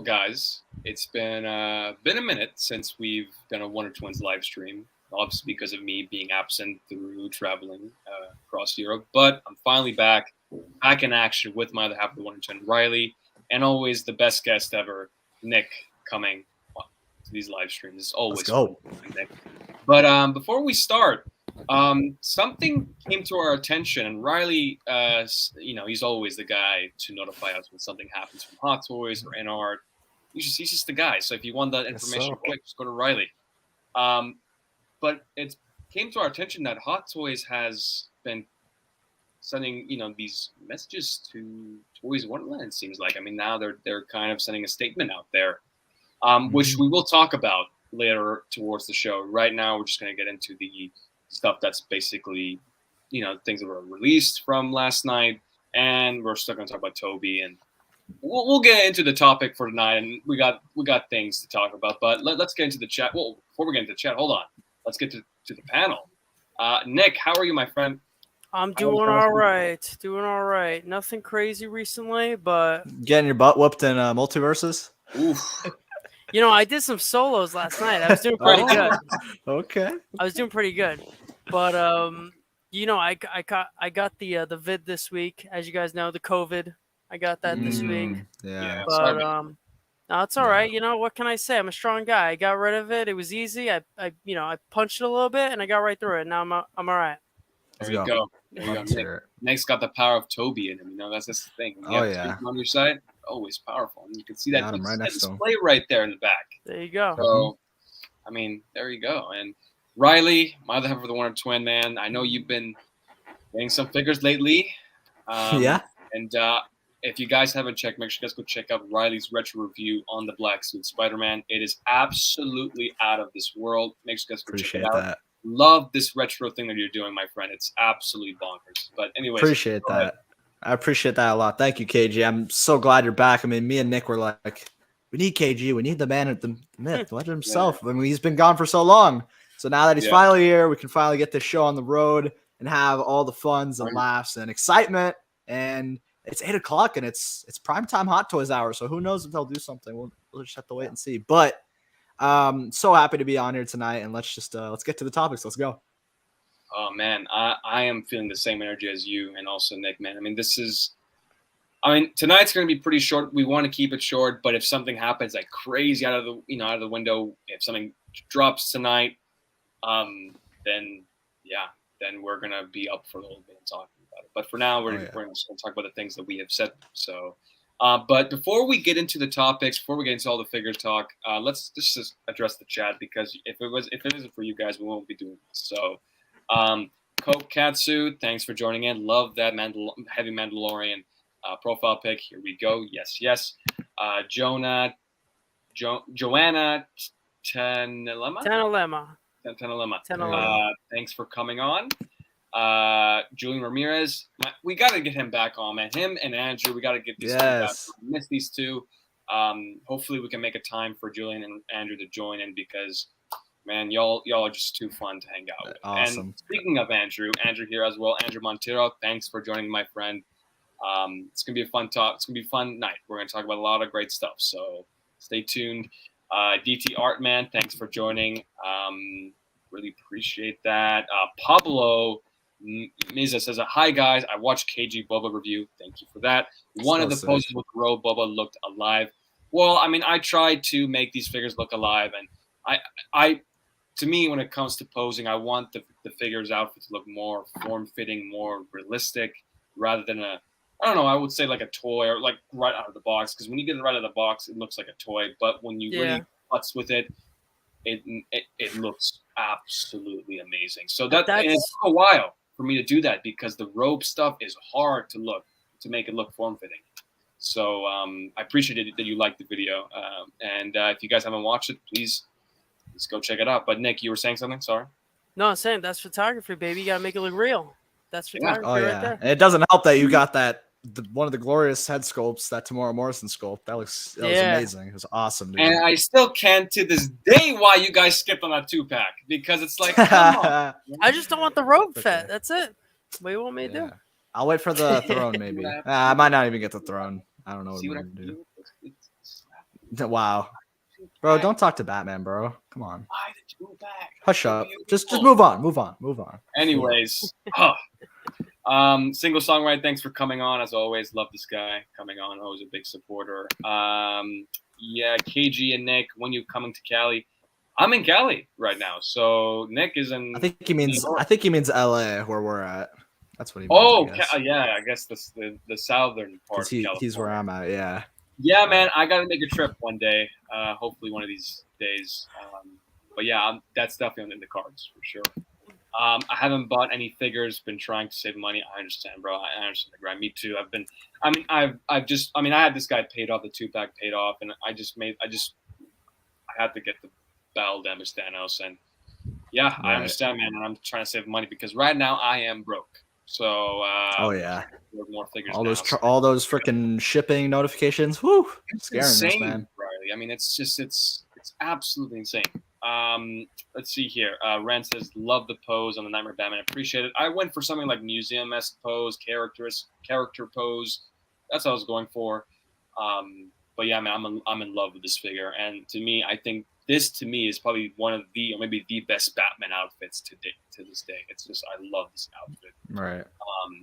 guys, it's been a minute since we've done a Wonder Twins live stream. Obviously, because of me being absent through traveling across Europe, but I'm finally back in action with my other half of the Wonder Twin, Riley, and always the best guest ever, Nick, coming to these live streams. It's always Let's go. fun, Nick. But before we start, something came to our attention, and Riley, he's always the guy to notify us when something happens from Hot Toys or InArt. He's just the guy. So if you want that information quick, just go to Riley. But it came to our attention that Hot Toys has been sending, these messages to Toys Wonderland. It seems like. I mean, now they're kind of sending a statement out there, which we will talk about later towards the show. Right now, we're just going to get into the stuff that's basically, things that were released from last night, and we're still going to talk about Toby, and we'll get into the topic for tonight. And we got things to talk about, but let's get into the chat. Well, before we get into the chat, hold on. Let's get to the panel. Nick, how are you, my friend? I'm doing all right. Nothing crazy recently, but getting your butt whooped in multiverses. Oof. I did some solos last night. I was doing pretty good. Okay. I was doing pretty good, but I got the vid this week, as you guys know, the COVID. I got that this week. Yeah. But no, it's all right. What can I say? I'm a strong guy. I got rid of it. It was easy. I punched it a little bit and I got right through it. Now I'm all right. There you go. Nick's got the power of Toby in him. That's the thing. When you have Toby on your side, always powerful. And you can see that display right there in the back. There you go. So, there you go. And Riley, my other half of the Wonder Twin, man, I know you've been getting some figures lately. Yeah. And if you guys haven't checked, make sure you guys go check out Riley's retro review on the Black Suit Spider-Man. It is absolutely out of this world. Make sure you guys go check it out. That. Love this retro thing that you're doing, my friend. It's absolutely bonkers. But anyways, appreciate that. I appreciate that a lot. Thank you, KG. I'm so glad you're back. I mean, me and Nick were like, we need KG. We need the man at the myth, legend himself. Yeah. I mean, he's been gone for so long. So now that he's finally here, we can finally get this show on the road and have all the funs and laughs and excitement. And it's 8 o'clock and it's primetime Hot Toys hour. So who knows if they'll do something? We'll just have to wait and see. But so happy to be on here tonight, and let's get to the topics. Let's go. Oh man, I am feeling the same energy as you, and also Nick, man. Tonight's going to be pretty short. We want to keep it short, but if something happens like crazy out of the window, if something drops tonight, then we're going to be up for a little bit and talking about it. But for now, we're just going to talk about the things that we have said. So. But before we get into the topics, before we get into all the figures talk, let's just address the chat, because if it isn't for you guys, we won't be doing this. So, Coke Katsu, thanks for joining in. Love that heavy Mandalorian profile pic. Here we go. Yes. Joanna Tanalema. Thanks for coming on. Julian Ramirez, we got to get him back on, man. Him and Andrew, we got to get these two back. I miss these two. Hopefully we can make a time for Julian and Andrew to join in, because man, y'all are just too fun to hang out with. Awesome. And speaking of Andrew here as well, Andrew Montero, thanks for joining, my friend. It's gonna be a fun talk. It's gonna be a fun night. We're gonna talk about a lot of great stuff, so stay tuned. DT Artman, thanks for joining. Really appreciate that. Pablo Miza says, hi guys, I watched KG Boba review. Thank you for that. One of the poses with Roe Boba looked alive. Well, I tried to make these figures look alive, and I to me, when it comes to posing, I want the figure's outfit to look more form-fitting, more realistic, rather than I would say like a toy, or like right out of the box, because when you get it right out of the box, it looks like a toy, but when you really futz with it, it looks absolutely amazing. So it took a while for me to do that, because the robe stuff is hard to make it look form-fitting. So I appreciate it that you liked the video. And if you guys haven't watched it, please go check it out. But Nick, you were saying something? Sorry. No, I'm saying that's photography, baby. You got to make it look real. That's photography right there. And it doesn't help that you got one of the glorious head sculpts, that Tamora Morrison sculpt. That was amazing. It was awesome, dude. And I still can't to this day why you guys skipped on that 2-pack, because it's like, come on. I just don't want the robe fit. That's it. What do you want me to do? I'll wait for the throne, maybe. I might not even get the throne. I don't know what I'm going to do. Wow. Bro, don't talk to Batman, bro. Come on. Why did you go back? Hush up. Just move on. Move on. Anyways, single songwriter, thanks for coming on. As always, love this guy coming on. Always a big supporter. Yeah, KG and Nick, when you coming to Cali? I'm in Cali right now, so Nick is in. I think he means LA, where we're at. That's what he means. Oh, yeah, I guess the southern part. He's where I'm at. Yeah. Yeah, man, I gotta make a trip one day. Hopefully one of these days. But yeah, that's definitely in the cards for sure. I haven't bought any figures. Been trying to save money. I understand, bro. I understand the grind. Me too. I had this guy paid off, the 2-pack paid off, and I had to get the Battle Damage Thanos, and yeah, right. I understand, man. And I'm trying to save money because right now I am broke. So more figures. All those freaking shipping notifications. Whoo, it's scaring insane, us, man. Riley. I mean, it's absolutely insane. Let's see here. Ren says, love the pose on the Nightmare Batman. Appreciate it. I went for something like museum-esque pose, character pose. That's what I was going for. But yeah, man, I'm in love with this figure, and to me, I think this to me is probably one of the, or maybe the best Batman outfits to this day. It's just, I love this outfit. Right.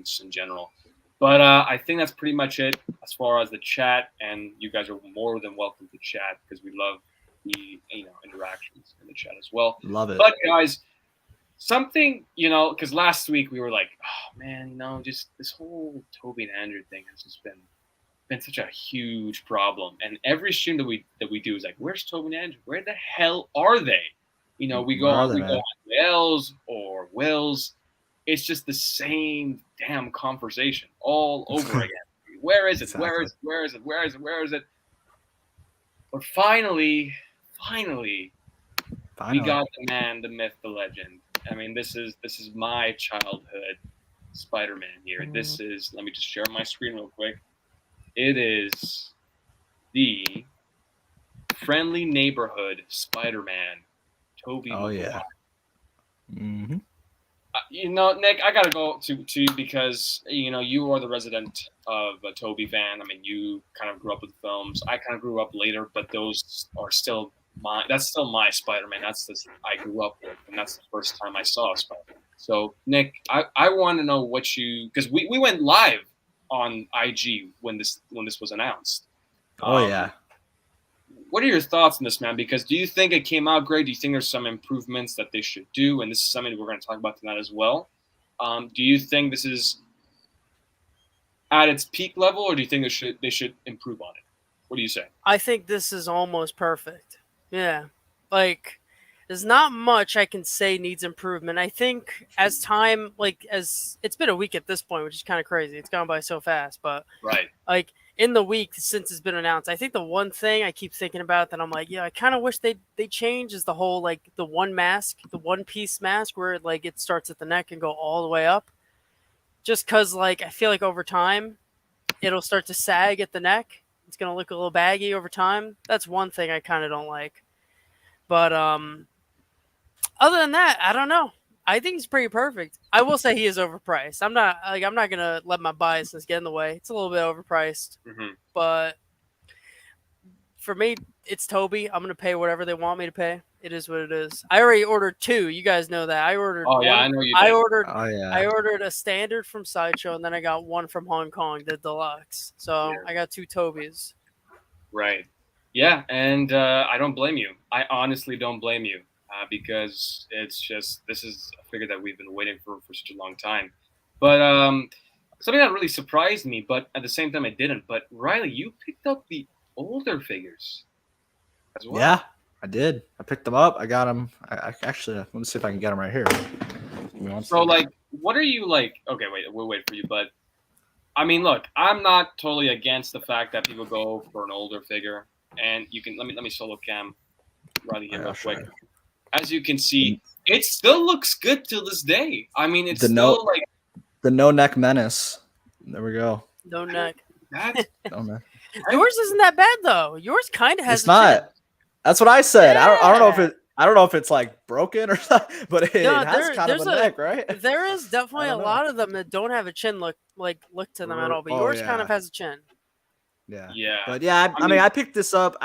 Just in general. But I think that's pretty much it as far as the chat, and you guys are more than welcome to chat because we love the interactions in the chat as well. Love it. But guys, something, because last week we were like, oh man, just this whole Toby and Andrew thing has just been such a huge problem. And every stream that we do is like, where's Toby and Andrew? Where the hell are they? We go on Wells or Wills. It's just the same damn conversation all over again. Where is it? Exactly. Where is it? But finally, we got the man, the myth, the legend. I mean, this is my childhood Spider-Man here. This is, let me just share my screen real quick. It is the friendly neighborhood Spider-Man, Tobey Maguire. Yeah. Mm-hmm. Nick, I gotta go to you because you are the resident of a Tobey fan. I mean, you kind of grew up with films. I kind of grew up later, but those are still that's still my Spider-Man. I grew up with, and that's the first time I saw Spider-Man. So, Nick, I want to know what because we went live on IG when this was announced. Yeah. What are your thoughts on this, man? Because do you think it came out great? Do you think there's some improvements that they should do? And this is something that we're going to talk about tonight as well. Do you think this is at its peak level, or do you think they should improve on it? What do you say? I think this is almost perfect. Yeah. Like, there's not much I can say needs improvement. I think as time, as it's been a week at this point, which is kind of crazy. It's gone by so fast, but right. In the week since it's been announced, I think the one thing I keep thinking about that I'm like, yeah, I kind of wish they change is the whole the one piece mask where it starts at the neck and go all the way up. Just because I feel like over time it'll start to sag at the neck. It's gonna look a little baggy over time. That's one thing I kind of don't like. But other than that, I don't know. I think he's pretty perfect. I will say he is overpriced. I'm not gonna let my biasness get in the way. It's a little bit overpriced, but for me, it's Toby. I'm gonna pay whatever they want me to pay. It is what it is. I already ordered 2. You guys know that. I ordered. Oh yeah, I know you did. I ordered a standard from Sideshow, and then I got one from Hong Kong, the deluxe. So I got 2 Tobys. Right. Yeah, and I don't blame you. I honestly don't blame you. Because it's just, this is a figure that we've been waiting for such a long time. But something that really surprised me, but at the same time it didn't. But Riley, you picked up the older figures as well. Yeah, I did. I picked them up. I got them. I actually, let me see if I can get them right here. So what are you like? Okay, we'll wait for you. But I mean, look, I'm not totally against the fact that people go for an older figure, and you can let me solo cam Riley here real quick. As you can see, it still looks good till this day. I mean, it's the no neck menace. There we go. No neck. No neck. Yours isn't that bad though. Yours kind of has. It's not. Chin. That's what I said. Yeah. I don't know if it's broken or something, but it has kind of a neck, right? There is definitely a lot of them that don't have a chin look to them at all, but yours kind of has a chin. Yeah. Yeah. But yeah, I mean, I picked this up.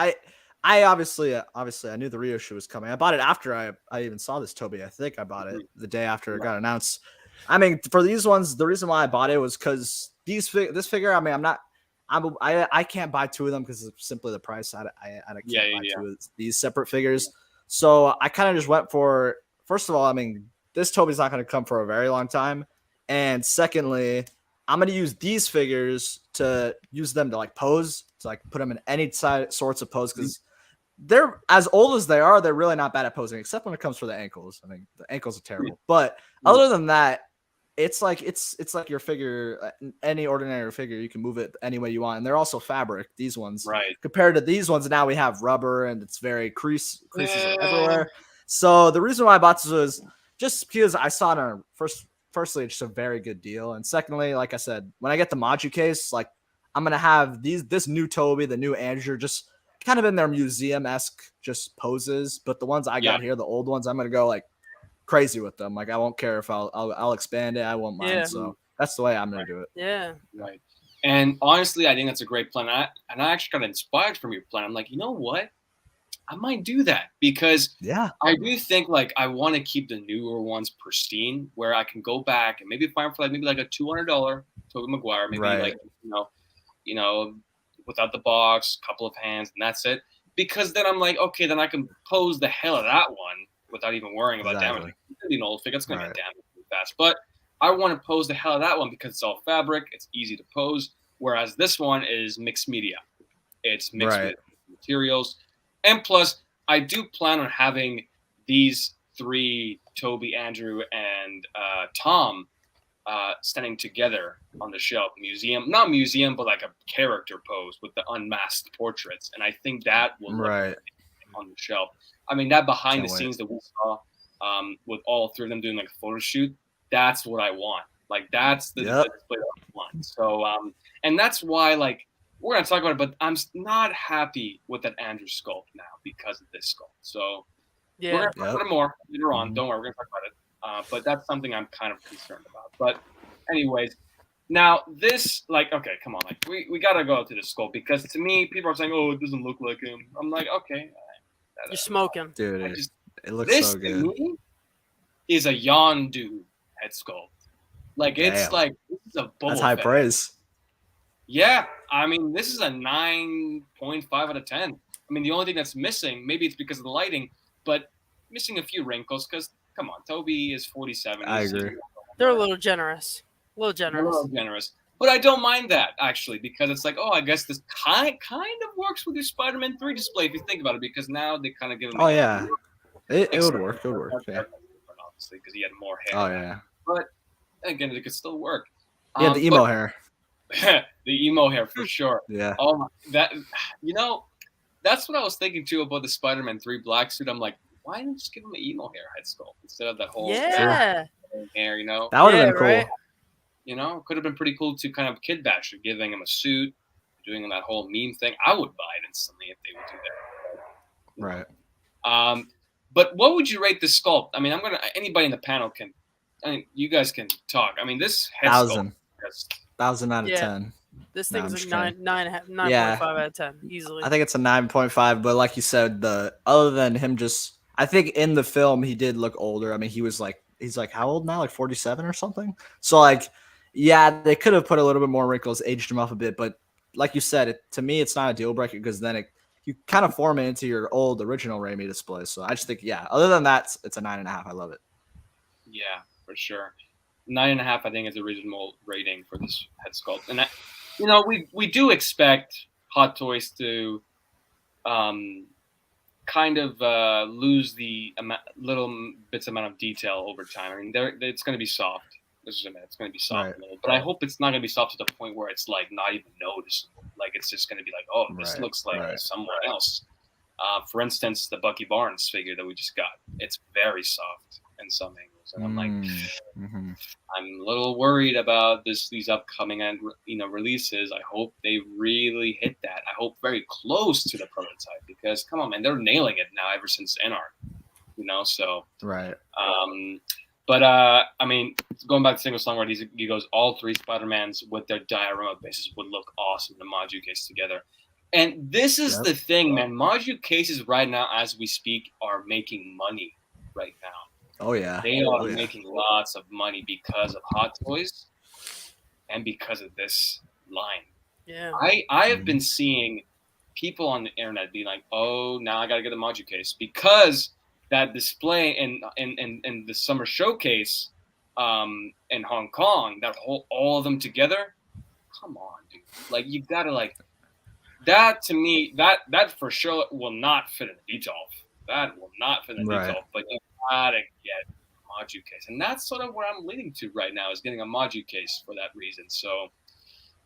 I obviously I knew the reissue was coming. I bought it after I even saw this Toby. I think I bought it the day after it got announced. I mean, for these ones, the reason why I bought it was because this figure. I mean, I can't buy two of them because it's simply the price. I can't buy two of these separate figures. Yeah. So I kind of just went for, first of all, I mean, this Toby's not going to come for a very long time, and secondly, I'm going to use these figures to use them to like pose, to like put them in any sorts of pose, because they're as old as they are, they're really not bad at posing, except when it comes for the ankles. I mean, the ankles are terrible. But other than that, it's like your figure, any ordinary figure, you can move it any way you want. And they're also fabric, these ones. Right. Compared to these ones, now we have rubber and it's very creases are everywhere. So the reason why I bought this was just because I saw it on firstly, it's just a very good deal. And secondly, like I said, when I get the Maju case, like I'm gonna have this new Toby, the new Andrew, just kind of in their museum-esque just poses, but the ones I got here, the old ones, I'm gonna go like crazy with them. Like I won't care if I'll expand it. I won't mind. Yeah. So that's the way I'm gonna do it. Yeah. Right. And honestly, I think that's a great plan. I actually got inspired from your plan. I'm like, you know what? I might do that because I do think like I want to keep the newer ones pristine, where I can go back and maybe find for maybe a $200 Tobey Maguire, maybe like you know, without the box, couple of hands, and that's it. Because then I'm like, okay, then I can pose the hell of that one without even worrying about damage. It's gonna be an old figure, it's gonna get damaged really fast. But I want to pose the hell of that one because it's all fabric, it's easy to pose. Whereas this one is mixed media. It's mixed with materials. And plus, I do plan on having these three, Toby, Andrew, and Tom, standing together on the shelf. Not museum, but like a character pose with the unmasked portraits. And I think that will look on the shelf. I mean, that behind the scenes that we saw with all three of them doing like a photo shoot, that's what I want. Like, that's the display that I want. So, and that's why, like, we're going to talk about it, but I'm not happy with that Andrew sculpt now because of this sculpt. So we're going to talk about it more later on. Don't worry, we're going to talk about it. But that's something I'm kind of concerned about. But anyways, now this, like, okay, come on. Like, we got to go to the sculpt because to me, people are saying, oh, it doesn't look like him. I'm like, okay. You're smoking. Dude, it looks so good. This, to me, is a Yondu head sculpt. Like, it's like, this is a Boba That's high praise. Yeah, I mean, this is a 9.5 out of 10. I mean, the only thing that's missing, maybe it's because of the lighting, but missing a few wrinkles because, come on, Toby is 47. I agree. They're a little generous. But I don't mind that, actually, because it's like, oh, I guess this kind of works with your Spider-Man 3 display if you think about it, because now they kind of give him it would work. It would work, obviously, because he had more hair. Oh, yeah. But, again, it could still work. Yeah, the emo hair. The emo hair for sure. Yeah. Oh, that's what I was thinking too about the Spider-Man 3 black suit. I'm like, why didn't you just give him an emo hair head sculpt instead of that whole hair? You know, that would have been cool. Right? You know, it could have been pretty cool to kind of kid bash, giving him a suit, doing that whole meme thing. I would buy it instantly if they would do that. Right. But what would you rate this sculpt? I mean, anybody in the panel can. I mean, you guys can talk. I mean, this head sculpt. 1,000 out of 10. This thing's like 9.5 out of 10 easily. I think it's a 9.5, but like you said, other than him I think in the film he did look older. I mean, he's like how old now? Like 47 or something. So like, yeah, they could have put a little bit more wrinkles, aged him up a bit, but like you said, to me it's not a deal breaker because then you kind of form it into your old original Raimi display. So I just think, other than that, it's a 9.5. I love it. Yeah, for sure. 9.5, I think, is a reasonable rating for this head sculpt. And we do expect Hot Toys to kind of lose the little bits amount of detail over time. I mean, it's going to be soft. It's going to be soft a little, but I hope it's not going to be soft to the point where it's like not even noticeable. Like it's just going to be like, oh, this looks like someone else. For instance, the Bucky Barnes figure that we just got, it's very soft in some angles. And I'm like, I'm a little worried about these upcoming releases. I hope they really hit that. I hope very close to the prototype because come on, man, they're nailing it now ever since NR. So But I mean, going back to single song, he goes all three Spider-Mans with their diorama bases would look awesome. The Maju case together. And this is Yep. the thing, man. Module cases right now, as we speak, are making money right now. Oh yeah. They are Oh, yeah. making lots of money because of Hot Toys and because of this line. Yeah. I have been seeing people on the internet be like, "Oh, now I got to get a module case because that display in the summer showcase in Hong Kong, that whole all of them together. Come on, dude! Like you gotta like that to me. That for sure will not fit in the detail. That will not fit in the Right. detail. But you gotta get a module case, and that's sort of where I'm leading to right now is getting a module case for that reason. So.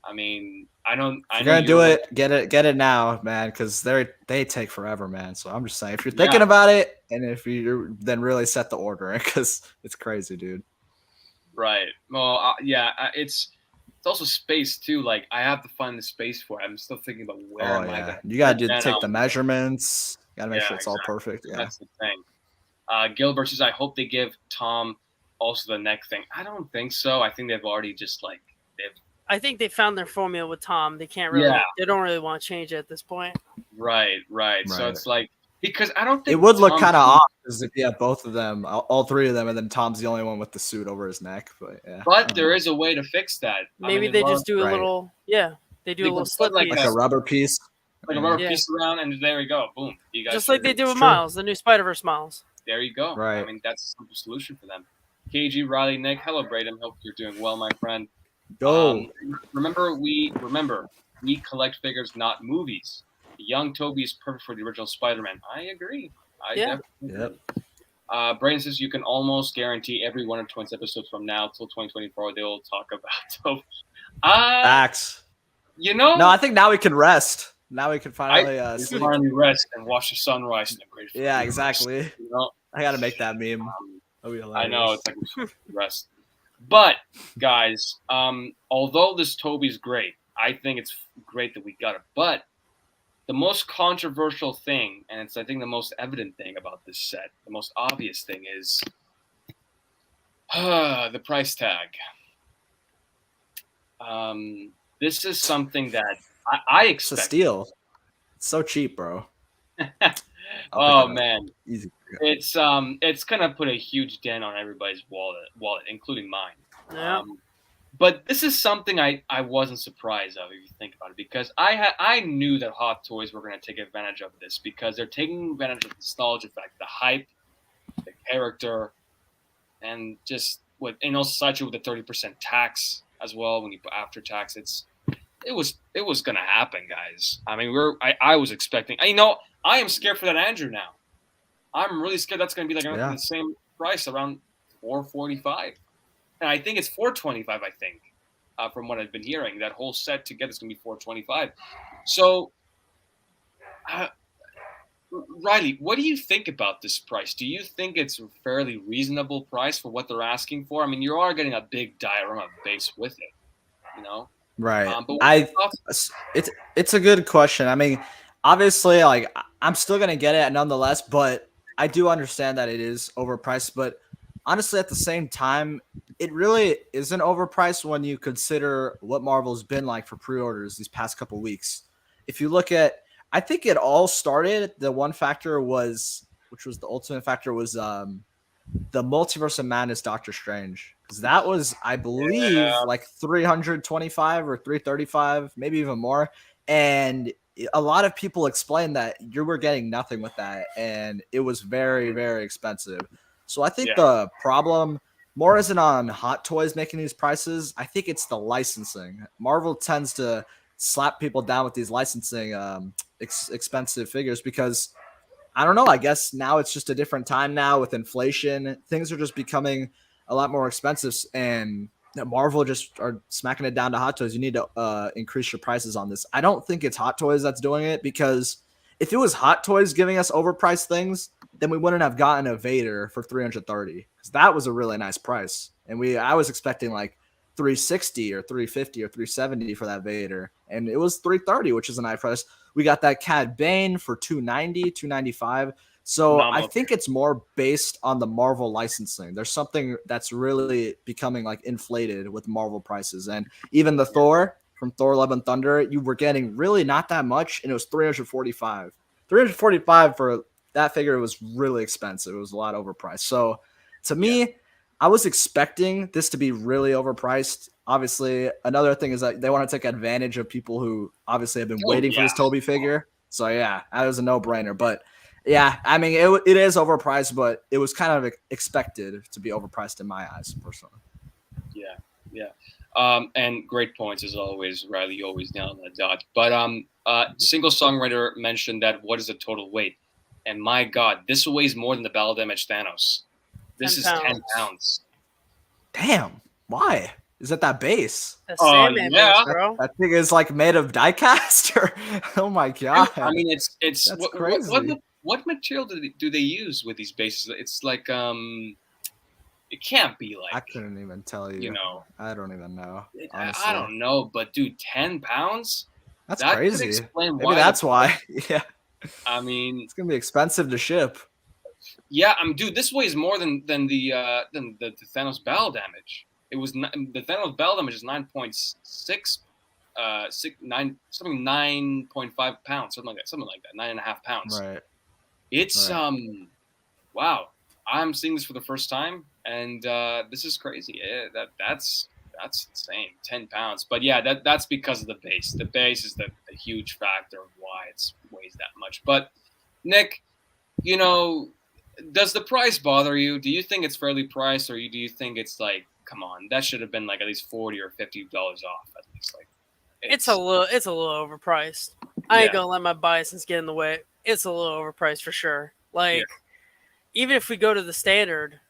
I mean, I know. If you're gonna do it, get it now, man, because they take forever, man. So I'm just saying, if you're thinking about it, and if you're then really set the order, because it's crazy, dude. Right. Well, yeah. It's also space too. Like I have to find the space for it. I'm still thinking about where am I going. You gotta take the measurements. Gotta make sure it's all perfect. Yeah. That's the thing. Gilbert says, I hope they give Tom also the neck thing. I don't think so. I think they've already just like I think they found their formula with Tom. They can't really. Yeah. They don't really want to change it at this point. Right. So it's like because I don't think it would look kind of off because if you have both of them, all three of them, and then Tom's the only one with the suit over his neck. But yeah. But there is a way to fix that. Maybe they just do a little. Yeah, they do a little slip like a rubber piece. Like a rubber piece around, and there you go. Boom. You guys just like they do with Miles, the new Spider-Verse Miles. There you go. Right. I mean, that's a simple solution for them. KG, Riley, Nick, hello, Braden. Hope you're doing well, my friend. Go. Remember, we collect figures, not movies. Young Toby is perfect for the original Spider-Man. I agree. I definitely agree. Braden says you can almost guarantee every one of Twins episodes from now till 2024 they'll talk about Toby. Facts. You know? No, I think now we can rest. Now we can finally finally rest and watch the sunrise in a great. Yeah, exactly. You know? I gotta make that meme. I know it's like rest. But guys, although this Toby's great, I think it's great that we got it. But the most controversial thing, and it's I think the most evident thing about this set, the most obvious thing is the price tag. This is something that I expect. It's a steal. It's so cheap, bro. Oh man, easy. It's gonna put a huge dent on everybody's wallet, including mine. Yeah. But this is something I wasn't surprised of if you think about it, because I knew that Hot Toys were gonna take advantage of this because they're taking advantage of the nostalgia effect, the hype, the character, and just with such with the 30% tax as well when you put after tax. It was gonna happen, guys. I mean, I was expecting. I am scared for that Andrew now. I'm really scared that's gonna be like the same price, around $445, and I think it's $425. I think, from what I've been hearing, that whole set together is gonna be $425. So, Riley, what do you think about this price? Do you think it's a fairly reasonable price for what they're asking for? I mean, you are getting a big diorama base with it, you know. Right. It's a good question. I mean, obviously, like I'm still gonna get it nonetheless, but I do understand that it is overpriced. But honestly, at the same time, it really isn't overpriced when you consider what Marvel's been like for pre-orders these past couple weeks. If you look at, I think it all started. The one factor which was the ultimate factor, was the Multiverse of Madness Doctor Strange. Because that was, I believe, like 325 or 335, maybe even more. And a lot of people explained that you were getting nothing with that, and it was very, very expensive. So I think the problem more isn't on Hot Toys making these prices. I think it's the licensing. Marvel tends to slap people down with these licensing expensive figures because, I don't know, I guess now it's just a different time now with inflation. Things are just becoming a lot more expensive, and Marvel just are smacking it down to Hot Toys. You need to increase your prices on this. I don't think it's Hot Toys that's doing it, because if it was Hot Toys giving us overpriced things, then we wouldn't have gotten a Vader for $330, because that was a really nice price. And I was expecting like $360 or $350 or $370 for that Vader, and it was $330, which is a nice price. We got that Cad Bane for $290, $295. So I think it's more based on the Marvel licensing. There's something that's really becoming like inflated with Marvel prices. And even the Thor, from Thor: Love and Thunder, you were getting really not that much, and it was 345. 345 for that figure was really expensive. It was a lot overpriced. So to me, I was expecting this to be really overpriced. Obviously, another thing is that they want to take advantage of people who obviously have been waiting for this Toby figure. So yeah, that was a no-brainer. But yeah, I mean, it is overpriced, but it was kind of expected to be overpriced in my eyes, personally. Yeah. And great points as always, Riley. You always nail on the dot. But single songwriter mentioned that what is the total weight? And my God, this weighs more than the Battle Damage Thanos. This is 10 pounds. Damn. Why? Is it that base? That's Sandman base, bro. That thing is like made of diecast? Or oh my God. I mean, it's That's crazy. What material do they use with these bases? It's like it can't be like. I couldn't even tell you. You know, I don't even know. I don't know, but dude, 10 pounds? That's crazy. Could explain Maybe that's why. Yeah. I mean, it's gonna be expensive to ship. Yeah, dude, this weighs more than the Thanos battle damage. It was the Thanos battle damage is 9.6, 9.5 pounds, something like that, 9.5 pounds. Right. It's wow. I'm seeing this for the first time, and this is crazy. That's insane. 10 pounds, but yeah, that's because of the base. The base is the huge factor of why it weighs that much. But Nick, you know, does the price bother you? Do you think it's fairly priced, or do you think it's like, come on, that should have been like at least $40 or $50 off at least? Like, it's a little overpriced. I ain't gonna let my biases get in the way. It's a little overpriced for sure. Like, even if we go to the standard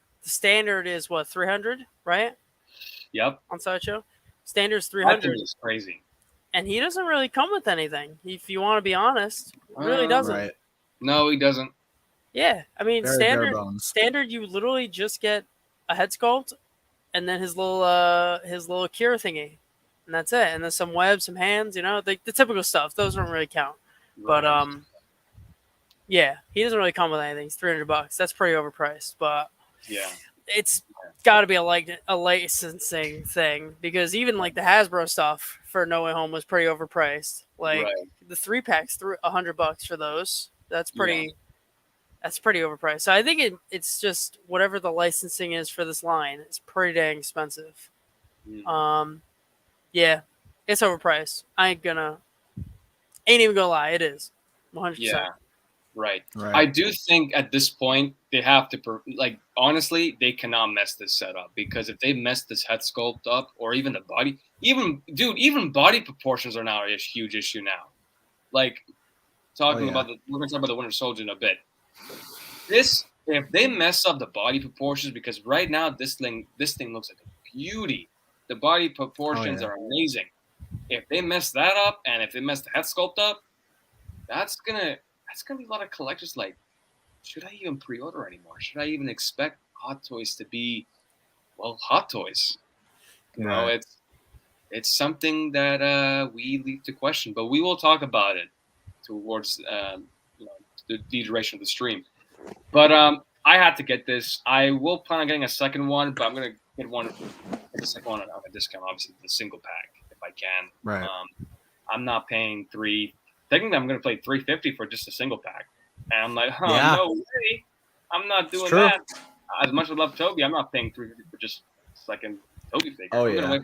is what, 300, right? Yep. On Sideshow, standard's 300. That is crazy. And he doesn't really come with anything. If you want to be honest, really doesn't. Right. No, he doesn't. Yeah, I mean, very standard, you literally just get a head sculpt, and then his little Akira thingy, and that's it. And then some webs, some hands, you know, the typical stuff. Those don't really count. Right. But yeah, he doesn't really come with anything. It's $300. That's pretty overpriced. But yeah, it's got to be a licensing thing, because even like the Hasbro stuff for No Way Home was pretty overpriced. Like the 3-packs, $100 for those. That's pretty. Yeah. That's pretty overpriced. So I think it's just whatever the licensing is for this line. It's pretty dang expensive. Yeah, it's overpriced. Ain't even gonna lie. It is 100%. Yeah, right. I do think at this point they have to honestly, they cannot mess this setup, because if they mess this head sculpt up, or even the body, even body proportions are now a huge issue now. Like we're gonna talk about the Winter Soldier in a bit. If they mess up the body proportions, because right now this thing looks like a beauty. The body proportions are amazing. If they mess that up, and if they mess the head sculpt up, that's gonna be a lot of collectors like, should I even pre-order anymore? Should I even expect Hot Toys to be, well, Hot Toys? You know, it's something that we leave to question, but we will talk about it towards the duration of the stream. But I had to get this. I will plan on getting a second one, but I'm gonna get the second one on a discount, obviously the single pack if I can. Right. I'm not paying technically I'm gonna pay $350 for just a single pack, and I'm like, no way, I'm not doing that. As much as I love Toby, I'm not paying $350 for just a second Toby figure. I'm gonna wait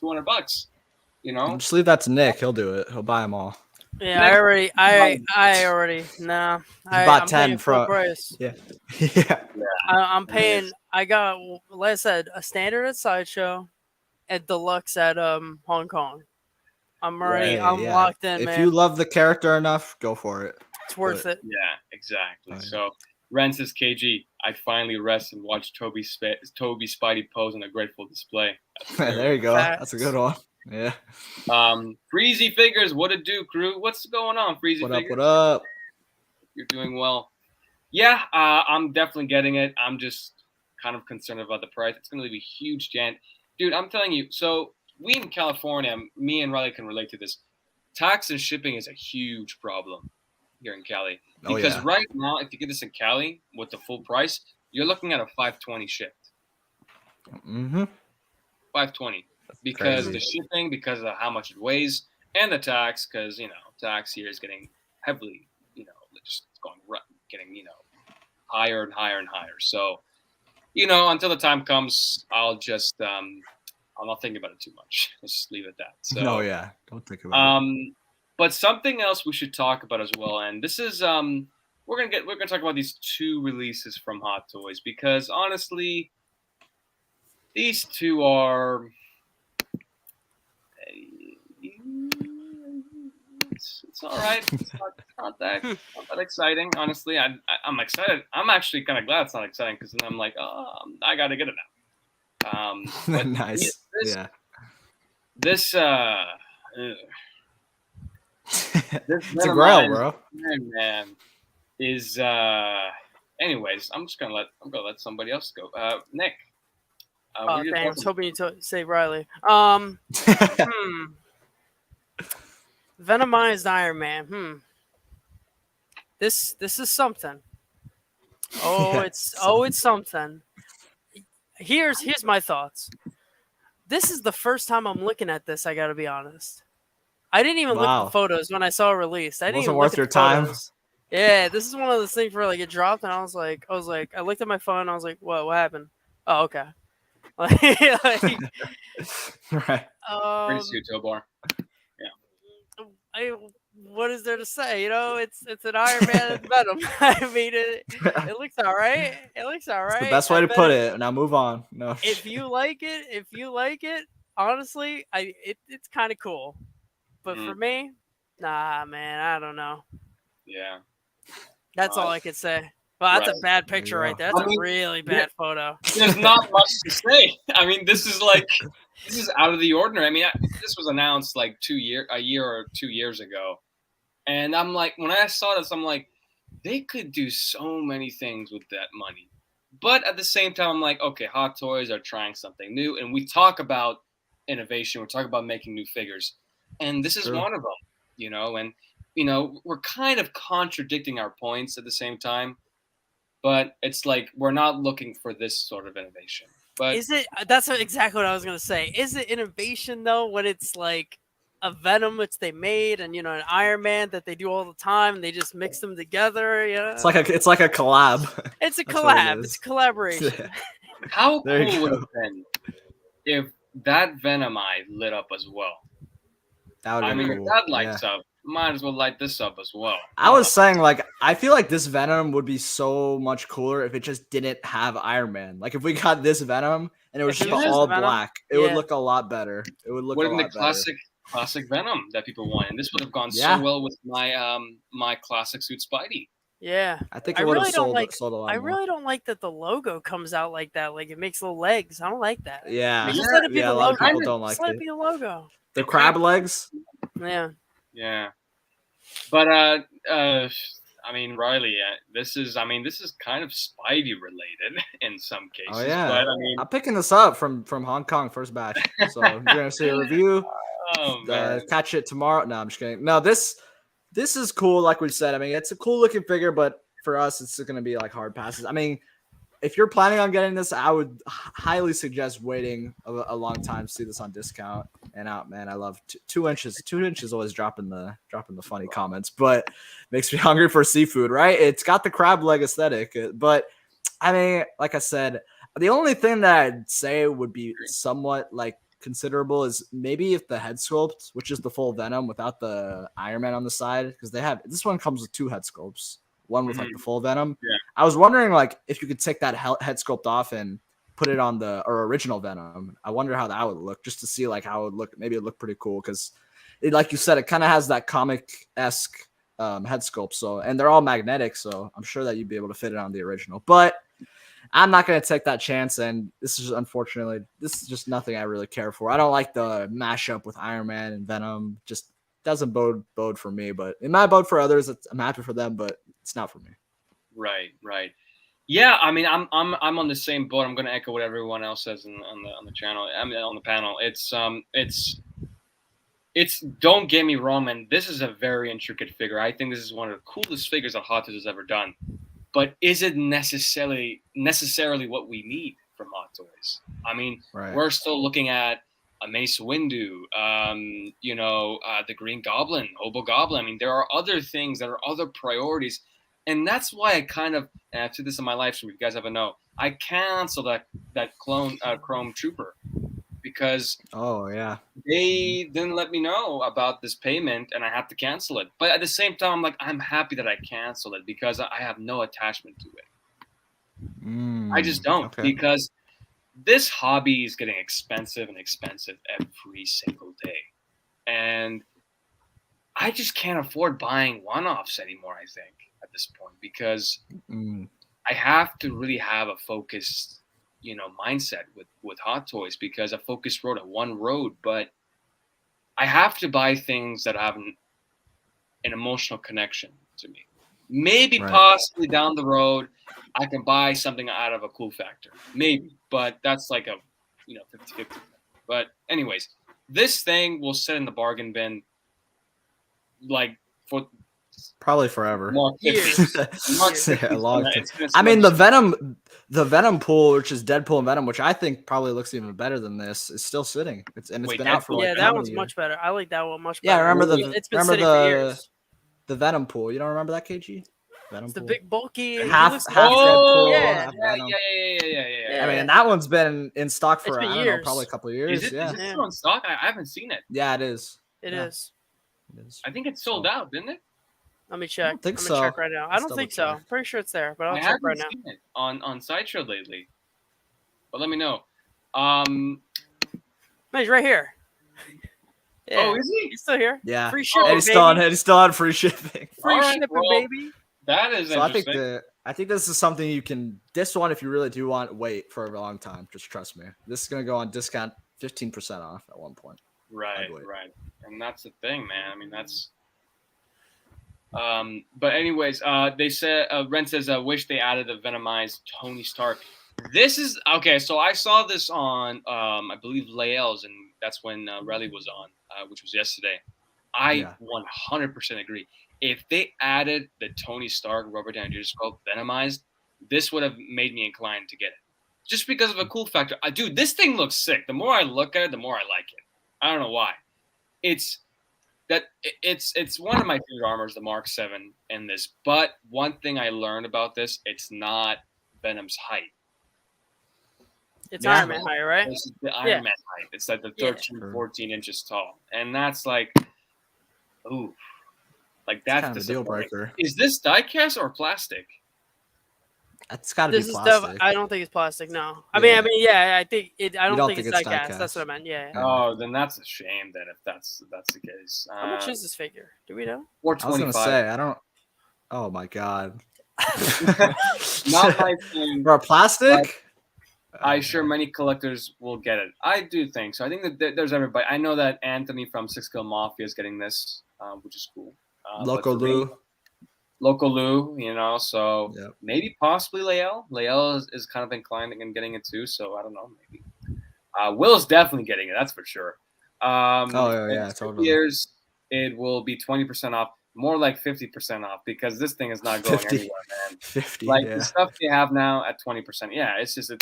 for $200. You know, just leave that to Nick. He'll do it. He'll buy them all. Yeah, I already bought 10 for price. Yeah. I'm paying. I got, like I said, a standard at Sideshow, and deluxe at Hong Kong. I'm already locked in, man. If you love the character enough, go for it. It's worth it. Yeah, exactly. So Ren says, KG, I finally rest and watch Toby Spidey pose on a grateful display. There you go. That's a good one. Yeah. Freezy Figures, what it do, crew? What's going on, Freezy Figures? What up? You're doing well. Yeah, I'm definitely getting it. I'm just kind of concerned about the price. It's going to be a huge dent. Dude, I'm telling you, so we in California, me and Riley can relate to this. Tax and shipping is a huge problem here in Cali. Because right now, if you get this in Cali with the full price, you're looking at a $520 shipped. Mm-hmm. $520. because Crazy. the shipping, because of how much it weighs, and the tax, because tax here is getting heavily, just getting higher and higher and higher. So until the time comes, I'm not thinking about it too much. Let's just leave it at that. So, Oh yeah, don't think about it. But something else we should talk about as well, and this is we're gonna talk about these two releases from Hot Toys because honestly, these two are. It's all right. It's not that exciting, honestly. I'm excited. I'm actually kind of glad it's not exciting because then I'm like, oh, I gotta get it now. But Nice. This, It's a grail, bro. man is anyways, I'm gonna let somebody else go. Nick. Oh, dang, I was hoping you say Riley. Venomized Iron Man. This is something. Oh, Yeah, it's something. Here's my thoughts. This is the first time I'm looking at this. I gotta be honest. I didn't even look at the photos when I saw it released. I didn't Wasn't even worth look your at the time. photos. Yeah, this is one of those things where like it dropped and I was like, I looked at my phone. And I was like, what happened? Oh, okay. Right. Pretty sweet, Tobar. Yeah. What is there to say? It's an Iron Man and Venom. I mean, it looks all right. It looks all right. It's the best way to put it. Now move on. No. If you like it, honestly, it's kind of cool. But for me, nah, man, I don't know. Yeah. That's all I could say. Well, that's a bad picture right there. That's a really bad photo. There's not much to say. I mean, this is out of the ordinary. I mean, this was announced like a year or 2 years ago. And I'm like, when I saw this, I'm like, they could do so many things with that money. But at the same time, I'm like, okay, Hot Toys are trying something new. And we talk about innovation. We talk about making new figures. And this is one of them, and, we're kind of contradicting our points at the same time. But it's like we're not looking for this sort of innovation. But is it? That's exactly what I was gonna say. Is it innovation though when it's like a Venom which they made and an Iron Man that they do all the time and they just mix them together? It's like a collab. It's a collab. It's a collaboration. Yeah. How cool would it have been if that Venom eye lit up as well? That would be cool. If that lights up, might as well light this up as well. I was saying, like, I feel like this Venom would be so much cooler if it just didn't have Iron Man. Like, if we got this Venom and it was just all black, it would look a lot better. It would look a lot better. The classic Venom that people want, and this would have gone so well with my classic suit Spidey. Yeah, I think it would have sold a lot more. I really don't like that the logo comes out like that. Like it makes little legs. I don't like that. Yeah, just let it be the logo. People don't like just let it be a logo. The crab legs. Yeah. Yeah, but I mean, Riley, this is kind of Spidey related in some cases. Oh yeah, but, I'm picking this up from Hong Kong first batch, so you're gonna see a review. Catch it tomorrow. No, I'm just kidding. No, this is cool. Like we said, I mean, it's a cool looking figure, but for us, it's gonna be like hard passes. I mean, if you're planning on getting this, I would highly suggest waiting a long time to see this on discount. And man, I love 2 inches. 2 inches always dropping the funny comments, but makes me hungry for seafood, right? It's got the crab leg aesthetic, but I mean, like I said, the only thing that I'd say would be somewhat like considerable is maybe if the head sculpt, which is the full Venom without the Iron Man on the side, because this one comes with 2 head sculpts. One with like the full Venom. Yeah. I was wondering like if you could take that head sculpt off and put it on the original Venom. I wonder how that would look, just to see like how it would look. Maybe it looked pretty cool because it, like you said, it kind of has that comic-esque head sculpt. So, and they're all magnetic, so I'm sure that you'd be able to fit it on the original. But I'm not going to take that chance, and this is just nothing I really care for. I don't like the mashup with Iron Man and Venom. Just doesn't bode for me, but it might bode for others. I'm happy for them, but it's not for me. Right. Yeah, I mean, I'm on the same boat. I'm going to echo what everyone else says on the channel. I mean, on the panel. It's don't get me wrong, man. This is a very intricate figure. I think this is one of the coolest figures that Hot Toys has ever done. But is it necessarily what we need from Hot Toys? I mean, we're still looking at a Mace Windu, the Green Goblin, Hobo Goblin. I mean, there are other things that are other priorities. And that's why I kind of, and I've said this in my live stream, if you guys haven't know, I canceled that Chrome Trooper because they didn't let me know about this payment and I had to cancel it. But at the same time, I'm like, I'm happy that I canceled it because I have no attachment to it. I just don't because this hobby is getting expensive every single day. And I just can't afford buying one-offs anymore, I think, at this point, because I have to really have a focused, mindset with Hot Toys, because a focused road, a one road, but I have to buy things that have an emotional connection to me. Maybe possibly down the road, I can buy something out of a cool factor. Maybe, but that's like a, 50-50. But anyways, this thing will sit in the bargain bin like for probably forever. Years. A long time. I mean, the Venom pool, which is Deadpool and Venom, which I think probably looks even better than this, is still sitting. It's been out for like that one's much better. I like that one much better. Yeah, remember it's been sitting for years. The Venom pool. You don't remember that, KG? Venom it's pool? the big bulky half Deadpool. Yeah. I mean, that one's been in stock for probably a couple of years. Is it still in stock? I haven't seen it. Yeah, it is. It is. I think it's sold out, didn't it? Let me check. I'm gonna check right now. I don't think so. I'm pretty sure it's there, but I'll check right now. I haven't seen it on Sideshow lately. But let me know. He's right here. Yeah. Oh, is he? He's still here. Yeah. Free shipping, he's still on free shipping. Free shipping, baby. That is interesting. I think this is something you can. This one, if you really do want, wait for a long time. Just trust me. This is gonna go on discount, 15% off at one point. Right. And that's the thing, man. I mean, that's. But anyways, they said Ren says, "I wish they added a Venomized Tony Stark." This is okay. So I saw this on, I believe Lael's, and that's when Relly was on, which was yesterday. I 100% agree. If they added the Tony Stark Robert Downey Jr. skull Venomized, this would have made me inclined to get it, just because of a cool factor. Dude, this thing looks sick. The more I look at it, the more I like it. I don't know why. It's one of my favorite armors, the Mark 7 in this. But one thing I learned about this, it's not Venom's height. It's Iron Man height, right? It's the Iron Man height. It's like the 13, 14 inches tall. And that's like, ooh. Like that's kind of a deal breaker. Is this die-cast or plastic? It's got to be plastic. Stuff, I don't think it's plastic. No, I mean, I think it. I don't think it's die-cast. That's what I meant. Yeah. Oh, then that's a shame. Then if that's the case. How much is this figure? Do we know? $425. I was gonna say I don't. Oh my god. Not my thing. For a plastic. I'm sure many collectors will get it. I do think so. I think that there's everybody. I know that Anthony from Six Kill Mafia is getting this, which is cool. Local Lou, so maybe possibly Lael. Lael is kind of inclined in getting it too, so I don't know, maybe. Will's definitely getting it, that's for sure. Totally. Years, it will be 20% off, more like 50% off, because this thing is not going anywhere, man. 50, the stuff they have now at 20%. Yeah, it's just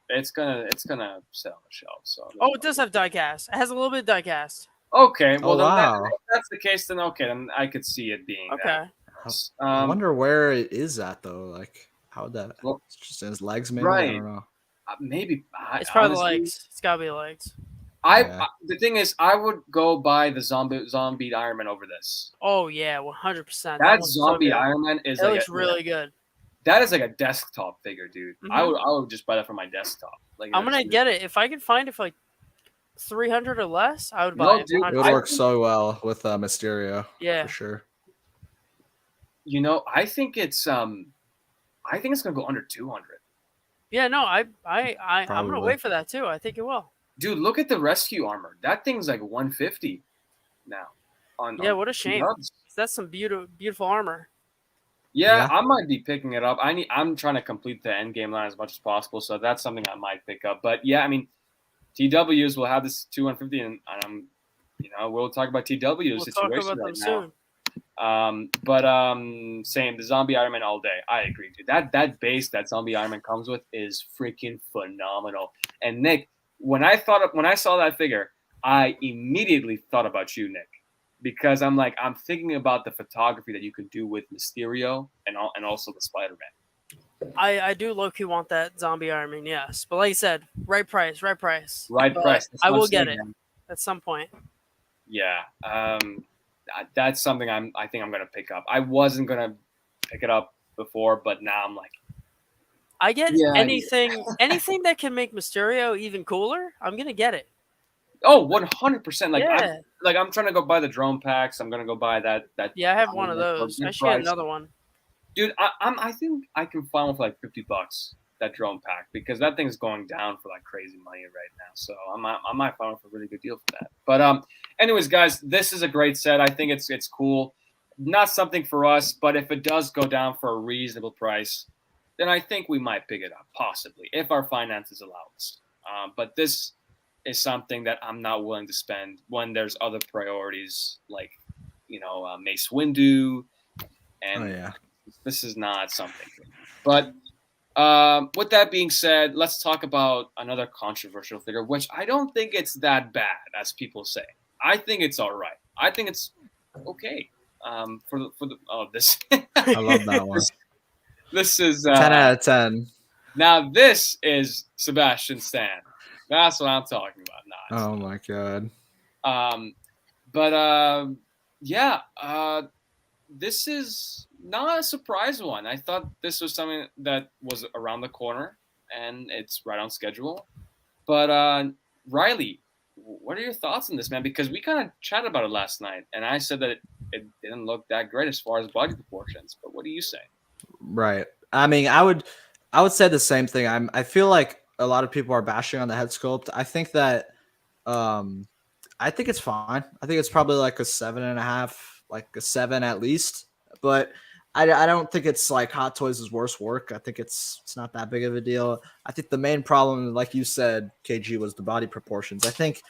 it's gonna sit on the shelf. So it does have die-cast. It has a little bit of die-cast. Okay, well if that's the case, then then I could see it being okay. I wonder where it is at though. Like how would that? It's just in his legs, maybe. Right. I don't know. Maybe it's probably the legs. It's gotta be the legs. The thing is, I would go buy the zombie Iron Man over this. Oh yeah, 100%. That zombie Iron Man is looks really good. That is like a desktop figure, dude. Mm-hmm. I would just buy that for my desktop. Like I'm gonna get it if I can find it for like 300 or less. I would buy it. Dude, it would work so well with Mysterio. Yeah, for sure. I think it's gonna go under 200. Yeah, no, I'm gonna wait for that too. I think it will. Dude, look at the rescue armor. That thing's like 150 now. What a shame. That's some beautiful armor. Yeah, I might be picking it up. I'm trying to complete the Endgame line as much as possible, so that's something I might pick up. But yeah, I mean, TWs will have this 250, and we'll talk about TW situation right now. Same, the zombie Iron Man all day. I agree, dude. That base that zombie Iron Man comes with is freaking phenomenal. And Nick, when I saw that figure, I immediately thought about you, Nick, because I'm thinking about the photography that you could do with Mysterio and also the Spider-Man. I do low-key want that zombie Iron Man, yes. But like I said, right price, right price. Right But price. That's I what I'm will get saying, it man. at some point. Yeah. That's something I think I'm gonna pick up. I wasn't gonna pick it up before, but now I'm like, I get yeah, I need it. anything that can make Mysterio even cooler, I'm gonna get it. Oh, 100%. Yeah. I'm trying to go buy the drone packs. I'm gonna go buy that Yeah, I have one Iron of Man for a those. I good should get price. another one. Dude, I think I can find one for like $50 that drone pack because that thing's going down for like crazy money right now. So I might find one for a really good deal for that. But anyways, guys, this is a great set. I think it's cool. Not something for us, but if it does go down for a reasonable price, then I think we might pick it up possibly if our finances allow us. But this is something that I'm not willing to spend when there's other priorities like Mace Windu and. Oh yeah. This is not something. But with that being said, let's talk about another controversial figure, which I don't think it's that bad as people say. I think it's all right. I think it's okay. This. I love that one. This is 10 out of 10. Now this is Sebastian Stan. That's what I'm talking about. Oh my god. Yeah. This is not a surprise one. I thought this was something that was around the corner, and it's right on schedule. But Riley, what are your thoughts on this, man? Because we kind of chatted about it last night, and I said that it didn't look that great as far as body proportions. But what do you say? Right. I mean, I would say the same thing. I feel like a lot of people are bashing on the head sculpt. I think that I think it's fine. I think it's probably like a 7.5, like a 7 at least. But I don't think it's like Hot Toys' worst work. I think it's not that big of a deal. I think the main problem, like you said, KG, was the body proportions. I think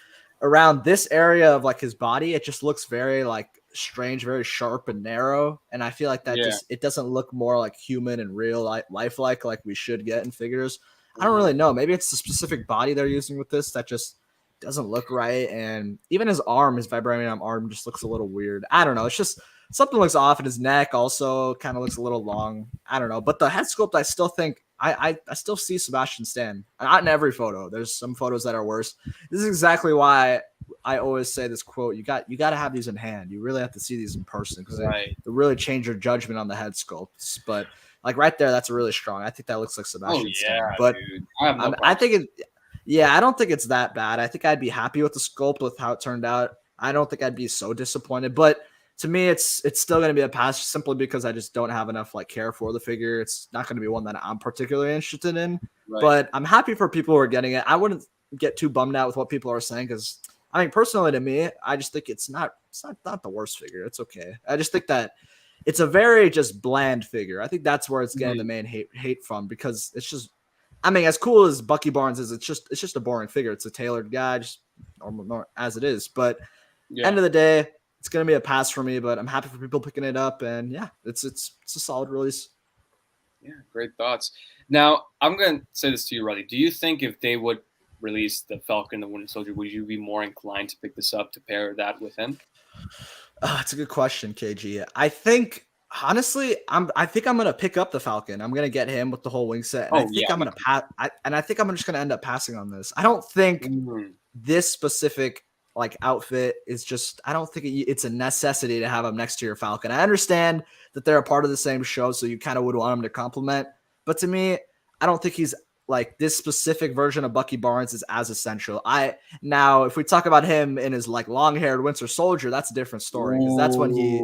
around this area of like his body, it just looks very like strange, very sharp and narrow. And I feel like that it doesn't look more like human and real lifelike like we should get in figures. I don't really know. Maybe it's the specific body they're using with this that just doesn't look right. And even his vibranium arm just looks a little weird. I don't know. It's just something looks off, and his neck also kind of looks a little long. I don't know. But the head sculpt, I still think I still see Sebastian Stan. Not in every photo. There's some photos that are worse. This is exactly why I always say this quote: you got to have these in hand. You really have to see these in person because they really change your judgment on the head sculpts. But like right there, that's really strong. I think that looks like Sebastian Stan. But dude. I think it. Yeah, I don't think it's that bad. I think I'd be happy with the sculpt with how it turned out. I don't think I'd be so disappointed, but to me, it's still going to be a pass simply because I just don't have enough like care for the figure. It's not going to be one that I'm particularly interested in, but I'm happy for people who are getting it. I wouldn't get too bummed out with what people are saying because I mean, personally to me, I just think it's not the worst figure. It's okay. I just think that it's a very just bland figure. I think that's where it's getting the main hate from because it's just. I mean, as cool as Bucky Barnes is, it's just a boring figure. It's a tailored guy, just normal as it is. But end of the day, it's gonna be a pass for me. But I'm happy for people picking it up, and yeah, it's a solid release. Yeah, great thoughts. Now I'm gonna say this to you, Riley. Do you think if they would release the Falcon, the Winter Soldier, would you be more inclined to pick this up to pair that with him? It's a good question, KG. I think. Honestly, I think I'm gonna pick up the Falcon. I'm gonna get him with the whole wing set. And I think I'm gonna pass. I think I'm just gonna end up passing on this. I don't think this specific like outfit is just. I don't think it's a necessity to have him next to your Falcon. I understand that they're a part of the same show, so you kind of would want him to complement. But to me, I don't think he's like this specific version of Bucky Barnes is as essential. Now, if we talk about him in his like long-haired Winter Soldier, that's a different story because that's when he.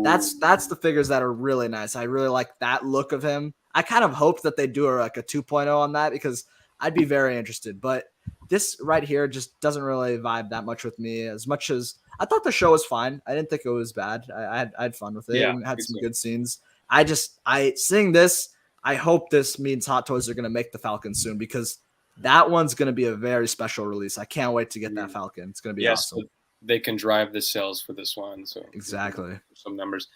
That's the figures that are really nice. I really like that look of him. I kind of hoped that they do like a 2.0 on that because I'd be very interested. But this right here just doesn't really vibe that much with me as much as I thought the show was fine. I didn't think it was bad. I had fun with it. And had some good scenes. Seeing this, I hope this means Hot Toys are going to make the Falcon soon because that one's going to be a very special release. I can't wait to get that Falcon. It's going to be awesome. They can drive the sales for this one. So exactly some numbers.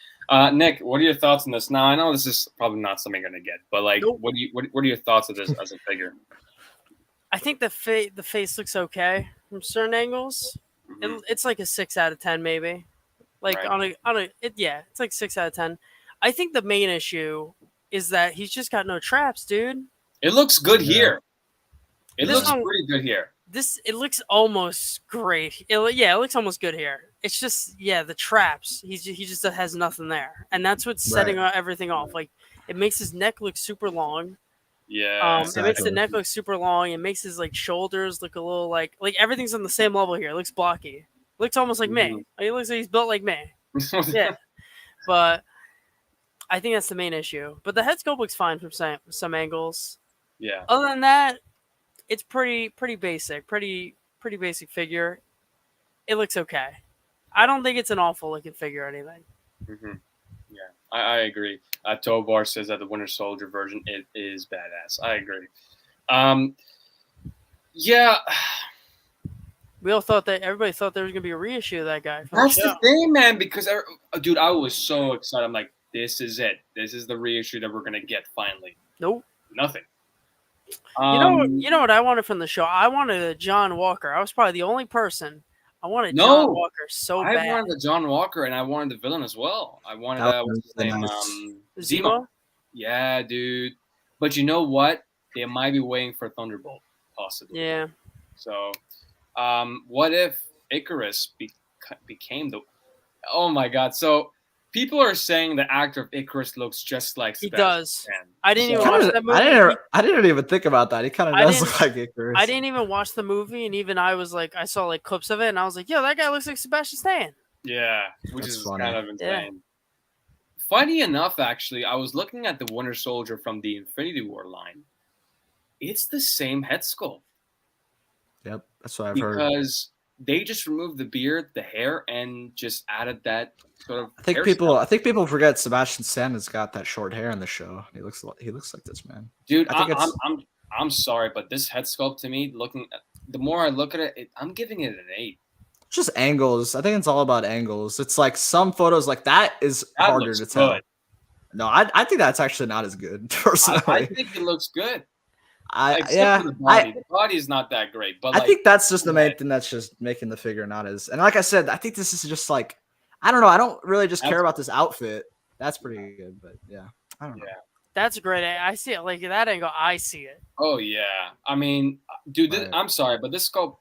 Nick, what are your thoughts on this? Now I know this is probably not something you're gonna get, but like, what are your thoughts of this as a figure? I think the face looks okay from certain angles. It's like a 6 out of 10 maybe. Like Right. it's like 6 out of 10. I think the main issue is that he's just got no traps, dude. It looks good Yeah. here. It This looks one, pretty good here. it looks almost great. It looks almost good here. It's just the traps. He just has nothing there, and that's what's setting Right. everything off. Like it makes his neck look super long. Yeah. It makes the Exactly. neck look super long. It makes his like shoulders look a little like everything's on the same level here. It looks blocky. Looks almost like me. Mhm. Like, it looks like he's built like me. Yeah, but I think that's the main issue. But the head sculpt looks fine from some angles. Yeah. Other than that, it's pretty basic. Pretty basic figure. It looks okay. I don't think it's an awful looking figure or anything. hmm Yeah. I agree. Tovar says that the Winter Soldier version is badass. I agree. Um, yeah, We all thought that everybody thought there was gonna be a reissue of that guy from that's the the show. thing, man. Because dude, I was so excited. I'm like, this is it. This is the reissue that we're gonna get finally. Nope. Nothing. You know what I wanted from the show? I wanted a John Walker. I was probably the only person. I wanted John No, Walker so I bad. wanted the John Walker, and I wanted the villain as well. I wanted That what's was his really name? nice. Zemo. Yeah, dude. But you know what? They might be waiting for Thunderbolt, possibly. Yeah. So, what if Icarus became the? Oh my God! So people are saying the actor of Icarus looks just like He Sebastian does. Stan. I didn't even So- watch that movie. I didn't even think about that. He kind of I does didn't- look like Icarus. I didn't even watch the movie, and even I was like, I saw like clips of it, and I was like, yo, that guy looks like Sebastian Stan. Yeah, which That's is funny. kind of insane. Funny enough, actually, I was looking at the Winter Soldier from the Infinity War line. It's the same head sculpt Yep, that's what I've heard. because they just removed the beard, the hair, and just added that sort of. I think people forget Sebastian Stan has got that short hair in the show. He looks like this man. Dude, I think I'm sorry, but this head sculpt to me, the more I look at it, I'm giving it an 8. just angles. I think it's all about angles. It's like some photos like that is That harder looks to tell. good. No, I think that's actually not as good personally. I think it looks good. I Except for the body. The body is not that great, but I think that's just the main thing that's just making the figure not as. And like I said, I think this is just like I don't know. I don't really just care about this outfit. That's pretty good, but yeah, I don't know. Yeah. That's great. I see it like that angle. I see it. Oh yeah. I mean, dude, Right. I'm sorry, but this sculpt,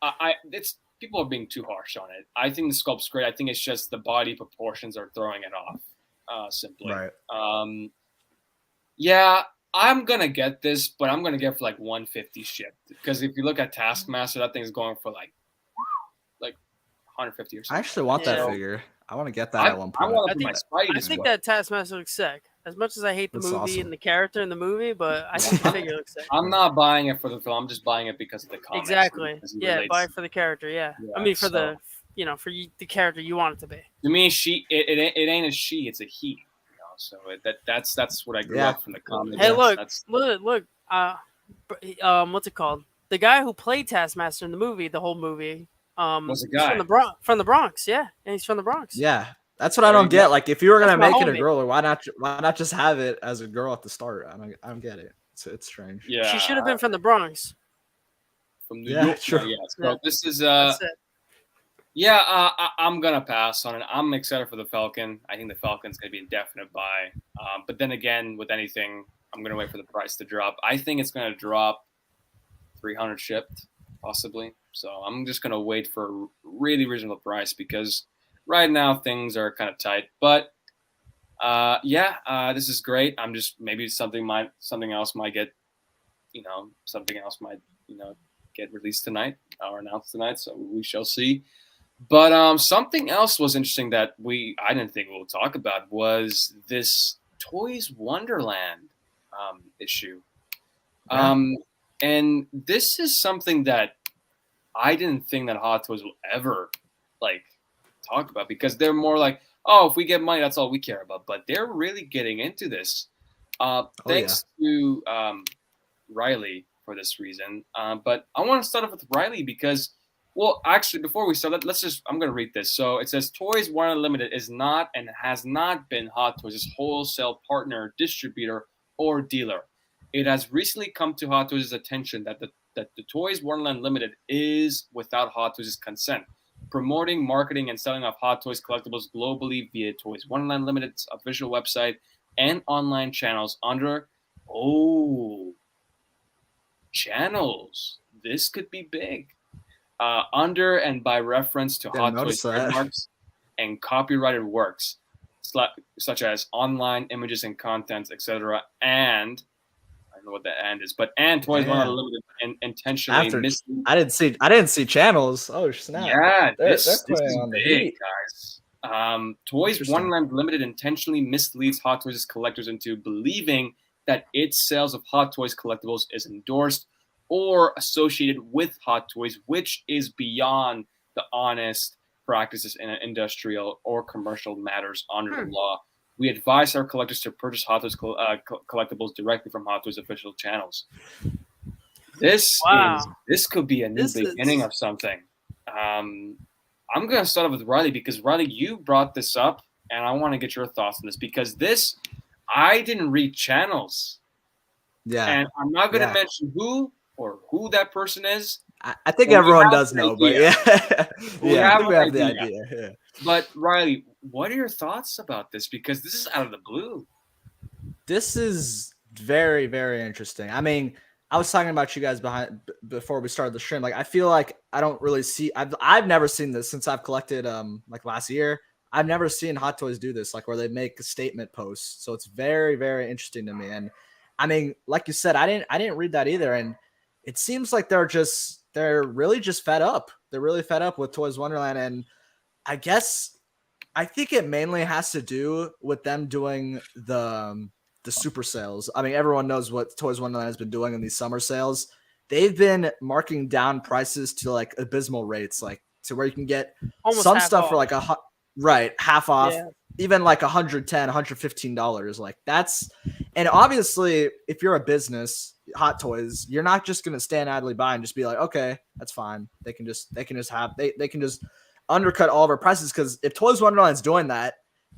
it's people are being too harsh on it. I think the sculpt's great. I think it's just the body proportions are throwing it off. Simply. Right. Yeah, I'm gonna get this, but I'm gonna get for like 150 shipped. Because if you look at Taskmaster, that thing's going for like 150 or something. I actually want that Yeah. figure. I want to get that at one I point. want I it for my think- Spidey. I as think well. that Taskmaster looks sick. As much as I hate the That's movie awesome. and the character in the movie, but I think the figure looks sick. I'm not buying it for the film. I'm just buying it because of the comics. Exactly. because he Yeah, relates- buy it for the character. Yeah. Yeah, I mean, for so- the character you want it to be. To me, it ain't a she, it's a he. You know, so that's what I grew Yeah. up from the comics. Hey, That's- look. What's it called? The guy who played Taskmaster in the movie, the whole movie, Was a he's guy. from the Bronx. Yeah, and he's from the Bronx. Yeah, that's what I There don't you get. go. Like, if you were gonna That's my make it a homie. girl, why not just have it as a girl at the start? I don't get it. It's strange. yeah, She should have been from the Bronx. from New Yeah, York. sure. Yeah, so Yeah. this is That's it. yeah. I'm gonna pass on it. I'm excited for the Falcon. I think the Falcon's gonna be a definite buy. But then again, with anything, I'm gonna wait for the price to drop. I think it's gonna drop 300 shipped, possibly. So I'm just gonna wait for a really reasonable price because right now things are kind of tight. But this is great. I'm just maybe something else might get, something else might get released tonight or announced tonight. So we shall see. But something else was interesting that I didn't think we'll talk about was this Toys Wonderland issue. Yeah. And this is something that I didn't think that Hot Toys will ever talk about because they're more like, oh, if we get money, that's all we care about. But they're really getting into this. Thanks to Riley for this reason. But I want to start off with Riley because, well, actually, before we start, I'm going to read this. So it says, Toys Wonderland Limited is not and has not been Hot Toys' wholesale partner, distributor, or dealer. It has recently come to Hot Toys' attention that the Toys Wonderland Limited is without Hot Toys' consent. promoting, marketing, and selling of Hot Toys collectibles globally via Toys Wonderland Limited's official website and online channels under channels. This could be big. Under and by reference to Hot Toys trademarks and copyrighted works, such as online images and contents, etc. And I don't know what the "and" is, but Toys Wonderland Limited and intentionally mislead. I didn't see channels. Oh snap! Yeah, they're this putting is on the big, heat. guys. Toys Wonderland Limited intentionally misleads Hot Toys collectors into believing that its sales of Hot Toys collectibles is endorsed or associated with Hot Toys, which is beyond the honest practices in industrial or commercial matters under the law. We advise our collectors to purchase Hot Toys collectibles directly from Hot Toys official channels. This could be a new beginning of something. I'm going to start off with Riley because Riley, you brought this up, and I want to get your thoughts on this because I didn't read channels. Yeah, and I'm not going to mention who that person is. I think everyone does know, but I think we have the idea. Yeah. But Riley, what are your thoughts about this? Because this is out of the blue. This is very, very interesting. I mean, I was talking about you guys before we started the stream. Like, I feel like I don't really see. I've never seen this since I've collected like last year. I've never seen Hot Toys do this, like where they make a statement post. So it's very, very interesting to me. And I mean, like you said, I didn't read that either. And it seems like they're really just fed up. They're really fed up with Toys Wonderland. And I think it mainly has to do with them doing the super sales. I mean, everyone knows what Toys Wonderland has been doing in these summer sales. They've been marking down prices to like abysmal rates, like to where you can get almost some stuff off for like half off, even like $110, $115. Like that's, and obviously if you're a business, Hot Toys, you're not just going to stand idly by and just be like, okay, that's fine. They can just undercut all of our prices. Cause if Toys Wonderland's doing that,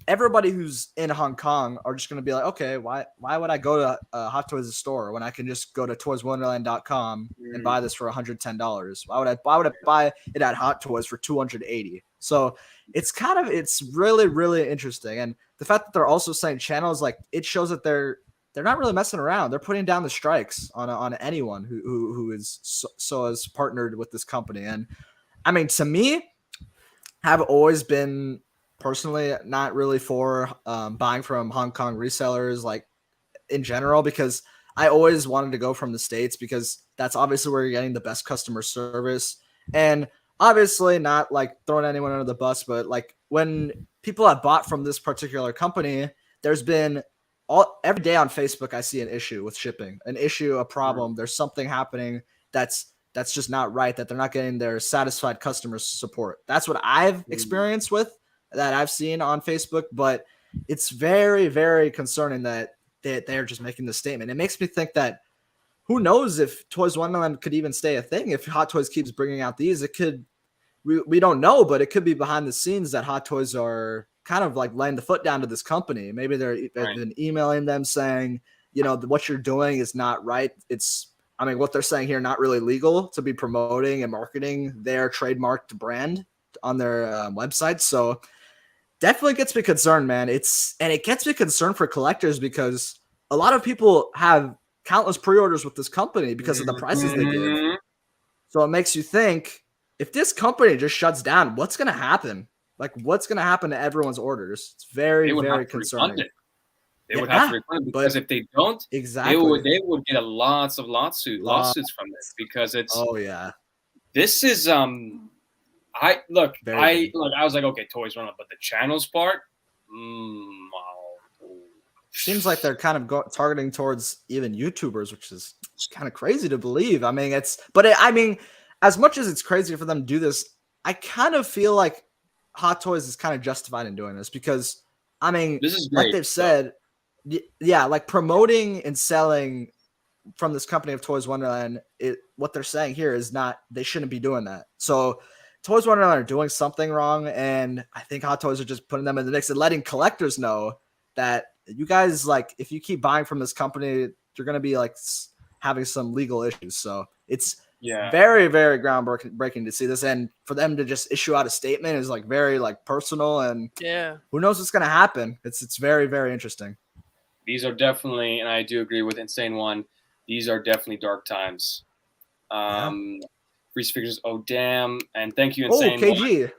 everybody who's in Hong Kong are just going to be like, okay, why would I go to Hot Toys store when I can just go to toyswonderland.com and buy this for $110? Why would I buy it at Hot Toys for $280? So it's really, really interesting. And the fact that they're also saying channels, like it shows that they're not really messing around. They're putting down the strikes on anyone who is so has partnered with this company. And I mean, to me, I've always been personally not really for buying from Hong Kong resellers, like in general, because I always wanted to go from the States because that's obviously where you're getting the best customer service. And obviously not like throwing anyone under the bus, but like when people have bought from this particular company, there's been every day on Facebook, I see an issue with shipping, a problem. There's something happening that's just not right, that they're not getting their satisfied customer support. That's what I've experienced with that I've seen on Facebook, but it's very, very concerning that they're just making this statement. It makes me think that who knows if Toys Wonderland could even stay a thing. If Hot Toys keeps bringing out these, it could, we don't know, but it could be behind the scenes that Hot Toys are kind of like laying the foot down to this company. Maybe they've been emailing them saying, what you're doing is not right. What they're saying here, not really legal to be promoting and marketing their trademarked brand on their website. So definitely gets me concerned, man. It gets me concerned for collectors because a lot of people have countless pre-orders with this company because of the prices they give. So it makes you think, if this company just shuts down, what's going to happen? Like, what's going to happen to everyone's orders? It's very, very concerning. They would have to refund it because if they don't, exactly, they would get lots of lawsuits from this because it's. Oh yeah. This is I was like, okay, Toys Wonderland, but the channels part, seems like they're kind of targeting towards even YouTubers, which is kind of crazy to believe. I mean, as much as it's crazy for them to do this, I kind of feel like Hot Toys is kind of justified in doing this because, I mean, this is great, like they've said, like promoting and selling from this company of Toys Wonderland, what they're saying here is they shouldn't be doing that. So Toys Wonderland are doing something wrong, and I think Hot Toys are just putting them in the mix and letting collectors know that you guys, like, if you keep buying from this company, you're going to be like having some legal issues. So it's very, very groundbreaking to see this, and for them to just issue out a statement is like very like personal, and who knows what's gonna happen. It's very, very interesting. These are definitely, and I do agree with Insane One. These are definitely dark times. Freeze figures. Oh damn! And thank you, Insane. Oh, KG. One.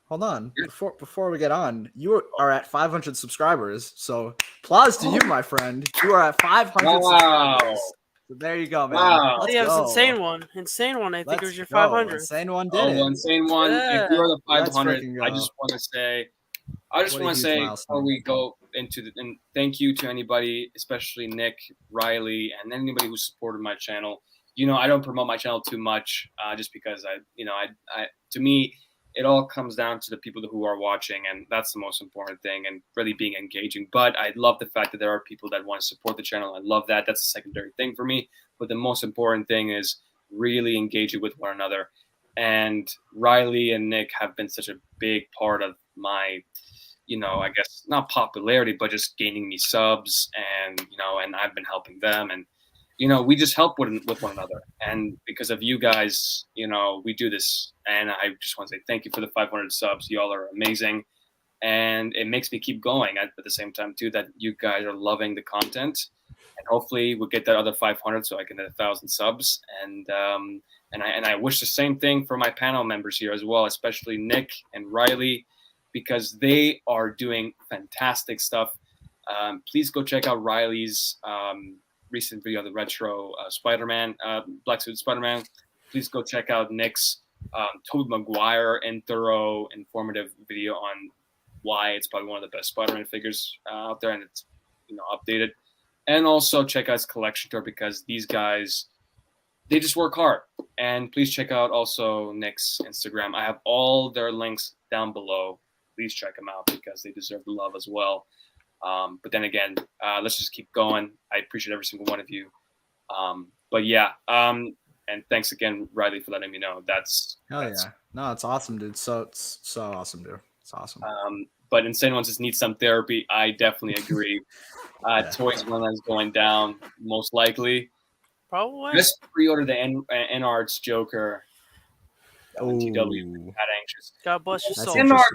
Hold on. Before we get on, you are at 500 subscribers. So applause to you, my friend. You are at 500 subscribers. So there you go, man. Wow. Let's go. Insane One. I think it was your 500. Insane One did it. Insane One. Yeah. If you are the 500, I just want to say, before we go into and thank you to anybody, especially Nick, Riley, and anybody who supported my channel. I don't promote my channel too much, just because to me, it all comes down to the people who are watching, and that's the most important thing, and really being engaging. But I love the fact that there are people that want to support the channel. I love that. That's a secondary thing for me. But the most important thing is really engaging with one another. And Riley and Nick have been such a big part of my, I guess not popularity, but just gaining me subs, and I've been helping them, and we just help with one another. And because of you guys, we do this. And I just want to say thank you for the 500 subs. Y'all are amazing. And it makes me keep going at the same time, too, that you guys are loving the content. And hopefully we'll get that other 500 so I can hit 1,000 subs. And I wish the same thing for my panel members here as well, especially Nick and Riley, because they are doing fantastic stuff. Please go check out Riley's recent video of the retro Spider-Man, Black Suit Spider-Man. Please go check out Nick's Tobey Maguire and thorough, informative video on why it's probably one of the best Spider-Man figures out there, and it's updated. And also check out his collection tour, because these guys, they just work hard. And please check out also Nick's Instagram. I have all their links down below. Please check them out because they deserve the love as well. But then again, let's just keep going. I appreciate every single one of you. But yeah, and thanks again, Riley, for letting me know. That's yeah. No, it's awesome, dude. So awesome, dude. It's awesome. But Insane Ones just need some therapy. I definitely agree. Toys One is going down, most likely. Probably. Just pre-order the N-Arts Joker. TW, that anxious. God bless your soul. N-Art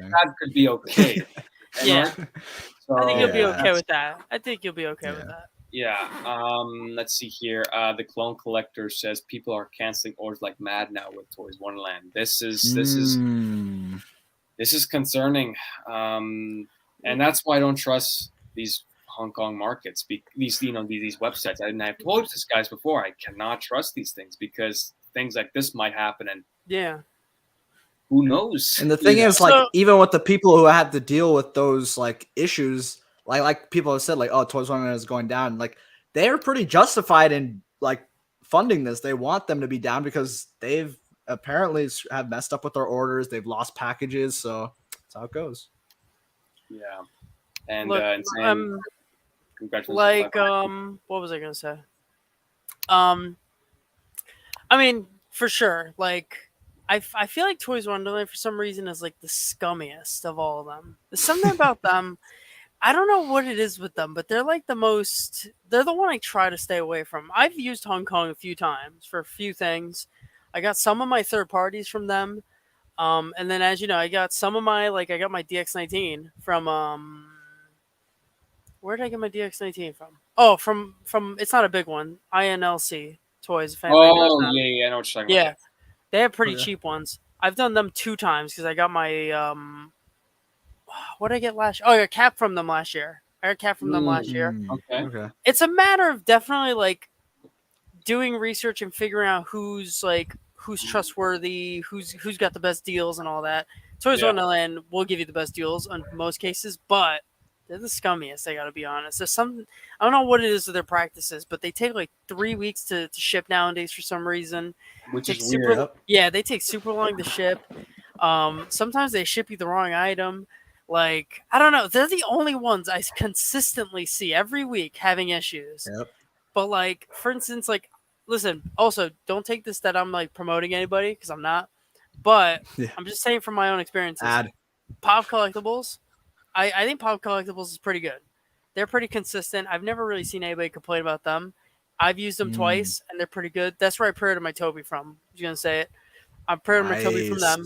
could be okay. Yeah. So, I think you'll be okay with that. With that. Yeah. Let's see here. The Clone Collector says people are canceling orders like mad now with Toys Wonderland. This is concerning. And that's why I don't trust these Hong Kong markets. These websites. And I've told this guys before. I cannot trust these things because things like this might happen. And who knows? And the thing is, like, even with the people who had to deal with those like issues, like people have said, like, oh, Toys Wonderland is going down. Like, they're pretty justified in like funding this. They want them to be down because they've apparently have messed up with their orders. They've lost packages, so that's how it goes. Yeah, and look, congratulations. Like, what was I gonna say? I mean, for sure, like. I feel like Toys Wonderland for some reason is like the scummiest of all of them. There's something about them. I don't know what it is with them, but they're like they're the one I try to stay away from. I've used Hong Kong a few times for a few things. I got some of my third parties from them. And then as you know, I got some of my, I got my DX19 from, where did I get my DX19 from? Oh, from it's not a big one. INLC Toys. Oh, yeah, I know what you're talking about. Yeah. They have pretty cheap ones. I've done them 2 times because I got my what did I get last year? Oh, I got Cap from them last year. Okay. It's a matter of definitely like doing research and figuring out who's trustworthy, who's got the best deals and all that. Toys Wonderland will give you the best deals in most cases, but they're the scummiest, I gotta be honest. There's some, I don't know what it is with their practices, but they take like 3 weeks to ship nowadays for some reason. Which is weird. Yeah, they take super long to ship. Sometimes they ship you the wrong item. Like, I don't know. They're the only ones I consistently see every week having issues. Yep. But like, for instance, like, listen, also don't take this that I'm like promoting anybody because I'm not. But I'm just saying from my own experiences. Pop Collectibles. I think Pop Collectibles is pretty good. They're pretty consistent. I've never really seen anybody complain about them. I've used them twice, and they're pretty good. That's where I pre-ordered my Toby from. I was gonna say it. I pre-ordered my Toby from them.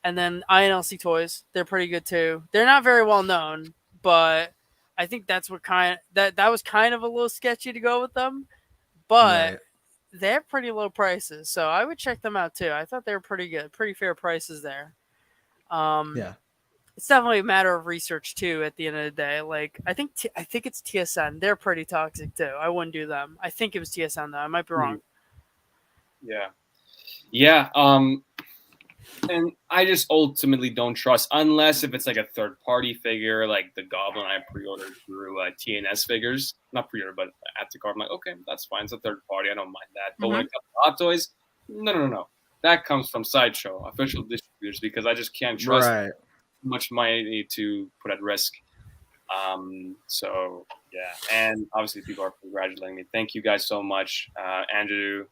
And then INLC Toys, they're pretty good too. They're not very well known, but I think that's what that was kind of a little sketchy to go with them. But they have pretty low prices, so I would check them out too. I thought they were pretty good, pretty fair prices there. It's definitely a matter of research too. At the end of the day, like I think it's TSN. They're pretty toxic too. I wouldn't do them. I think it was TSN though. I might be wrong. Yeah. And I just ultimately don't trust, unless if it's like a third-party figure, like the Goblin I pre-ordered through TNS Figures. Not pre-ordered, but at the card. I'm like, okay, that's fine. It's a third party. I don't mind that. But when it comes to Hot Toys, no. That comes from Sideshow, official distributors, because I just can't trust how much money to put at risk. So, yeah. And obviously people are congratulating me. Thank you guys so much. Andrew,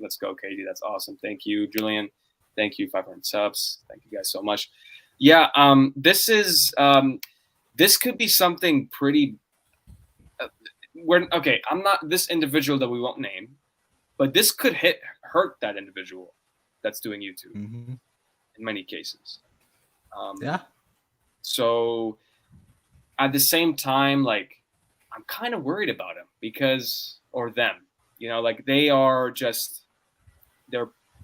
let's go, KD. That's awesome. Thank you, Julian. Thank you, 500 subs. Thank you guys so much. Yeah, this could be something pretty. I'm not this individual that we won't name, but this could hurt that individual that's doing YouTube in many cases. So at the same time, like I'm kind of worried about him or them, like they are just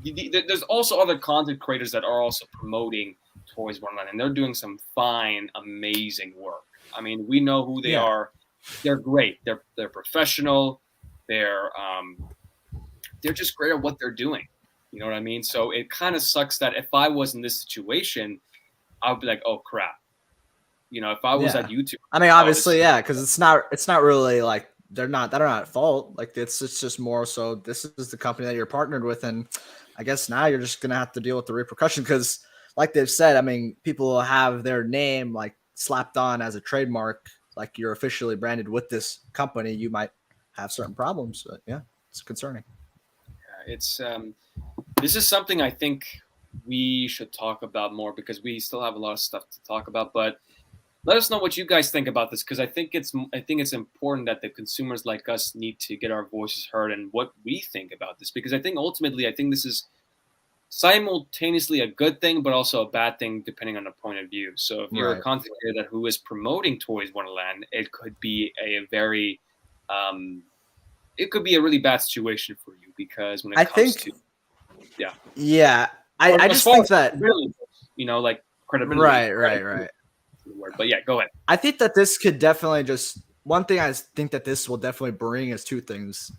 there's also other content creators that are also promoting Toys Wonderland, and they're doing some fine, amazing work. I mean, we know who they are. They're great. They're professional. They're just great at what they're doing. You know what I mean? So it kind of sucks that if I was in this situation, I would be like, oh crap. If I was at YouTube. I mean, obviously, because it's not really like they're not at fault. Like it's just more so this is the company that you're partnered with, and I guess now you're just gonna have to deal with the repercussion because, like they've said, I mean, people have their name like slapped on as a trademark, like you're officially branded with this company. You might have certain problems. But yeah, it's concerning. It's this is something I think we should talk about more because we still have a lot of stuff to talk about. But let us know what you guys think about this because I think it's important that the consumers like us need to get our voices heard and what we think about this because I think ultimately this is simultaneously a good thing but also a bad thing depending on the point of view. So if you're a content creator who is promoting Toys Wonderland, it could be a very it could be a really bad situation for you because when it comes to I just think that like credibility. Right. But yeah, go ahead. I think that this could definitely one thing I think that this will definitely bring is two things.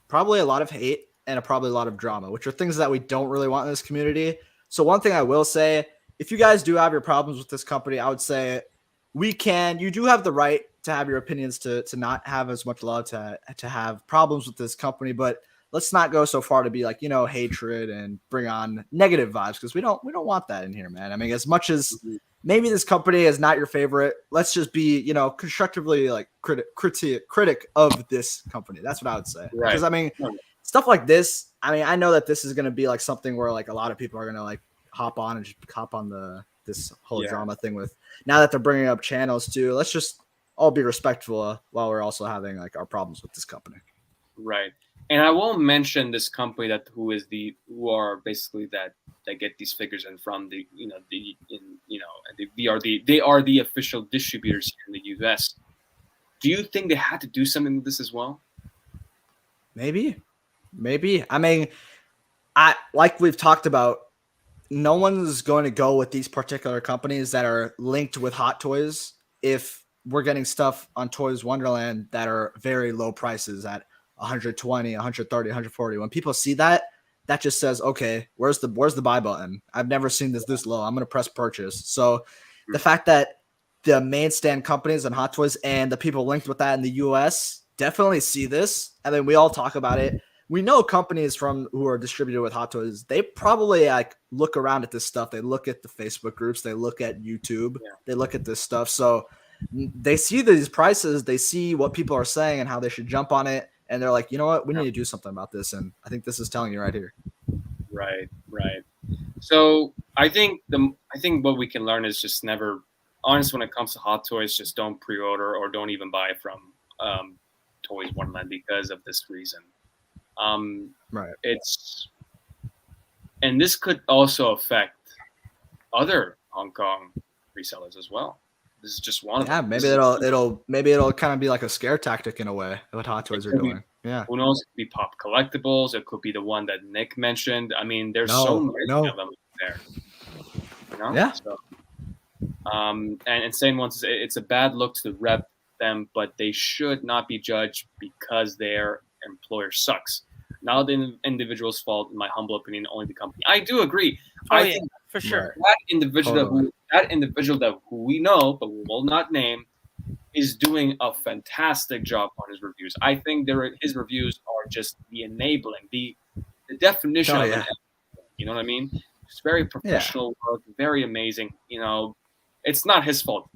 Probably a lot of hate and probably a lot of drama, which are things that we don't really want in this community. So one thing I will say, if you guys do have your problems with this company, I would say you do have the right to have your opinions to not have as much love to have problems with this company, but let's not go so far to be like, hatred and bring on negative vibes because we don't want that in here, man. I mean, as much as maybe this company is not your favorite, let's just be, constructively like critic of this company. That's what I would say. Right. Because I mean, stuff like this, I mean, I know that this is going to be like something where like a lot of people are going to like hop on this whole drama thing with now that they're bringing up channels too. Let's just all be respectful while we're also having like our problems with this company. Right. And I won't mention this company who are basically that get these figures and from they are the official distributors here in the US. Do you think they had to do something with this as well? Maybe. I mean, like we've talked about, no one's going to go with these particular companies that are linked with Hot Toys if we're getting stuff on Toys Wonderland that are very low prices at 120, 130, 140. When people see that just says, okay, where's the buy button? I've never seen this low. I'm going to press purchase. So the fact that the main stand companies and Hot Toys and the people linked with that in the US definitely see this. And then we all talk about it. We know companies who are distributed with Hot Toys, they probably like look around at this stuff. They look at the Facebook groups, they look at YouTube, they look at this stuff. So they see these prices, they see what people are saying and how they should jump on it. And they're like, you know what? We need to do something about this. And I think this is telling you right here. Right. So I think what we can learn is just never, honestly, when it comes to Hot Toys, just don't pre-order or don't even buy from Toys Wonderland because of this reason. Right. And this could also affect other Hong Kong resellers as well. This is just one of them. Maybe it'll kind of be like a scare tactic in a way. What Hot Toys are doing. Yeah. Who knows? It could be Pop Collectibles. It could be the one that Nick mentioned. I mean, there's so many of them there. You know? Yeah. So, and saying once it's a bad look to rep them, but they should not be judged because their employer sucks. Not the individual's fault, in my humble opinion, only the company. I do agree. I think for sure. That individual who we know but we will not name is doing a fantastic job on his reviews. I think his reviews are just the enabling, the definition of it. You know what I mean? It's very professional work, very amazing. You know, it's not his fault.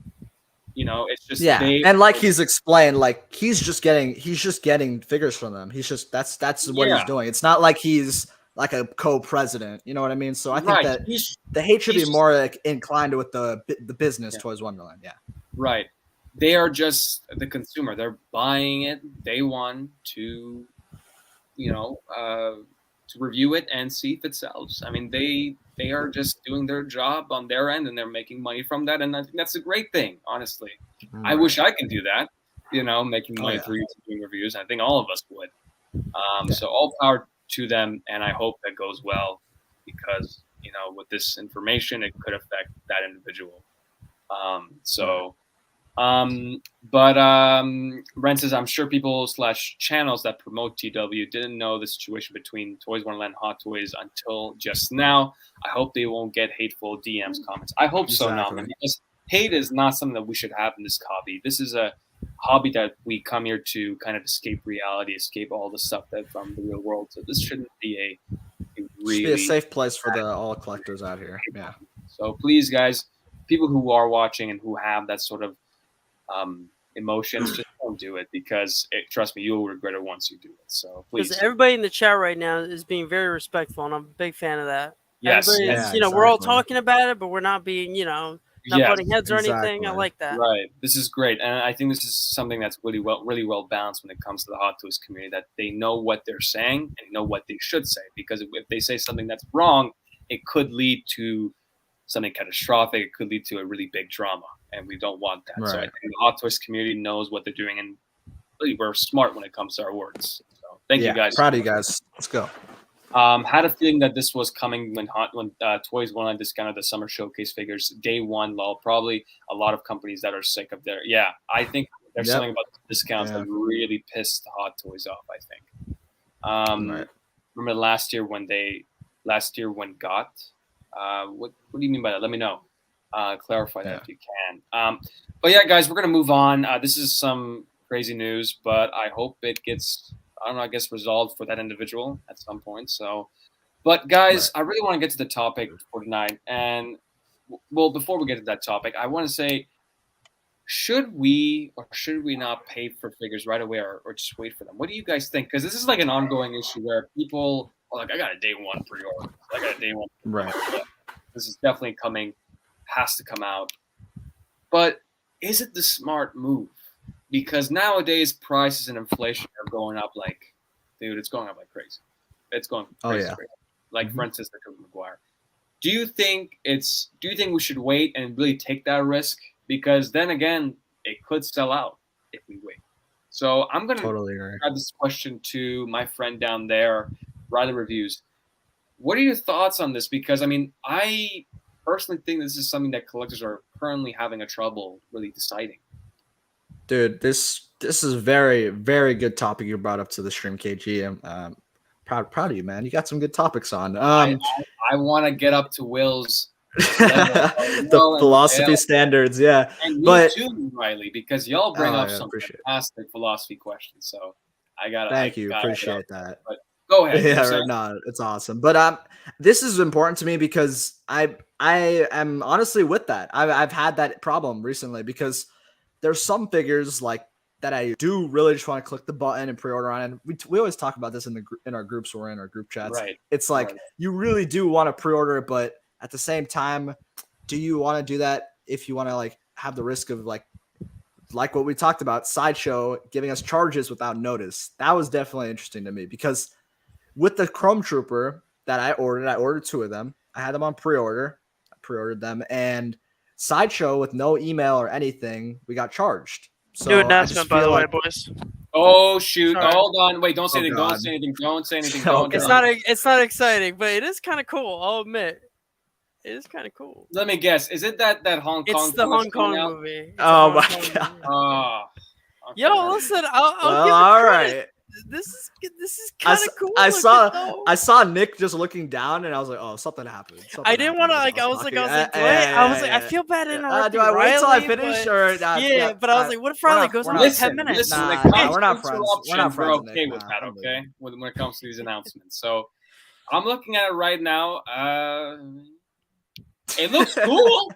You know, it's just and like he's explained, like he's just getting figures from them. He's just that's what he's doing. It's not like he's like a co-president. You know what I mean? So I think that the hate should be more like inclined with the business Toys Wonderland. Yeah. Right. They are just the consumer. They're buying it day one to, to review it and see if it sells. I mean, they are just doing their job on their end and they're making money from that. And I think that's a great thing, honestly. Right. I wish I could do that, making money through doing reviews. I think all of us would. So all power to them. And I hope that goes well because, with this information, it could affect that individual. Brent says, I'm sure people / channels that promote TW didn't know the situation between Toys Wonderland and Hot Toys until just now. I hope they won't get hateful DMs comments. I hope so now, because hate is not something that we should have in this hobby. This is a hobby that we come here to kind of escape reality, escape all the stuff that from the real world. So this shouldn't be a safe place for all collectors out here. Yeah. So please, guys, people who are watching and who have that sort of emotions, just don't do it because trust me, you'll regret it once you do it. So please. Because everybody in the chat right now is being very respectful, and I'm a big fan of that. Yes, exactly. We're all talking about it, but we're not being, not butting heads or anything. I like that. Right. This is great, and I think this is something that's really well balanced when it comes to the Hot Toys community. That they know what they're saying and know what they should say. Because if they say something that's wrong, it could lead to something catastrophic. It could lead to a really big drama, and we don't want that. Right. So I think the Hot Toys community knows what they're doing, and really we're smart when it comes to our words. So thank you guys. Proud of you guys. Let's go. Had a feeling that this was coming when Toys Wonderland discounted the summer showcase figures day one. Probably a lot of companies that are sick of their. Yeah, I think there's something about the discounts that really pissed the Hot Toys off. I think. Remember last year when GOT. What do you mean by that? Let me know. Clarify that if you can. But yeah, guys, we're gonna move on. This is some crazy news, but I hope it gets resolved for that individual at some point. So, but guys, I really want to get to the topic for tonight. And well, before we get to that topic, I want to say, should we or should we not pay for figures right away or just wait for them? What do you guys think? Because this is like an ongoing issue where people are like, I got a day one pre-order. I got a day one. Right. This is definitely coming. Has to come out. But is it the smart move? Because nowadays prices and inflation are going up like, dude, it's going up like crazy. It's going crazy. Like for instance, the Tobey Maguire. Do you think we should wait and really take that risk? Because then again, it could sell out if we wait. So I'm gonna add this question to my friend down there, Riley Reviews. What are your thoughts on this? Because I mean, I personally think this is something that collectors are currently having a trouble really deciding. Dude, this is a very, very good topic you brought up to the stream, KG. I'm proud of you, man. You got some good topics on. I want to get up to Will's the philosophy standards, yeah. And me too, Riley, because y'all bring up some fantastic philosophy questions. So I gotta appreciate that. But go ahead. Yeah, no, it's awesome. But this is important to me because I am honestly with that. I've had that problem recently because there's some figures like that I do really just want to click the button and pre-order on. And we always talk about this in our groups or in our group chats. Right. It's like you really do want to pre-order it, but at the same time, do you want to do that if you want to like have the risk of like like what we talked about, Sideshow giving us charges without notice. That was definitely interesting to me because with the Chrome Trooper that I ordered 2 of them. I had them on pre-order. I pre-ordered them, and Sideshow with no email or anything, we got charged. So New I just announcement, by feel the way, like, boys. Oh shoot! Sorry. Hold on, wait! Don't say Oh, anything! God. Don't say anything! Don't say anything! Oh, Don't. God. It's not exciting, but it is kind of cool. I'll admit, it is kind of cool. Let me guess. Is it that Hong Kong? It's the Hong Kong out? movie. It's Oh, a Hong my Kong God. movie. Oh. Okay. Yo, listen, I'll well, give it all credit. right. This is kind of cool. I looking, saw Nick just looking down, and I was like, "Oh, something happened." I didn't want to like. I was like, I feel bad interrupting. Do I wait till I Riley, finish, but, or yeah? But I was like, what if Riley goes on not- for 10 minutes? Listen, Nah, the nah, we're not constant friends. We're not interruptions, friends, okay Nick. with Nah, that, I'm okay? When it comes to these announcements. So I'm looking at it right now. It looks cool.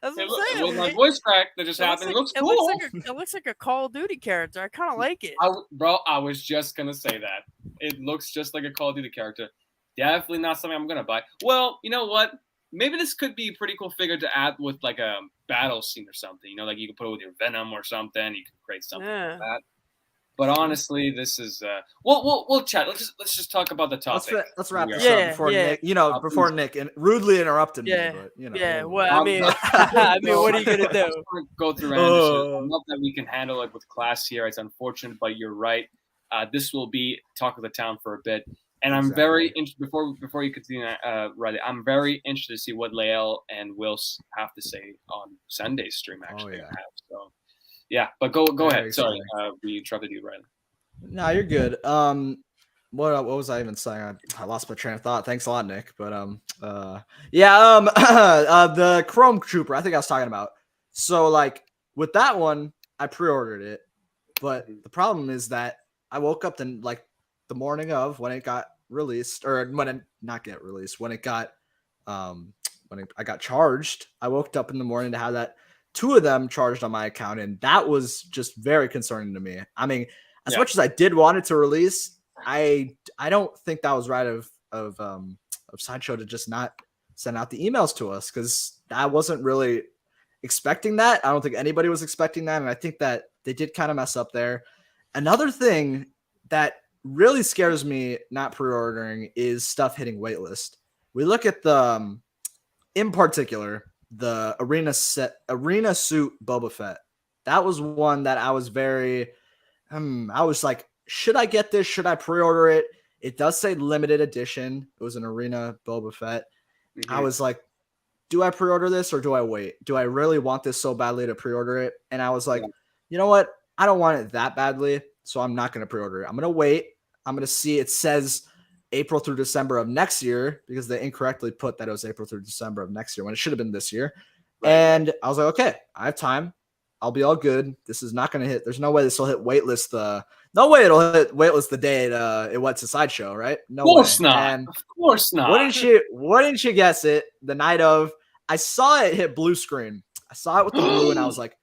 That's what I'm saying. With my voice crack that just happened, it looks cool. It looks like a Call of Duty character. I kind of like it. Bro, I was just gonna say that. It looks just like a Call of Duty character. Definitely not something I'm gonna buy. Well, you know what? Maybe this could be a pretty cool figure to add with like a battle scene or something. You know, like you can put it with your Venom or something. You can create something like that. But honestly, this is we'll chat. Let's just talk about the topic. Let's wrap this up before Nick, before Nick rudely interrupted me. But, Well, I mean, what are you gonna do? Go through Anderson. I love that we can handle it with class here. It's unfortunate, but you're right. This will be talk of the town for a bit, and I'm very interested. Before you continue, Riley, I'm very interested to see what Lael and Wills have to say on Sunday's stream. Actually, so. Yeah, but go ahead. Sorry, we interrupted you, Riley. No, you're good. What was I even saying? I lost my train of thought. Thanks a lot, Nick. But the Chrome Trooper. I think I was talking about. So like with that one, I pre-ordered it, but the problem is that I woke up the morning of when it got released, or when it not get released, when it got I got charged. I woke up in the morning to have that 2 of them charged on my account, and that was just very concerning to me. I mean, as much as I did want it to release, I don't think that was right of Sideshow to just not send out the emails to us, because I wasn't really expecting that. I don't think anybody was expecting that, and I think that they did kind of mess up there. Another thing that really scares me not pre-ordering is stuff hitting waitlist. We look at the in particular the arena suit Boba Fett. That was one that I was very I was like, should I get this? Should I pre-order it? It does say limited edition. It was an arena Boba Fett. Mm-hmm. I was like, do I pre-order this or do I wait? Do I really want this so badly to pre-order it? And I was like, you know what? I don't want it that badly, so I'm not going to pre-order it. I'm going to wait. I'm going to see. It says April through December of next year, because they incorrectly put that it was April through December of next year when it should have been this year. Right. And I was like, okay, I have time. I'll be all good. This is not going to hit. There's no way this will hit waitlist. No way it'll hit waitlist the day it went to Sideshow, right? No way. Of course not. And of course not. Wouldn't you guess it? The night of, I saw it hit blue screen. I saw it with the blue, and I was like,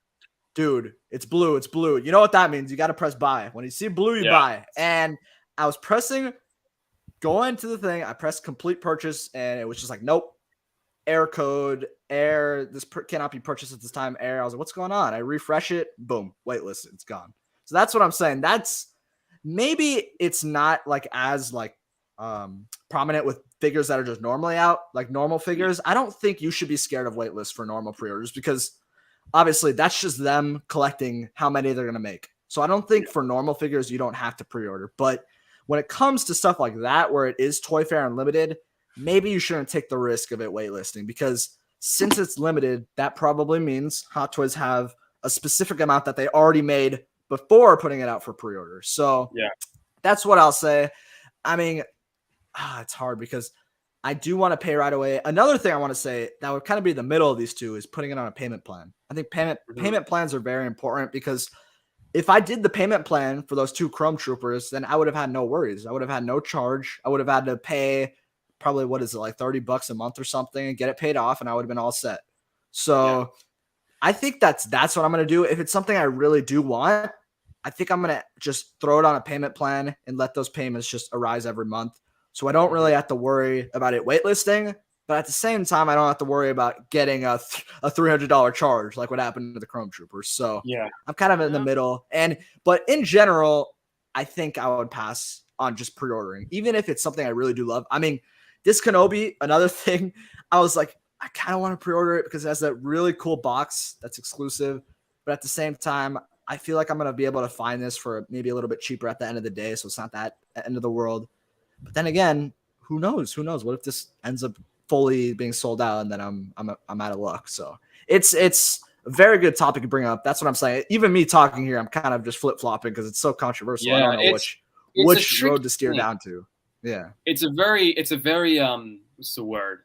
dude, it's blue. It's blue. You know what that means? You got to press buy. When you see blue, you buy. And I was pressing, going to the thing. I pressed complete purchase, and it was just like, nope. Error code, this cannot be purchased at this time. Error. I was like, what's going on? I refresh it. Boom. Waitlist. It's gone. So that's what I'm saying. That's maybe it's not like as prominent with figures that are just normally out, like normal figures. I don't think you should be scared of waitlists for normal pre-orders, because obviously that's just them collecting how many they're going to make. So I don't think for normal figures, you don't have to pre-order. But when it comes to stuff like that, where it is Toy Fair Unlimited, maybe you shouldn't take the risk of it waitlisting, because since it's limited, that probably means Hot Toys have a specific amount that they already made before putting it out for pre-order. So that's what I'll say. I mean, it's hard because I do want to pay right away. Another thing I want to say that would kind of be the middle of these two is putting it on a payment plan. I think payment plans are very important, because if I did the payment plan for those 2 Chrome Troopers, then I would have had no worries. I would have had no charge. I would have had to pay probably, what is it, like $30 a month or something, and get it paid off, and I would have been all set. So I think that's what I'm going to do. If it's something I really do want, I think I'm going to just throw it on a payment plan and let those payments just arise every month. So I don't really have to worry about it waitlisting. But at the same time, I don't have to worry about getting a $300 charge like what happened to the Chrome Troopers. So Yeah. I'm kind of in the middle. But in general, I think I would pass on just pre-ordering, even if it's something I really do love. I mean, this Kenobi, another thing, I was like, I kind of want to pre-order it because it has that really cool box that's exclusive. But at the same time, I feel like I'm going to be able to find this for maybe a little bit cheaper at the end of the day. So it's not that end of the world. But then again, who knows? Who knows? What if this ends up fully being sold out and then I'm out of luck? So it's a very good topic to bring up. That's what I'm saying. Even me talking here, I'm kind of just flip-flopping because it's so controversial. I don't know which road to steer down to. Yeah. It's a very what's the word?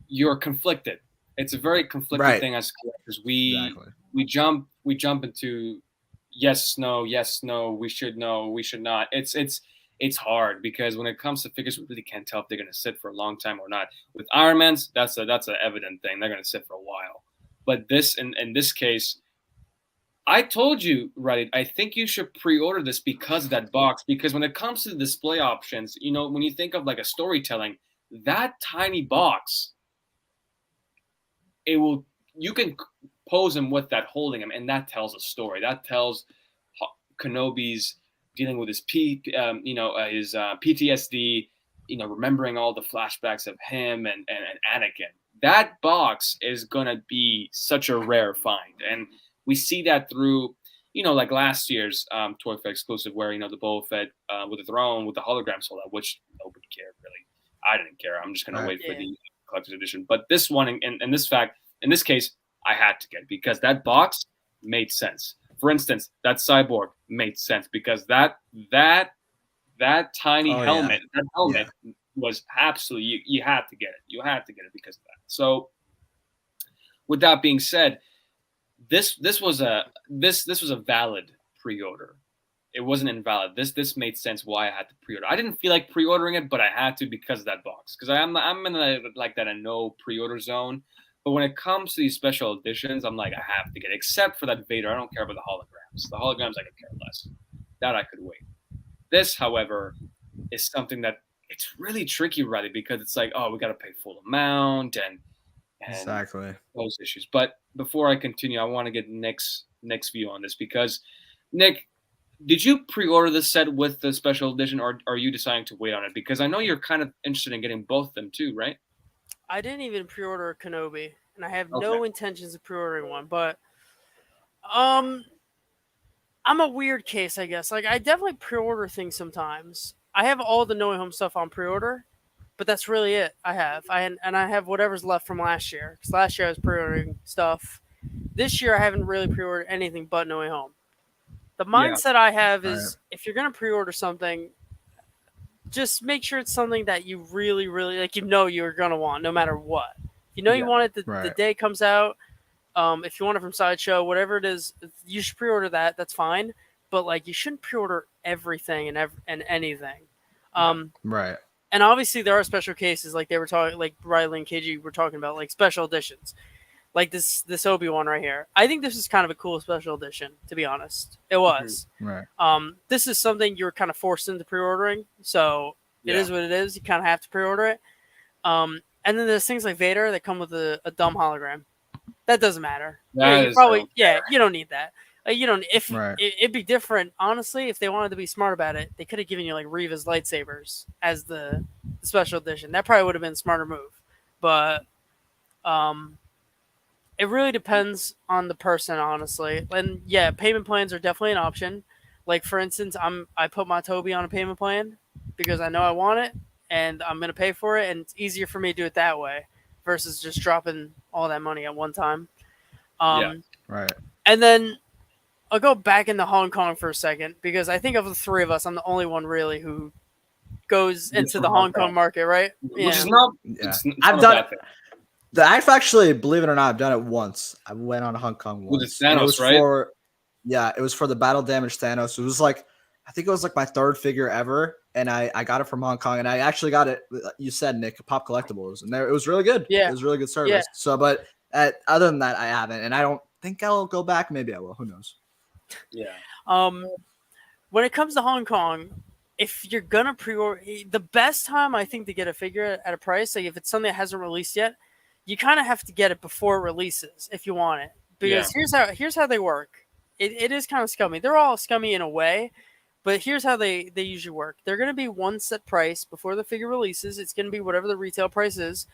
You're conflicted. It's a very conflicted thing as collectors. We jump into yes, no, we should know, we should not. It's hard because when it comes to figures, we really can't tell if they're going to sit for a long time or not. With Iron Man's, that's an evident thing. They're going to sit for a while. But in this case, I told you, right, I think you should pre-order this because of that box. Because when it comes to the display options, when you think of like a storytelling, that tiny box, you can pose him with that holding him, and that tells a story. That tells Kenobi's dealing with his PTSD, remembering all the flashbacks of him and Anakin. That box is gonna be such a rare find, and we see that through, like last year's Toy Fair exclusive, where the Boba Fett with the throne with the hologram sold out, which nobody cared really. I didn't care. I'm just gonna wait for the collector's edition. But this one, in this case, I had to get because that box made sense. For instance, that cyborg made sense because that tiny helmet, was absolutely you had to get it. You had to get it because of that. So, with that being said, this was a valid pre-order. It wasn't invalid. This made sense why I had to pre-order. I didn't feel like pre-ordering it, but I had to because of that box. Because I'm in a no pre-order zone. But when it comes to these special editions, I'm like, I have to get it. Except for that Vader. I don't care about the holograms. The holograms, I could care less. That I could wait. This, however, is something that it's really tricky, Riley, because it's like, oh, we got to pay full amount and exactly those issues. But before I continue, I want to get Nick's view on this because, Nick, did you pre-order this set with the special edition, or are you deciding to wait on it? Because I know you're kind of interested in getting both of them too, right? I didn't even pre-order a Kenobi, and I have no intentions of pre-ordering one. But I'm a weird case, I guess. Like I definitely pre-order things sometimes. I have all the No Way Home stuff on pre-order, but that's really it. I have whatever's left from last year. Because last year I was pre-ordering stuff. This year I haven't really pre-ordered anything but No Way Home. The mindset I have is if you're gonna pre-order something, just make sure it's something that you really, really like. You're gonna want no matter what. You want it the day it comes out. If you want it from Sideshow, whatever it is, you should pre-order that. That's fine. But like, you shouldn't pre-order everything and anything. Right. And obviously, there are special cases like they were talking, like Riley and KG were talking about, like special editions, like this Obi-Wan right here. I think this is kind of a cool special edition, to be honest. It was. Right. This is something you're kind of forced into pre-ordering, so it is what it is. You kind of have to pre-order it. And then there's things like Vader that come with a dumb hologram. That doesn't matter. You don't need that. It'd be different, honestly, if they wanted to be smart about it. They could have given you like Reva's lightsabers as the special edition. That probably would have been a smarter move. But it really depends on the person, honestly. And yeah, payment plans are definitely an option. Like for instance, I put my Toby on a payment plan because I know I want it and I'm gonna pay for it, and it's easier for me to do it that way versus just dropping all that money at one time. Right. And then I'll go back into Hong Kong for a second because I think of the three of us, I'm the only one really who goes into the Hong Kong market, right? Which is not. I've done it. I've actually, believe it or not, I've done it once. I went on Hong Kong once. With the Thanos, right? It was for the Battle Damage Thanos. It was like, I think it was like my third figure ever, and I got it from Hong Kong, and I actually got it. You said, Nick, Pop Collectibles, and it was really good. Yeah, it was really good service. Yeah. So, but other than that, I haven't, and I don't think I'll go back. Maybe I will. Who knows? Yeah. When it comes to Hong Kong, if you're gonna pre-order, the best time I think to get a figure at a price, like if it's something that hasn't released yet, you kind of have to get it before it releases if you want it. Yeah. Because here's how they work. It is kind of scummy. They're all scummy in a way, but here's how they usually work. They're gonna be one set price before the figure releases. It's gonna be whatever the retail price is.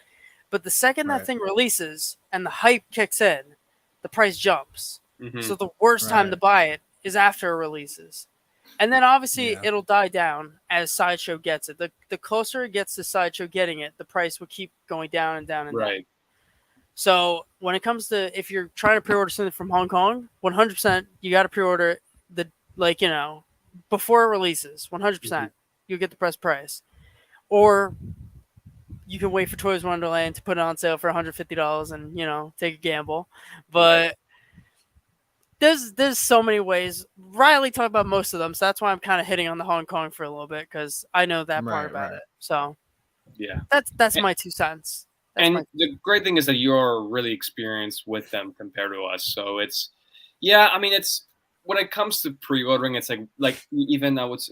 But the second that Right. thing releases and the hype kicks in, the price jumps. Mhm. So the worst time to Right. buy it is after it releases. And then obviously Yeah. it'll die down as Sideshow gets it. The closer it gets to Sideshow getting it, the price will keep going down and down and down. Right. So when it comes to if you're trying to pre-order something from Hong Kong, 100% you got to pre-order the before it releases. 100% you'll get the best price, or you can wait for Toys Wonderland to put it on sale for $150 and take a gamble. But there's so many ways. Riley talked about most of them, so that's why I'm kind of hitting on the Hong Kong for a little bit because I know that part about Right. it. So Yeah. that's my 2 cents. And the great thing is that you're really experienced with them compared to us. So it's, yeah, I mean, it's when it comes to pre-ordering, it's like even what's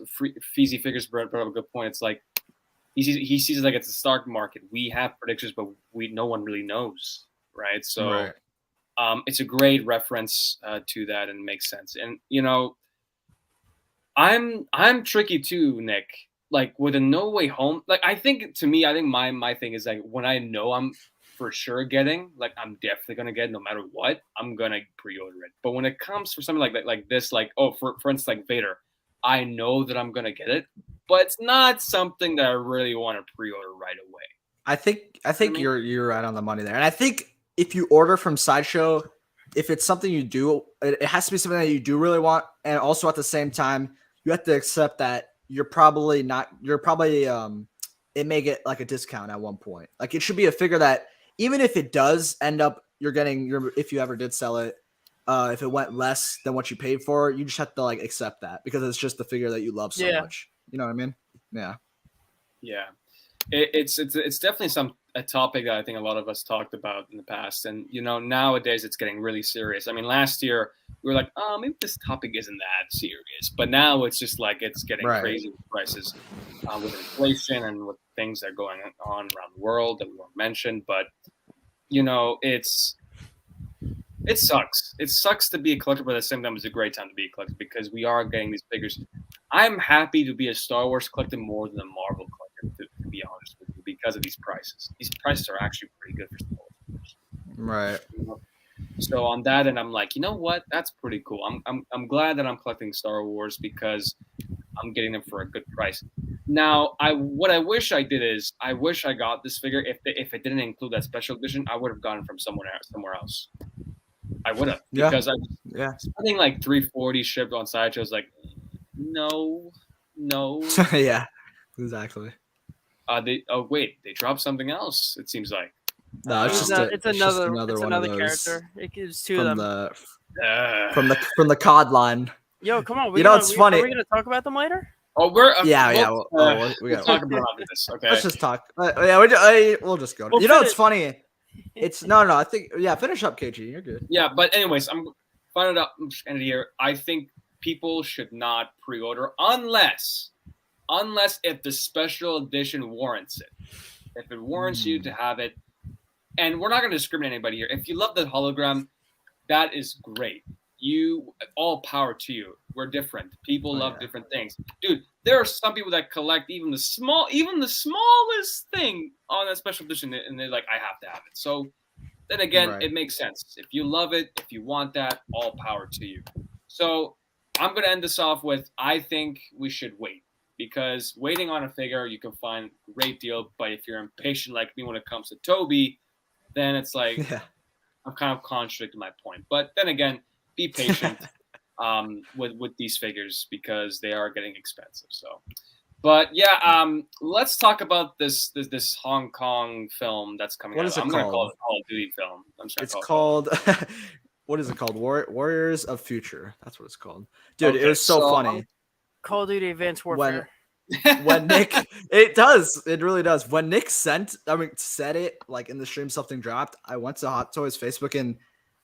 Feezy Figures brought up a good point. It's like he sees it like it's a stock market. We have predictions, but no one really knows, right? So Right. it's a great reference to that and makes sense. And I'm tricky too, Nick. Like with a No Way Home, like I think my thing is like when I know I'm for sure getting, like I'm definitely gonna get no matter what, I'm gonna pre-order it. But when it comes for something like that, like this, like for instance like Vader, I know that I'm gonna get it, but it's not something that I really want to pre-order right away. I think I mean? you're right on the money there. And I think if you order from Sideshow, if it's something you do, it has to be something that you do really want, and also at the same time, you have to accept that you're probably it may get like a discount at one point. Like it should be a figure that even if it does end up you're getting if you ever did sell it, if it went less than what you paid for, you just have to like accept that because it's just the figure that you love so much. You know what I mean? Yeah. Yeah. It's definitely a topic that I think a lot of us talked about in the past, and nowadays it's getting really serious. I mean, last year we were like, oh, maybe this topic isn't that serious, but now it's just like it's getting crazy with prices, with inflation and with things that are going on around the world that we won't mention. But it sucks. It sucks to be a collector, but at the same time, it's a great time to be a collector because we are getting these figures. I'm happy to be a Star Wars collector more than a Marvel collector, to be honest with you, because of these prices. These prices are actually pretty good for Star Wars. Right. So on that end, I'm like, you know what? That's pretty cool. I'm glad that I'm collecting Star Wars because I'm getting them for a good price. Now, what I wish I did is I wish I got this figure. If it didn't include that special edition, I would have gotten it from somewhere else. I would have because I was spending like $340 shipped on Sideshow. I was like, no. Yeah, exactly. They dropped something else. It seems like. No, it's another character. It gives two of them from the COD line. Yo, come on. It's funny. Are we gonna talk about them later? Oh, we're we got talk about this. Okay, let's just talk. We'll just go. It's funny. It's no. I think finish up, KG. You're good. Yeah, but anyways, I'm finding out end of the year. I think people should not pre-order unless if the special edition warrants it. If it warrants you to have it, and we're not going to discriminate anybody here. If you love the hologram, that is great. All power to you. We're different. People love different things. Dude, there are some people that collect even the smallest thing on that special edition, and they're like, I have to have it. So then again, it makes sense. If you love it, if you want that, all power to you. So I'm going to end this off with, I think we should wait. Because waiting on a figure, you can find a great deal. But if you're impatient like me when it comes to Toby, then it's like, I'm kind of contradicting my point. But then again, be patient with these figures because they are getting expensive. So, but let's talk about this Hong Kong film that's coming out. I'm going to call it a Call of Duty film. It's called what is it called? Warriors of Future. That's what it's called. Dude, it was so funny. Call of Duty Advanced Warfare. When Nick, it really does. When Nick said it like in the stream, something dropped. I went to Hot Toys Facebook and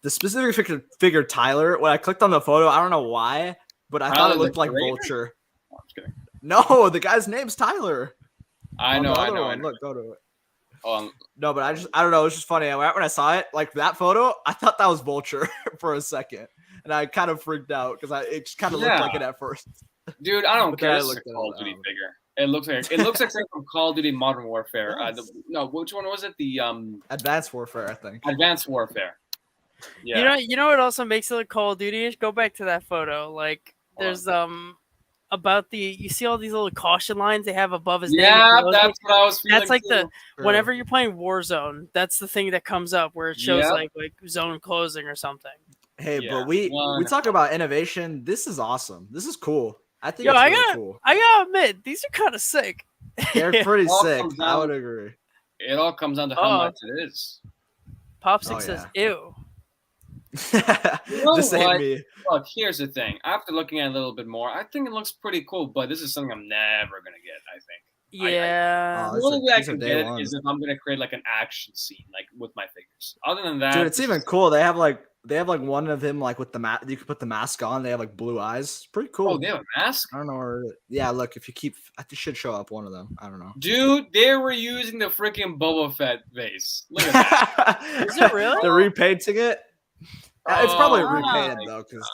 the specific figure Tyler. When I clicked on the photo, I don't know why, but I thought it looked like Vulture. No, I'm just kidding. No, the guy's name's Tyler. I On know. the I other know. one. Look, go to it. No, but I don't know. It was just funny. When I saw it, like that photo, I thought that was Vulture for a second, and I kind of freaked out because it just kind of looked like it at first. Dude, I don't But care. then I This is a looked at Call it, of Duty figure. It looks like something from Call of Duty Modern Warfare. Yes. No, which one was it? The Advanced Warfare, I think. Advanced Warfare. Yeah. You know what also makes it look Call of Duty-ish? Go back to that photo. Like there's about you see all these little caution lines they have above his name. Yeah, that's what I was feeling. That's like too. whenever you're playing Warzone, that's the thing that comes up where it shows like zone closing or something. Hey, Yeah, but we talk about innovation. This is awesome. This is cool. I think it's really cool. I gotta admit, these are kind of sick. They're pretty All sick. comes I down- would agree. It all comes down to how much it is. Popsicle says, "Ew." This ain't me. Look, here's the thing. After looking at it a little bit more, I think it looks pretty cool, but this is something I'm never gonna get, I think. Yeah. The only way I can get it is if I'm gonna create like an action scene, like with my figures. Other than that, dude, it's even cool. They have like one of him like with the mask. You can put the mask on. They have like blue eyes. It's pretty cool. Oh, they have a mask? I don't know where. Yeah, look. If you keep, I think should show up one of them. I don't know. Dude, they were using the freaking Boba Fett vase. Look at that. Is it really? They're repainting it. It's probably Oh repainted my though, because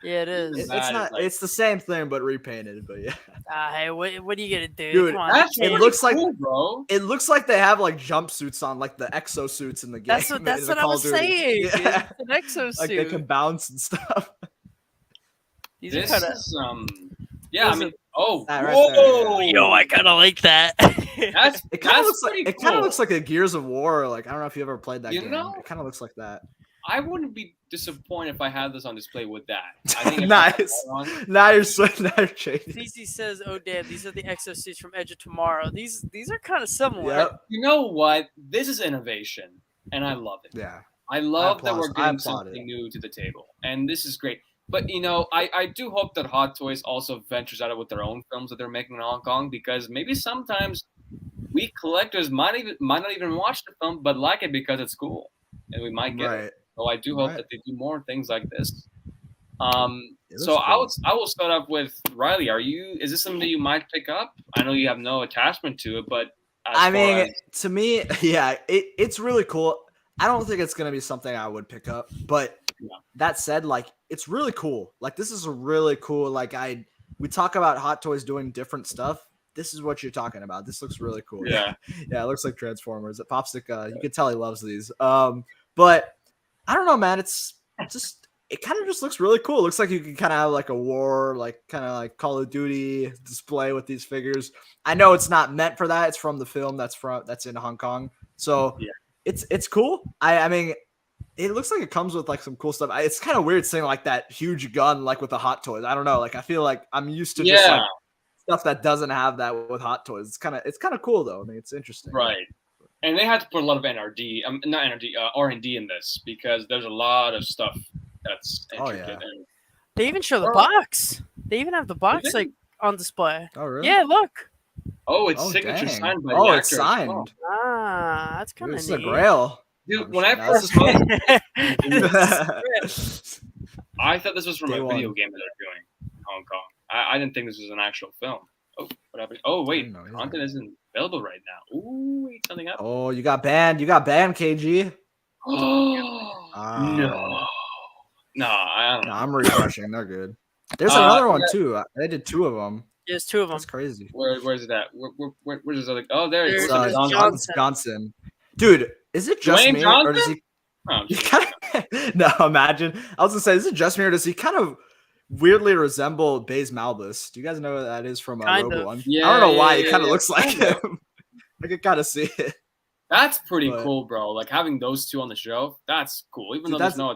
yeah, it is. it's not. like- It's the same thing, but repainted. But yeah, Hey, what are you gonna do? Dude, Come on, That's it pretty looks like- cool, bro. it looks like they have like jumpsuits on, like the exosuits in the game. that's in what the I Call was of Duty. saying. Yeah. It's an exosuit. Like they can bounce and stuff. These This are kind of. is yeah. I mean, oh, That right whoa, there, Yo, I kind of like that. That's It kind of that's looks like pretty it kind cool. of looks like a Gears of War. Like I don't know if you ever played that You game. know? It kind of looks like that. I wouldn't be disappointed if I had this on display with that. I think if Nice. I had that on- Now you're now you're changing. CC says, "Oh damn, these are the exosuits from Edge of Tomorrow. These are kind of similar." Yep. You know what? This is innovation, and I love it. Yeah. I love that we're I getting applaud something it. new to the table, and this is great. But you know, I do hope that Hot Toys also ventures out with their own films that they're making in Hong Kong, because maybe sometimes we collectors might not even watch the film, but like it because it's cool, and we might get it. Right. So I do hope Right. that they do more things like this. It So looks cool. I will start off with Riley. Is this something that you might pick up? I know you have no attachment to it, but I mean, to me, yeah, it's really cool. I don't think it's gonna be something I would pick up, but that said, like it's really cool. Like this is a really cool. Like we talk about Hot Toys doing different stuff. This is what you're talking about. This looks really cool. Yeah. Yeah, it looks like Transformers. Popstick, you can tell he loves these. But I don't know, man. It kind of just looks really cool. It looks like you can kind of have like a war, like kind of like Call of Duty display with these figures. I know it's not meant for that. It's from the film that's in Hong Kong. So Yeah. it's cool. I mean, it looks like it comes with like some cool stuff. It's kind of weird seeing like that huge gun like with the Hot Toys. I don't know. Like I feel like I'm used to just like stuff that doesn't have that with Hot Toys. It's kind of cool though. I mean, it's interesting. Right. And they had to put a lot of NRD, not NRD, R&D in this, because there's a lot of stuff that's intricate. yeah. And They even show the box. They even have the box like on display. Oh really? Yeah, look. it's signature dang. signed by Oh, the it's actor as signed. well. Ah, that's Dude, kind of this is neat. a grail. Dude, Oh, when I shit, first now saw this it, I thought this was from Day a one. video game that they're doing in Hong Kong. I didn't think this was an actual film. Oh, what happened? Oh, wait, didn't know either. content isn't available right now. Ooh, wait, something up. Oh, you got banned. You got banned, KG. Oh, Ah. no, I don't No, know. I'm refreshing. They're good. There's Uh, another one yeah. too. They did two of them. There's two of them. That's crazy. Where's it at? Where's this other? Oh, there it is. There's It's Johnson. Johnson. Johnson. Dude, is it just Dwayne me or does Johnson? he? Oh, He kind of no. Imagine. I was gonna say, is it just me or does he kind of weirdly resemble Baze Malbus? Do you guys know what that is from Kind Rogue of. One? Yeah, I don't know why yeah, it kind of yeah, looks like kind of. him. I can kind of see it. That's pretty But- cool, bro. Like having those two on the show, that's cool. Even Dude, though there's no,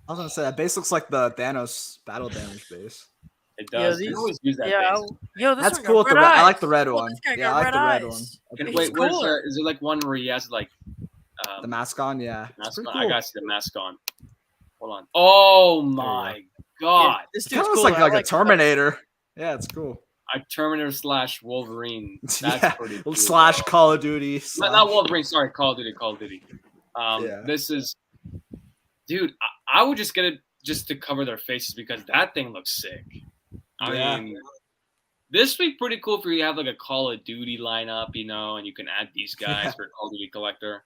I was gonna say that base looks like the Thanos battle damage base. it does. these- They always use that. Yeah, base. yo, this That's one cool with got the red red. I like eyes. the red Oh, one. this guy Yeah, got I like red the red eyes. one. And He's wait, where's cooler. is there like one where he has like The mask on, yeah. It's mask pretty on? cool. I gotta see the mask on. Hold on. Oh my god! Yeah, this It dude's kind of looks cool. like I a like Terminator. Yeah, it's cool. A Terminator / Wolverine. That's Yeah, pretty cool. slash bro. Call of Duty. Not slash- Wolverine. Sorry, Call of Duty. Call of Duty. Yeah. This is, dude. I would just get it just to cover their faces because that thing looks sick. I Yeah. mean, This would be pretty cool if you have like a Call of Duty lineup, you know, and you can add these guys for Call of Duty collector.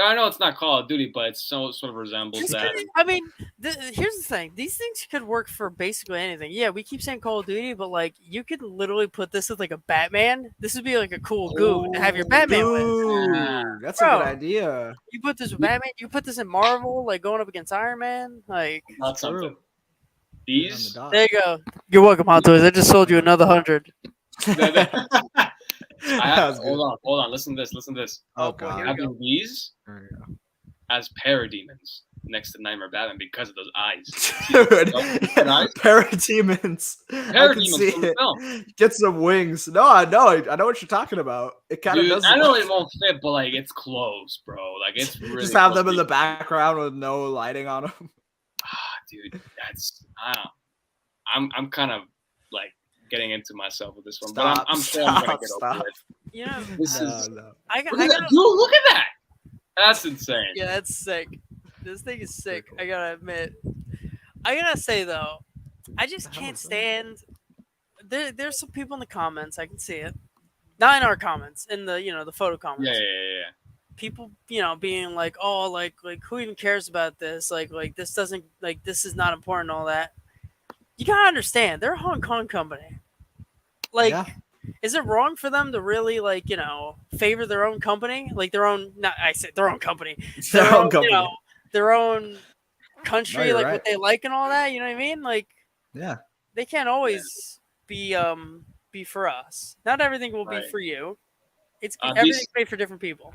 I know it's not Call of Duty, but it sort of resembles that. I mean, here's the thing: these things could work for basically anything. Yeah, we keep saying Call of Duty, but like you could literally put this with like a Batman. This would be like a cool goof to have your Batman with. Dude, that's a good idea. You put this with Batman. You put this in Marvel, like going up against Iron Man. Like Not something. These. There you go. You're welcome, Hot Toys. I just sold you another 100. Hold on. Listen to this. Oh God. Having these as parademons next to Nightmare Batman because of those eyes. Dude, parademons. I can see from the film. it. Get some wings. No, I know what you're talking about. It kind of does. I know it won't fit, but like it's close, bro. Like it's really just have them in the background with no lighting on them. Dude, I don't know. I'm kind of like getting into myself with this one, but I'm sure I'm gonna get over it. You know, this no. is. Look at that. That's insane. Yeah, that's sick. This thing is sick. I gotta admit. I gotta say though, I just can't stand. There's some people in the comments. I can see it. Not in our comments, in the the photo comments. Yeah. People, being like, oh, like who even cares about this? Like this doesn't, like, this is not important, all that. You gotta understand, they're a Hong Kong company. Like, is it wrong for them to really, like, favor their own company? Like their own, not, I said their own company. Their own company. Their own country, like what they like and all that, you know what I mean? Like, yeah. They can't always be for us. Not everything will be for you. It's everything's made for different people.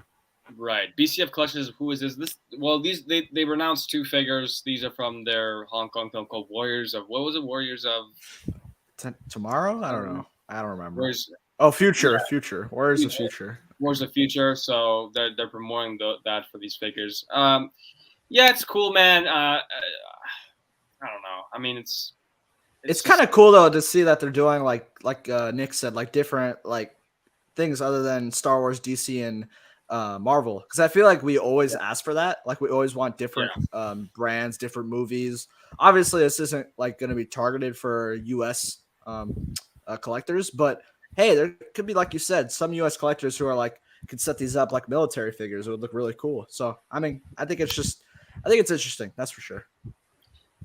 Right. BCF Collections, who is this? Well, they announced 2 figures. These are from their Hong Kong film called Warriors of, what was it? Warriors of Tomorrow? I don't know. I don't remember. Future. Future. Warriors of Future. Warriors of Future. So they're promoting that for these figures. Yeah, it's cool, man. I don't know. I mean, it's kind of cool though to see that they're doing like Nick said, like different like things other than Star Wars, DC, and Marvel, because I feel like we always ask for that. Like we always want different brands, different movies. Obviously, this isn't like going to be targeted for U.S. Collectors, but hey, there could be, like you said, some U.S. collectors who are like could set these up like military figures. It would look really cool. So I mean, I think it's interesting. That's for sure.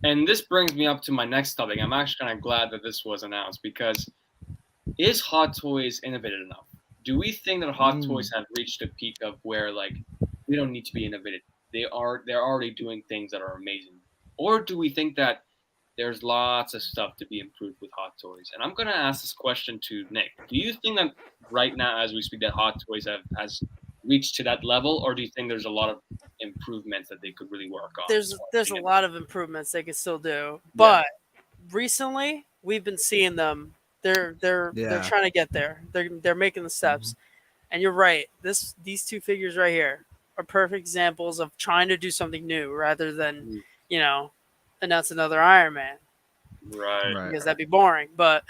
And this brings me up to my next topic. I'm actually kind of glad that this was announced, because is Hot Toys innovative enough? Do we think that Hot Toys have reached a peak of where, like, we don't need to be innovative? They're already doing things that are amazing. Or do we think that there's lots of stuff to be improved with Hot Toys? And I'm going to ask this question to Nick. Do you think that right now, as we speak, that Hot Toys has reached to that level, or do you think there's a lot of improvements that they could really work on? There's a lot of improvements they could still do, but recently we've been seeing them. They're trying to get there. They're making the steps, and you're right. These 2 figures right here are perfect examples of trying to do something new rather than announce another Iron Man, right? Because that'd be boring. But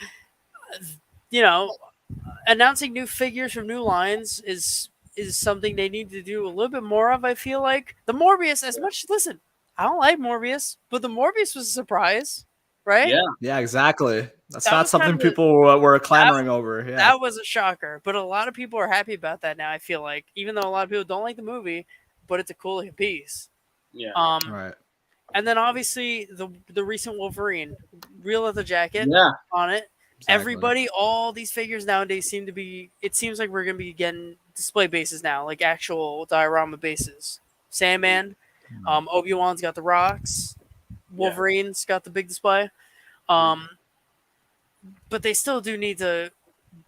announcing new figures from new lines is something they need to do a little bit more of. I feel like the Morbius, listen, I don't like Morbius, but the Morbius was a surprise, right? Yeah, exactly. That's not something people were clamoring over. Yeah, that was a shocker, but a lot of people are happy about that now. I feel like, even though a lot of people don't like the movie, but it's a cool looking piece. Yeah. Right. And then obviously the recent Wolverine, real leather jacket on it. Exactly. Everybody, all these figures nowadays seem to be. It seems like we're gonna be getting display bases now, like actual diorama bases. Sandman, Obi-Wan's got the rocks. Wolverine's got the big display. But they still do need to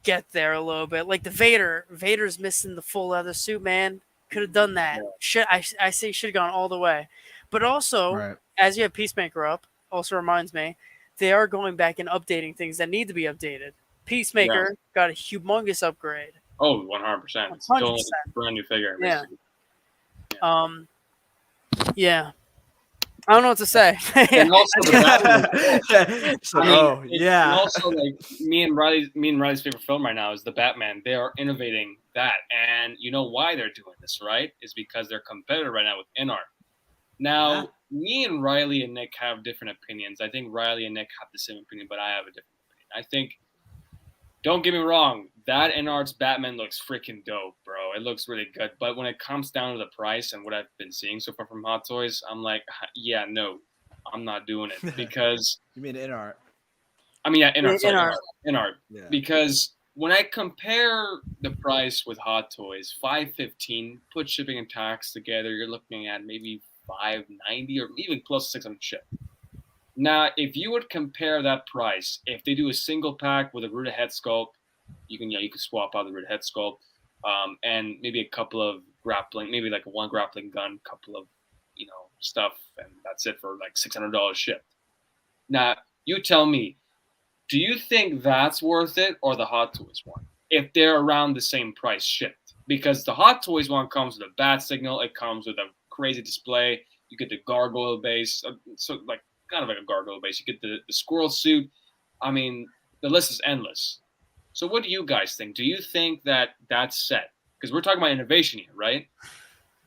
get there a little bit. Like the Vader's missing the full leather suit, man. Could have done that. I say should have gone all the way. But also, as you have Peacemaker up, also reminds me, they are going back and updating things that need to be updated. Peacemaker got a humongous upgrade. Oh, 100%. It's still a brand new figure. Yeah. I don't know what to say. And also the Batman. And also, like, me and Riley's favorite film right now is the Batman. They are innovating that, and you know why they're doing this, right? Is because they're competitive right now with InArt. Now, me and Riley and Nick have different opinions. I think Riley and Nick have the same opinion, but I have a different opinion. I think don't get me wrong. That Enart's Batman looks freaking dope, bro. It looks really good. But when it comes down to the price and what I've been seeing so far from Hot Toys, I'm like, yeah, no, I'm not doing it because You mean in art? I mean, yeah, Enart, sorry, Enart. Enart. Yeah. Because when I compare the price with Hot Toys, $5.15, put shipping and tax together, you're looking at maybe $5.90 or even close to 600 ship. Now, if you would compare that price, if they do a single pack with a rooted head sculpt, you can swap out the rooted head sculpt, and maybe a couple of grappling, maybe like one grappling gun, couple of stuff, and that's it for like $600 shipped. Now, you tell me, do you think that's worth it or the Hot Toys one? If they're around the same price shipped, because the Hot Toys one comes with a bat signal, it comes with a crazy display. You get the gargoyle base, so like kind of like a gargoyle base. You get the squirrel suit. I mean, the list is endless. So what do you guys think? Do you think that that's set? Because we're talking about innovation here, right?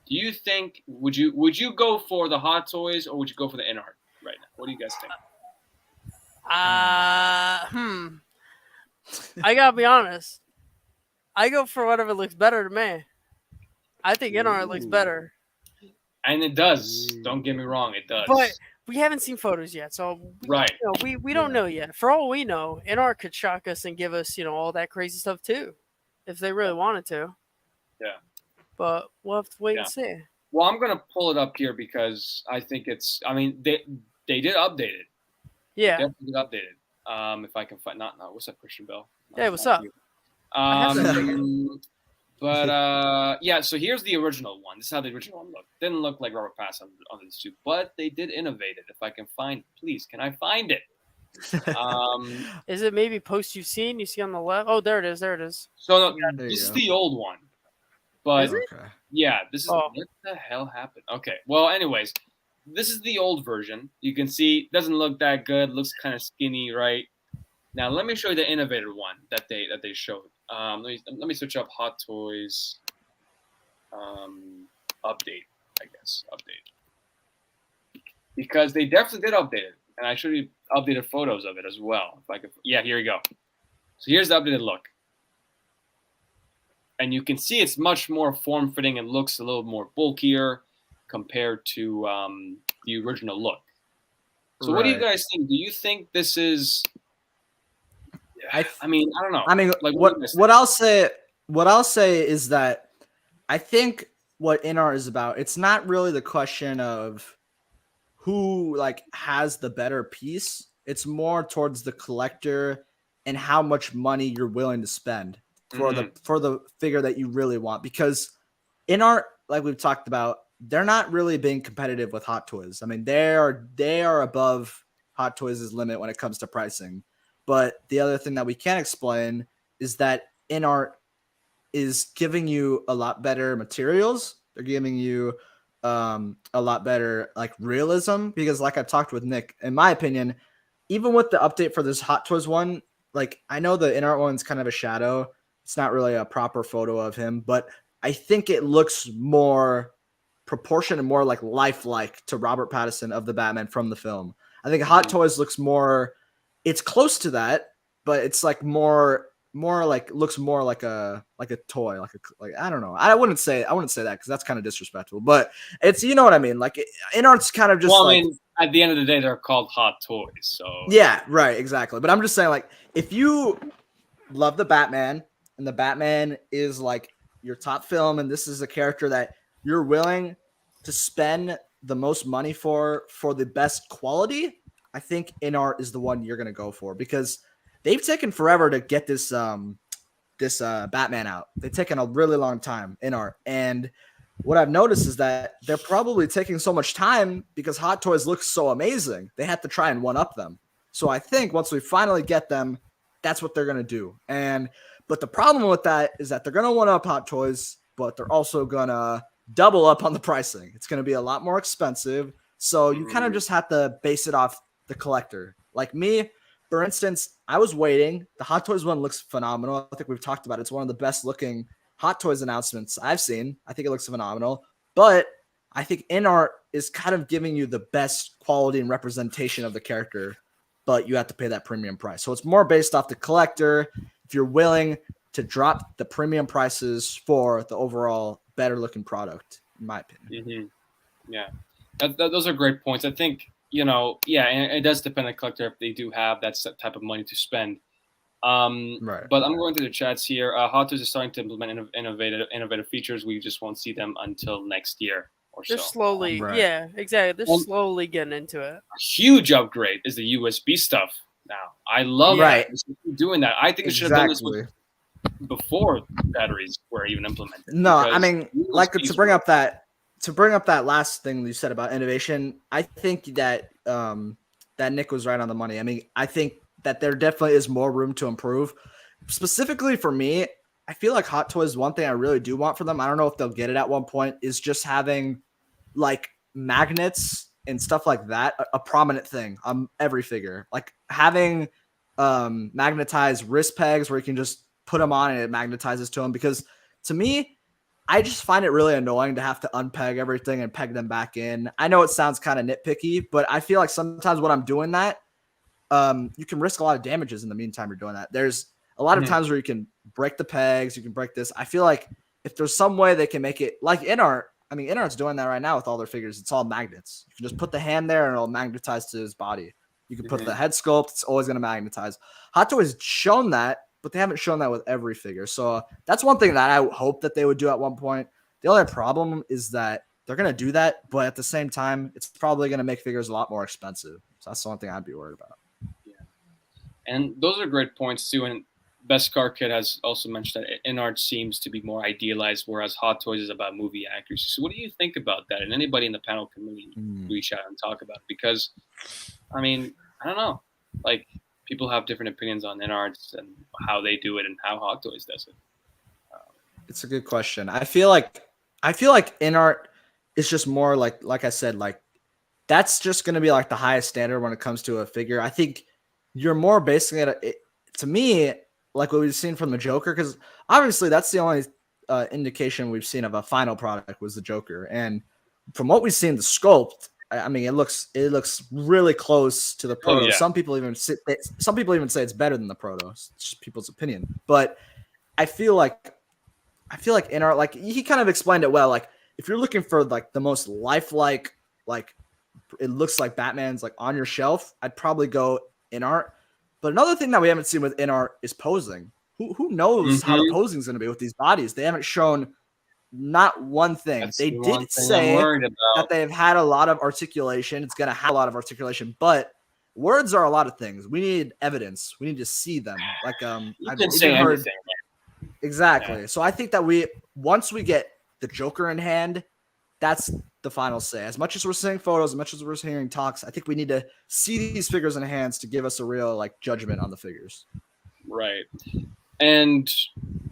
Do you think would you go for the Hot Toys or would you go for the Enart right now? What do you guys think? I gotta be honest. I go for whatever looks better to me. I think Enart looks better. And it does. Don't get me wrong, it does. But we haven't seen photos yet, so right. We don't know yet. For all we know, Enart could shock us and give us all that crazy stuff too, if they really wanted to. Yeah. But we'll have to wait and see. Well, I'm gonna pull it up here because I think it's. I mean, they did update it. Yeah. They definitely did update it. If I can find not what's up, Christian Bell? Hey, what's up? But yeah. So here's the original one. This is how the original one looked. Didn't look like Robert Pattinson on the suit, but they did innovate it. If I can find it, please, can I find it? Is it maybe post you've seen? You see on the left? Oh, there it is. There it is. So no, this is the old one. But yeah, this is what the hell happened. Okay. Well, anyways, this is the old version. You can see it doesn't look that good. Looks kind of skinny, right? Now let me show you the innovated one that they showed. Let me switch up Hot Toys update, I guess. Update. Because they definitely did update it. And I showed you updated photos of it as well. If I could, yeah, here we go. So here's the updated look. And you can see it's much more form-fitting and looks a little more bulkier compared to the original look. So what do you guys think? Do you think this is... I mean, I don't know. I mean, like, what I'll say is that I think what Enart is about, it's not really the question of who like has the better piece. It's more towards the collector and how much money you're willing to spend for the figure that you really want. Because Enart, like we've talked about, they're not really being competitive with Hot Toys. I mean, they are above Hot Toys' limit when it comes to pricing. But the other thing that we can't explain is that Enart is giving you a lot better materials. They're giving you a lot better like realism, because like I talked with Nick, in my opinion, even with the update for this Hot Toys one, like I know the Enart one's kind of a shadow. It's not really a proper photo of him, but I think it looks more proportioned and more like lifelike to Robert Pattinson of the Batman from the film. I think Hot Toys looks more, it's close to that, but it's like more like looks more like a toy, like I don't know. I wouldn't say that because that's kind of disrespectful, but it's, you know what I mean. Like Enart's kind of just. Well, I mean, at the end of the day, they're called Hot Toys, so yeah, right, exactly. But I'm just saying, like, if you love the Batman and the Batman is like your top film, and this is a character that you're willing to spend the most money for the best quality, I think Enart is the one you're going to go for, because they've taken forever to get this Batman out. They've taken a really long time, Enart. And what I've noticed is that they're probably taking so much time because Hot Toys looks so amazing. They had to try and one-up them. So I think once we finally get them, that's what they're going to do. But the problem with that is that they're going to one-up Hot Toys, but they're also going to double up on the pricing. It's going to be a lot more expensive. So you kind of just have to base it off the collector. Like me, for instance, I was waiting. The Hot Toys one looks phenomenal. I think we've talked about it. It's one of the best looking Hot Toys announcements I've seen. I think it looks phenomenal. But I think Enart is kind of giving you the best quality and representation of the character, but you have to pay that premium price. So it's more based off the collector. if you're willing to drop the premium prices for the overall better looking product, in my opinion. Mm-hmm. Yeah, those are great points. I think, yeah, and it does depend on the collector if they do have that type of money to spend. Right. But I'm going to the chats here. Hot Toys is starting to implement innovative features. We just won't see them until next year or They're so. slowly, Right. yeah, exactly. They're slowly getting into it. A huge upgrade is the USB stuff now. I love Right. that. They should keep doing that. I think they should have done this before batteries were even implemented. No, I mean, like USBs to bring up that last thing you said about innovation, I think that that Nick was right on the money. I mean, I think that there definitely is more room to improve. Specifically for me, I feel like Hot Toys, one thing I really do want for them, I don't know if they'll get it at one point, is just having like magnets and stuff like that, a prominent thing on every figure. Like having magnetized wrist pegs where you can just put them on and it magnetizes to them, because to me, I just find it really annoying to have to unpeg everything and peg them back in. I know it sounds kind of nitpicky, but I feel like sometimes when I'm doing that, you can risk a lot of damages in the meantime you're doing that. There's a lot of times where you can break the pegs, you can break this. I feel like if there's some way they can make it like InArt, I mean, InArt's doing that right now with all their figures. It's all magnets. You can just put the hand there and it'll magnetize to his body. You can put the head sculpt. It's always going to magnetize. Hot Toys has shown that, but they haven't shown that with every figure. So that's one thing that I hope that they would do at one point. The only problem is that they're going to do that, but at the same time, it's probably going to make figures a lot more expensive. So that's the one thing I'd be worried about. Yeah. And those are great points too. And Best Car Kid has also mentioned that InArt seems to be more idealized, whereas Hot Toys is about movie accuracy. So what do you think about that? And anybody in the panel can really reach out and talk about it, because, I mean, I don't know. Like, people have different opinions on InArts and how they do it and how Hot Toys does it. It's a good question. I feel like InArt is just more like I said, like that's just going to be like the highest standard when it comes to a figure. I think you're more basing it to me, like what we've seen from the Joker, because obviously that's the only indication we've seen of a final product was the Joker. And from what we've seen, the sculpt, I mean, it looks really close to the Proto. Yeah. Some people even say it's better than the Proto. It's just people's opinion. But I feel like InArt, like he kind of explained it well. Like if you're looking for like the most lifelike, like it looks like Batman's like on your shelf, I'd probably go InArt. But another thing that we haven't seen with InArt is posing. Who knows how the posing is going to be with these bodies? They haven't shown not one thing. That's they the did say that they've had a lot of articulation. It's going to have a lot of articulation, but words are a lot of things. We need evidence. We need to see them. Like you can say anything. Exactly. Yeah. So I think that once we get the Joker in hand, that's the final say. As much as we're seeing photos, as much as we're hearing talks, I think we need to see these figures in hands to give us a real like judgment on the figures. Right. And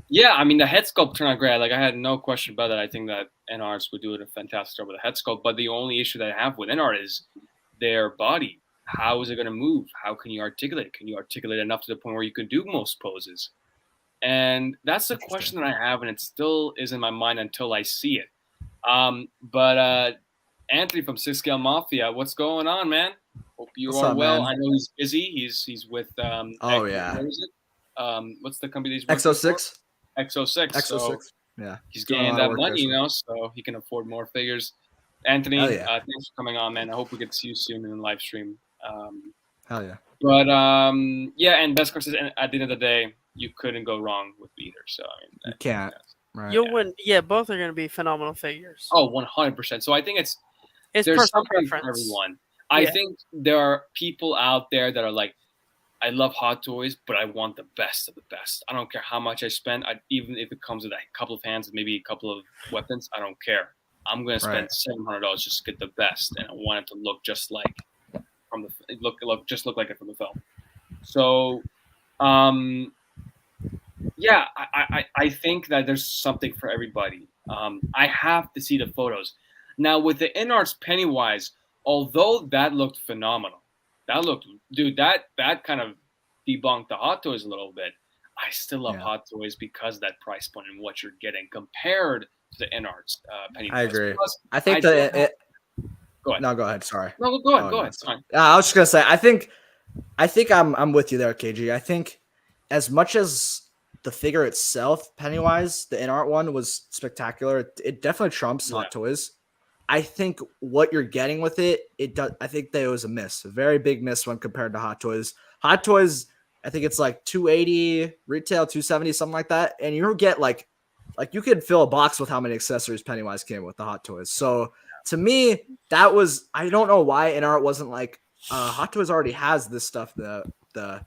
yeah, I mean the head sculpt turned out great. Like I had no question about that. I think that InArts would do a fantastic job with the head sculpt. But the only issue that I have with InArt is their body. How is it going to move? How can you articulate it? Can you articulate enough to the point where you can do most poses? And that's the question that I have, and it still is in my mind until I see it. But Anthony from 6 Scale Mafia, what's going on, man? Hope you are well. Man? I know he's busy. He's with oh yeah. What is it? What's the company he's Exo6? Exo6. So yeah. He's getting that money, so he can afford more figures. Anthony, thanks for coming on, man. I hope we get to see you soon in the live stream. Hell yeah. But yeah, and Best Car says at the end of the day, you couldn't go wrong with either. So I mean, you can't. Right. You'll win. Yeah, both are going to be phenomenal figures. Oh, 100%. So I think there's something for everyone. I think there are people out there that are like, I love Hot Toys, but I want the best of the best. I don't care how much I spend. Even if it comes with a couple of hands and maybe a couple of weapons, I don't care. I'm going to spend $700 just to get the best, and I want it to look just like look like it from the film. So, yeah, I think that there's something for everybody. I have to see the photos. Now, with the InArts Pennywise, although that looked phenomenal, that kind of debunked the Hot Toys a little bit. I still love Hot Toys because of that price point and what you're getting compared to the InArts Pennywise. I agree. Plus, I think go ahead. No, go ahead. Sorry. No, go ahead. Go ahead. It's fine. I was just gonna say, I think I'm with you there, KG. I think as much as the figure itself, Pennywise, the in art one was spectacular. It definitely trumps Hot Toys. I think what you're getting with it, I think that it was a miss, a very big miss when compared to Hot Toys. Hot Toys, I think it's like 280 retail, 270, something like that, and you get like you could fill a box with how many accessories Pennywise came with the Hot Toys. So to me, that was, I don't know why in art wasn't like Hot Toys already has this stuff, the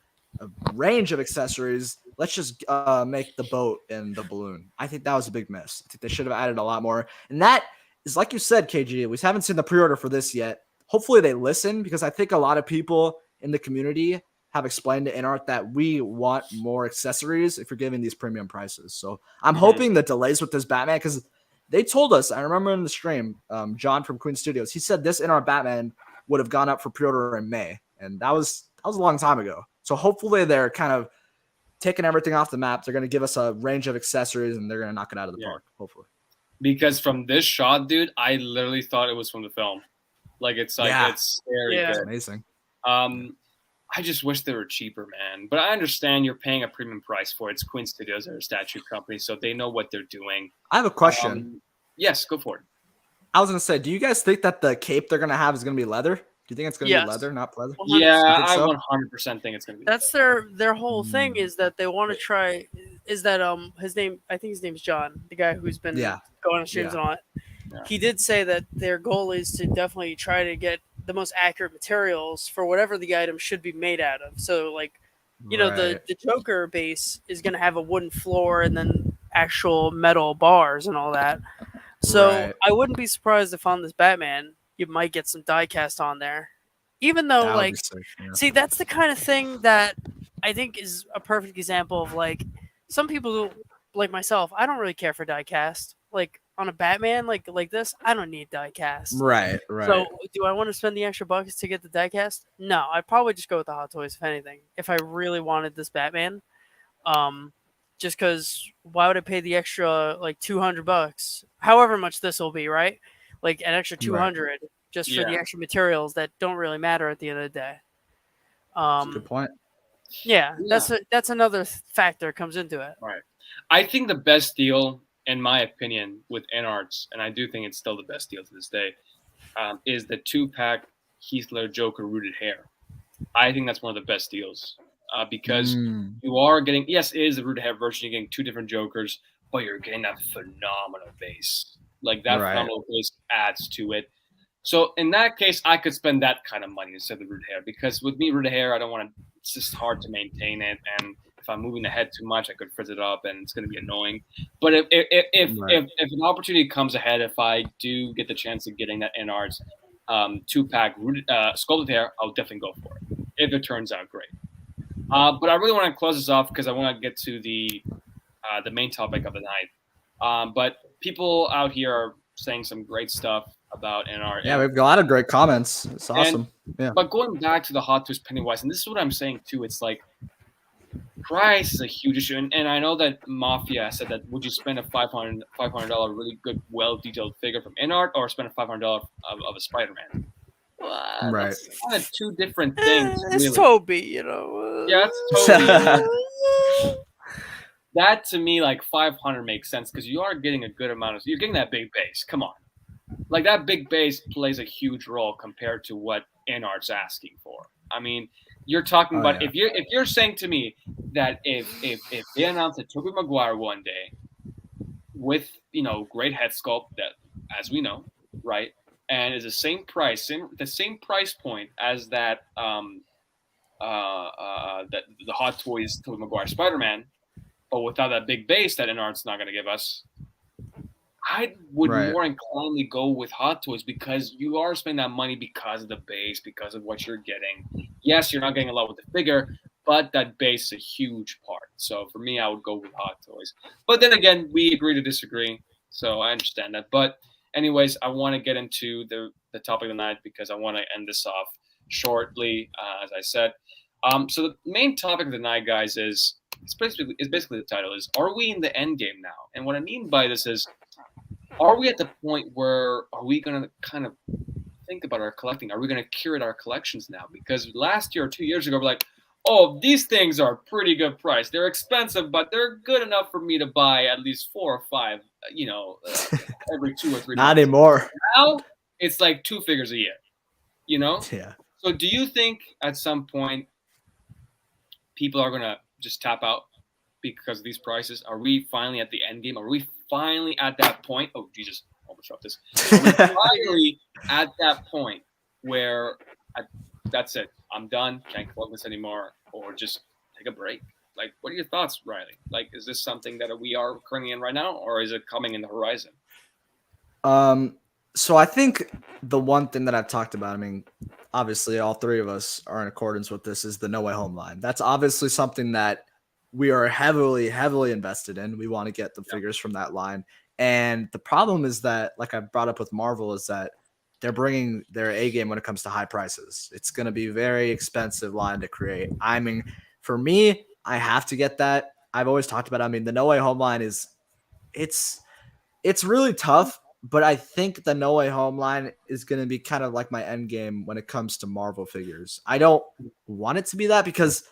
range of accessories. Let's just make the boat and the balloon. I think that was a big miss. I think they should have added a lot more. And that is, like you said, KG, we haven't seen the pre-order for this yet. Hopefully they listen, because I think a lot of people in the community have explained to InArt that we want more accessories if you're giving these premium prices. So I'm hoping the delays with this Batman, because they told us, I remember in the stream, John from Queen Studios, he said this InArt Batman would have gone up for pre-order in May. And that was a long time ago. So hopefully they're kind of taking everything off the map. They're going to give us a range of accessories and they're going to knock it out of the park, hopefully. Because from this shot, dude, I literally thought it was from the film. Like, it's like, it's very good. It's amazing. I just wish they were cheaper, man. But I understand you're paying a premium price for it. It's Queen Studios, they're a statue company, so they know what they're doing. I have a question. Yes, go for it. I was going to say, do you guys think that the cape they're going to have is going to be leather? Do you think it's going to be leather, not pleather? Yeah, I 100% think it's going to be. That's leather. their whole thing, is that they want to try. Is that I think his name's John, the guy who's been going on streams and all that. Yeah. He did say that their goal is to definitely try to get the most accurate materials for whatever the item should be made out of. So, like, you know, the Joker base is going to have a wooden floor and then actual metal bars and all that. So I wouldn't be surprised if on this Batman you might get some die cast on there, even though like, see, that's the kind of thing that I think is a perfect example of, like, some people like myself, I don't really care for die cast. Like on a Batman like this, I don't need die cast. Right. So do I want to spend the extra bucks to get the die cast? No, I'd probably just go with the Hot Toys if anything. If I really wanted this Batman, just because why would I pay the extra like $200? However much this will be, right? Like an extra 200 just for the extra materials that don't really matter at the end of the day. That's a good point. Yeah, that's another factor that comes into it. Right. I think the best deal, in my opinion, with InArts, and I do think it's still the best deal to this day, is the 2-pack Heath Ledger Joker rooted hair. I think that's one of the best deals because you are getting, yes, it is the rooted hair version. You're getting 2 different Jokers, but you're getting that phenomenal base. Like that phenomenal base adds to it. So in that case, I could spend that kind of money instead of the rooted hair, because with me, rooted hair, I don't want to. It's just hard to maintain it, and if I'm moving the head too much, I could frizz it up, and it's going to be annoying. But if an opportunity comes ahead, if I do get the chance of getting that InArts 2-pack rooted sculpted hair, I'll definitely go for it if it turns out great. But I really want to close this off because I want to get to the main topic of the night. But people out here are saying some great stuff about InArt. Yeah, we've got a lot of great comments. It's awesome. But going back to the Hot Toys Pennywise, and this is what I'm saying too, it's like price is a huge issue. And I know that Mafia said that would you spend a $500 really good, well-detailed figure from InArt or spend a $500 of a Spider-Man? Well, that's kind of 2 different things. It's really. Toby, you know. Yeah, it's Toby. That to me, like 500 makes sense because you are getting a good amount of. You're getting that big base. Come on, like that big base plays a huge role compared to what InArt's asking for. I mean, you're talking about if you're saying to me that if they announce a Tobey Maguire one day with great head sculpt that, as we know, right, and is the same price point as that that the Hot Toys Tobey Maguire Spider-Man. But without that big base that InArt's not going to give us, I would more inclinedly go with Hot Toys because you are spending that money because of the base, because of what you're getting. Yes, you're not getting a lot with the figure, but that base is a huge part. So for me, I would go with Hot Toys. But then again, we agree to disagree, so I understand that. But anyways, I want to get into the topic of the night because I want to end this off shortly, as I said. So the main topic of the night, guys, is basically the title is, are we in the end game now? And what I mean by this is, are we at the point where are we going to kind of think about our collecting? Are we going to curate our collections now? Because last year or 2 years ago, we're like, oh, these things are pretty good price. They're expensive, but they're good enough for me to buy at least 4 or 5, every 2 or 3 Not months. anymore. Now it's like 2 figures a year, you know? Yeah. So do you think at some point people are going to just tap out because of these prices? Are we finally at the end game? Are we finally at that point? Oh, Jesus, almost dropped this. Are we finally at that point where that's it? I'm done. Can't collect this anymore, or just take a break. Like, what are your thoughts, Riley? Like, is this something that we are currently in right now, or is it coming in the horizon? So I think the one thing that I've talked about, I mean, obviously all three of us are in accordance with this, is the No Way Home line. That's obviously something that we are heavily invested in. We want to get the figures from that line. And the problem is that, like I brought up with Marvel, is that they're bringing their A game when it comes to high prices. It's going to be very expensive line to create. I mean, for me, I have to get that. I've always talked about it. I mean, the No Way Home line it's really tough, but I think the No Way Home line is going to be kind of like my end game when it comes to Marvel figures. I don't want it to be that because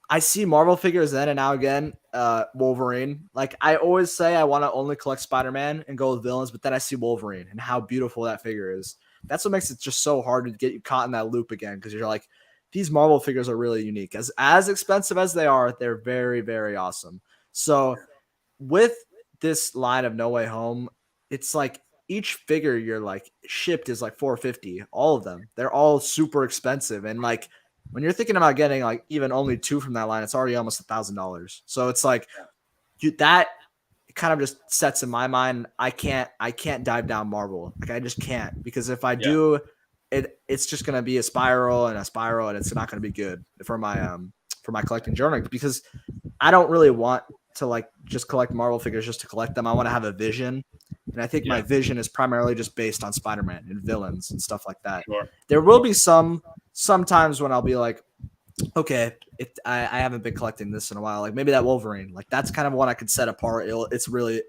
I see Marvel figures then and now again, Wolverine. Like I always say, I want to only collect Spider-Man and go with villains, but then I see Wolverine and how beautiful that figure is. That's what makes it just so hard to get you caught in that loop again, because you're like, these Marvel figures are really unique. As expensive as they are, they're very, very awesome. So with this line of No Way Home, it's like each figure you're like shipped is like $450. All of them. They're all super expensive. And like when you're thinking about getting like even only 2 from that line, it's already almost $1,000. So it's like that kind of just sets in my mind, I can't dive down Marvel. Like I just can't, because if I do, it's just gonna be a spiral, and it's not gonna be good for my collecting journey, because I don't really want to like just collect Marvel figures just to collect them. I want to have a vision. And I think my vision is primarily just based on Spider-Man and villains and stuff like that. Sure. There will be sometimes when I'll be like, okay, I haven't been collecting this in a while. Like maybe that Wolverine, like that's kind of one I could set apart. It's really,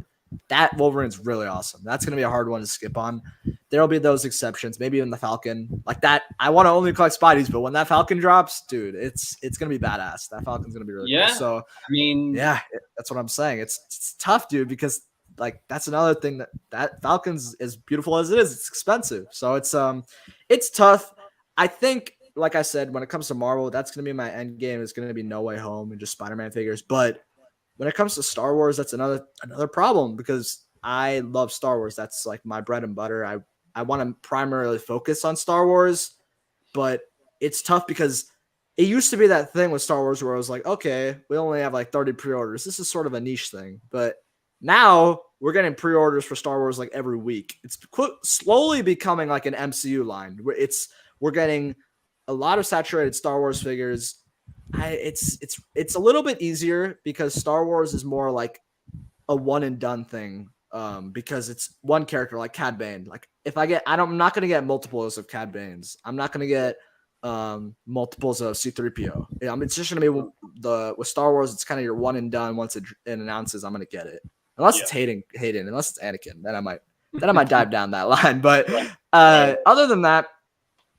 that Wolverine's really awesome. That's going to be a hard one to skip on. There'll be those exceptions. Maybe even the Falcon, like that. I want to only collect Spideys, but when that Falcon drops, dude, it's going to be badass. That Falcon's going to be really cool. So I mean, that's what I'm saying. It's tough, dude, because like that's another thing that Falcon's, as beautiful as it is, it's expensive. So it's tough. I think, like I said, when it comes to Marvel, that's going to be my end game. It's going to be No Way Home and just Spider-Man figures. But when it comes to Star Wars, that's another problem, because I love Star Wars. That's like my bread and butter. I want to primarily focus on Star Wars, but it's tough because it used to be that thing with Star Wars where I was like, okay, we only have like 30 pre-orders. This is sort of a niche thing, but now we're getting pre-orders for Star Wars like every week. It's slowly becoming like an MCU line. We're getting a lot of saturated Star Wars figures. It's a little bit easier because Star Wars is more like a one and done thing, because it's one character like Cad Bane. Like if I'm not going to get multiples of Cad Banes. I'm not going to get multiples of C-3PO. It's just going to be with Star Wars, it's kind of your one and done. Once it announces, I'm going to get it. Unless it's Hayden, unless it's Anakin, then I might dive down that line. But other than that,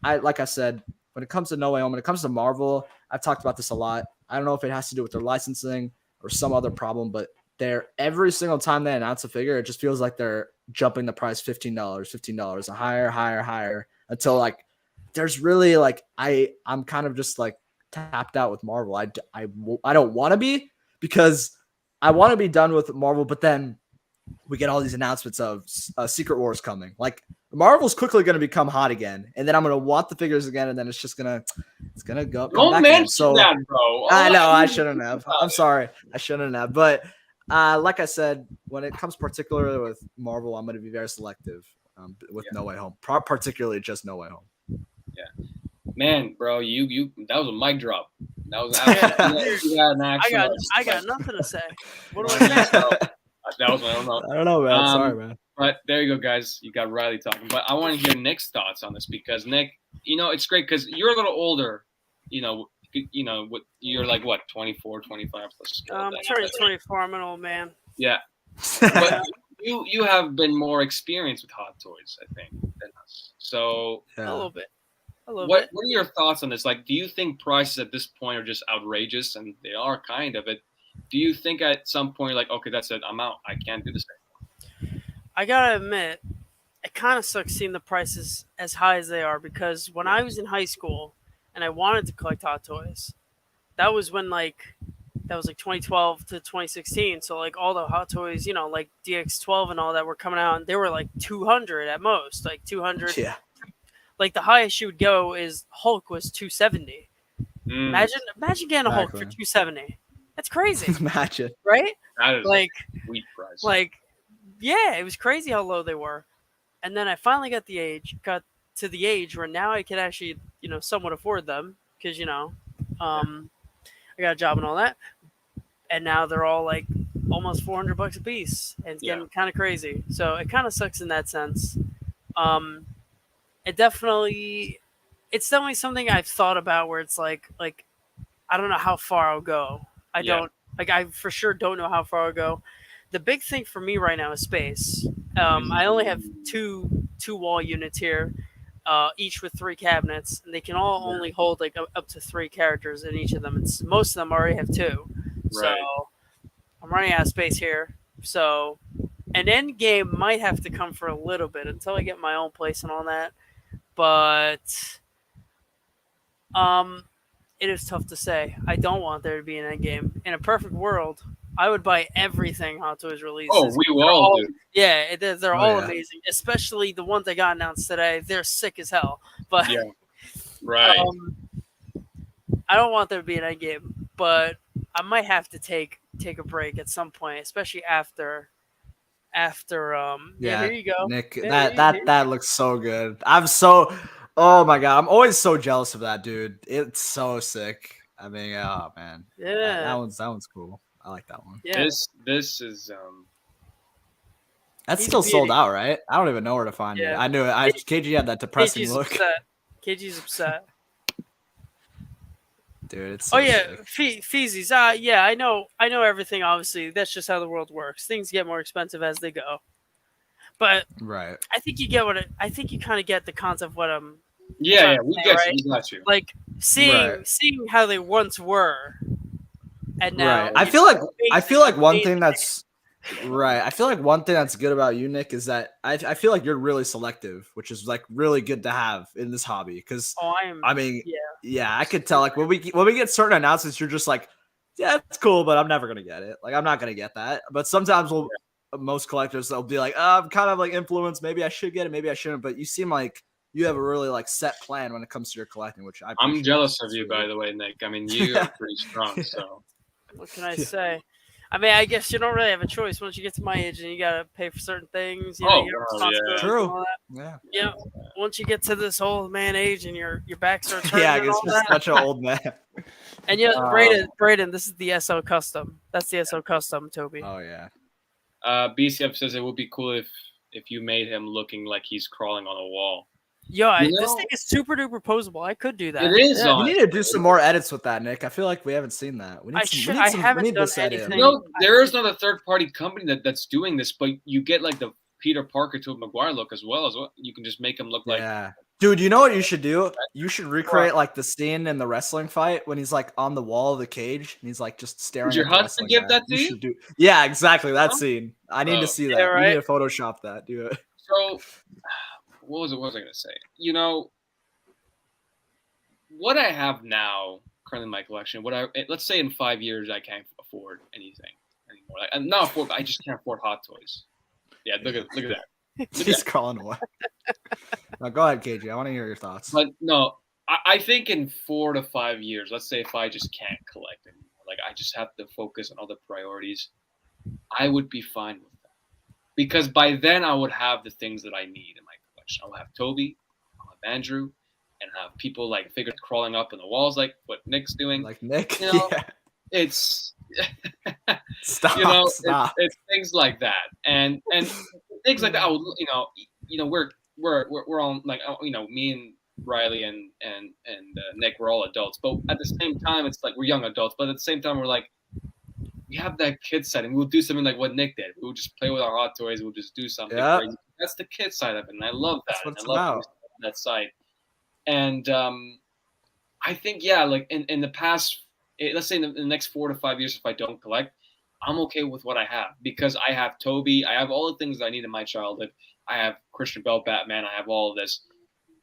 like I said, when it comes to No Way Home, when it comes to Marvel, I've talked about this a lot. I don't know if it has to do with their licensing or some other problem, but every single time they announce a figure, it just feels like they're jumping the price $15, higher, until like there's really like I'm kind of just like tapped out with Marvel. I don't want to be, because I want to be done with Marvel, but then we get all these announcements of Secret Wars coming. Like Marvel's quickly going to become hot again, and then I'm going to want the figures again, and then it's gonna go. Don't mention that, bro. I know I shouldn't have. I'm sorry, I shouldn't have. But like I said, when it comes particularly with Marvel, I'm going to be very selective with No Way Home, particularly just No Way Home. Yeah, man, bro, you that was a mic drop. That was actually, I got nothing to say. What do I say? That was I don't know. I don't know, man. Sorry, man. But there you go, guys. You got Riley talking. But I want to hear Nick's thoughts on this, because Nick, it's great because you're a little older. You're like what, 24, 25? I'm turning 24. I'm an old man. Yeah. But you have been more experienced with Hot Toys, I think, than us. So a little bit. a little What bit. are your thoughts on this? Like, do you think prices at this point are just outrageous, and they are kind of it? Do you think at some point, like, okay, that's it, I'm out, I can't do this I gotta admit, it kind of sucks seeing the prices as high as they are because when I was in high school and I wanted to collect Hot Toys, that was when that was like 2012 to 2016. So like all the Hot Toys, like DX12 and all that were coming out, and they were like 200 at most, like 200. Yeah. Like the highest you would go is Hulk was 270. anymore? Imagine getting a Hulk for Exactly. 270. That's crazy, Imagine. right? That is Like a sweet price. like yeah, it was crazy how low they were. And then I finally got to the age where now I can actually, somewhat afford them because, I got a job and all that. And now they're all like almost $400 a piece, and it's getting kind of crazy. So it kind of sucks in that sense. Um, it definitely, it's definitely something I've thought about where it's like I don't know how far I'll go. I for sure don't know how far I'll go. The big thing for me right now is space. I only have two wall units here, each with 3 cabinets, and they can all only hold like up to 3 characters in each of them. Most of them already have 2, so Right. I'm running out of space here. So an end game might have to come for a little bit until I get my own place and all that. But it is tough to say. I don't want there to be an end game. In a perfect world, I would buy everything Hot Toys releases. Oh, we will all do. Yeah, they're Oh, all yeah. amazing. Especially the ones that got announced today. They're sick as hell. But Yeah. Right. I don't want there to be an end game. But I might have to take a break at some point, especially after. Yeah, Here you go. Nick. Yeah, That looks so good. Oh my god, I'm always so jealous of that dude. It's so sick. I mean, oh man, yeah, that one's cool. I like that one. yeah. This is That's He's still a sold beauty. out, right? I don't even know where to find it. Yeah. I knew it. KG had that depressing KG's look. upset. KG's upset. Dude, it's so Oh yeah, sick. feces. Yeah, I know everything. Obviously, that's just how the world works. Things get more expensive as they go. But Right. I think you get I think you kind of get the concept of what I'm. yeah, trying we to say, get right? you. We got you. Like Right. seeing how they once were, and now Right. I feel like one amazing thing that's right. I feel like one thing that's good about you, Nick, is that I feel like you're really selective, which is like really good to have in this hobby. Because Oh, I am. I mean, Yeah. yeah, I could tell like when we get certain announcements, you're just like, yeah, it's cool, but I'm never gonna get it. Like I'm not gonna get that. But sometimes most collectors they'll be like, I'm kind of like influenced. Maybe I should get it, maybe I shouldn't. But you seem like you have a really like set plan when it comes to your collecting, which I appreciate. I'm jealous of It's you, really by the way, Nick. I mean, you are pretty strong. So What can I say? I mean, I guess you don't really have a choice once you get to my age, and you gotta pay for certain things. You Oh, get well, responsibilities True. and all that. Yeah. Yeah. Once you get to this old man age and your back starts hurting Yeah, and it's all just that. such an old man. And Braden, this is the SO custom. That's the SO custom, Toby. Oh yeah. BCF says it would be cool if you made him looking like he's crawling on a wall. Yo, You this know- thing is super duper posable. I could do that. It is Yeah. on. We need to do some more edits with that, Nick. I feel like we haven't seen that. We need I some, haven't we need done this edit. anything. You know, there is not a third party company that's doing this, but you get like the Peter Parker to Maguire look as well. You can just make him look like. Yeah. Dude, you know what you should do? You should recreate like the scene in the wrestling fight when he's like on the wall of the cage and he's like just staring Did your at the husband wrestling give guy. that to you? should do. Yeah, exactly. That Huh? scene. I need Oh. to see that. Yeah, We right? need to Photoshop that. Do it. So, what was I going to say? You know, what I have now, currently in my collection, let's say in 5 years I can't afford anything anymore. Like, I'm not afford, I just can't afford Hot Toys. Yeah, look at that. He's crawling away. Now go ahead, KG. I want to hear your thoughts. But no, I think in 4 to 5 years, let's say if I just can't collect anymore, like I just have to focus on other priorities, I would be fine with that. Because by then I would have the things that I need in my collection. I'll have Toby, I'll have Andrew, and have people like figures crawling up in the walls like what Nick's doing. Like Nick. You know, Yeah. it's Stop. you know, Stop. it's things like that, and things like that. I would, we're all like, me and Riley and Nick, we're all adults, but at the same time, it's like we're young adults, but at the same time, we're like, we have that kid side, and we'll do something like what Nick did. We'll just play with our Hot Toys. We'll just do something Yeah. crazy. That's the kid side of it, and I love that. That's what it's I love about. that side. And I think, yeah, like in the past, let's say in the next 4 to 5 years, if I don't collect, I'm okay with what I have because I have Toby, I have all the things I need in my childhood. I have Christian Bale, Batman, I have all of this.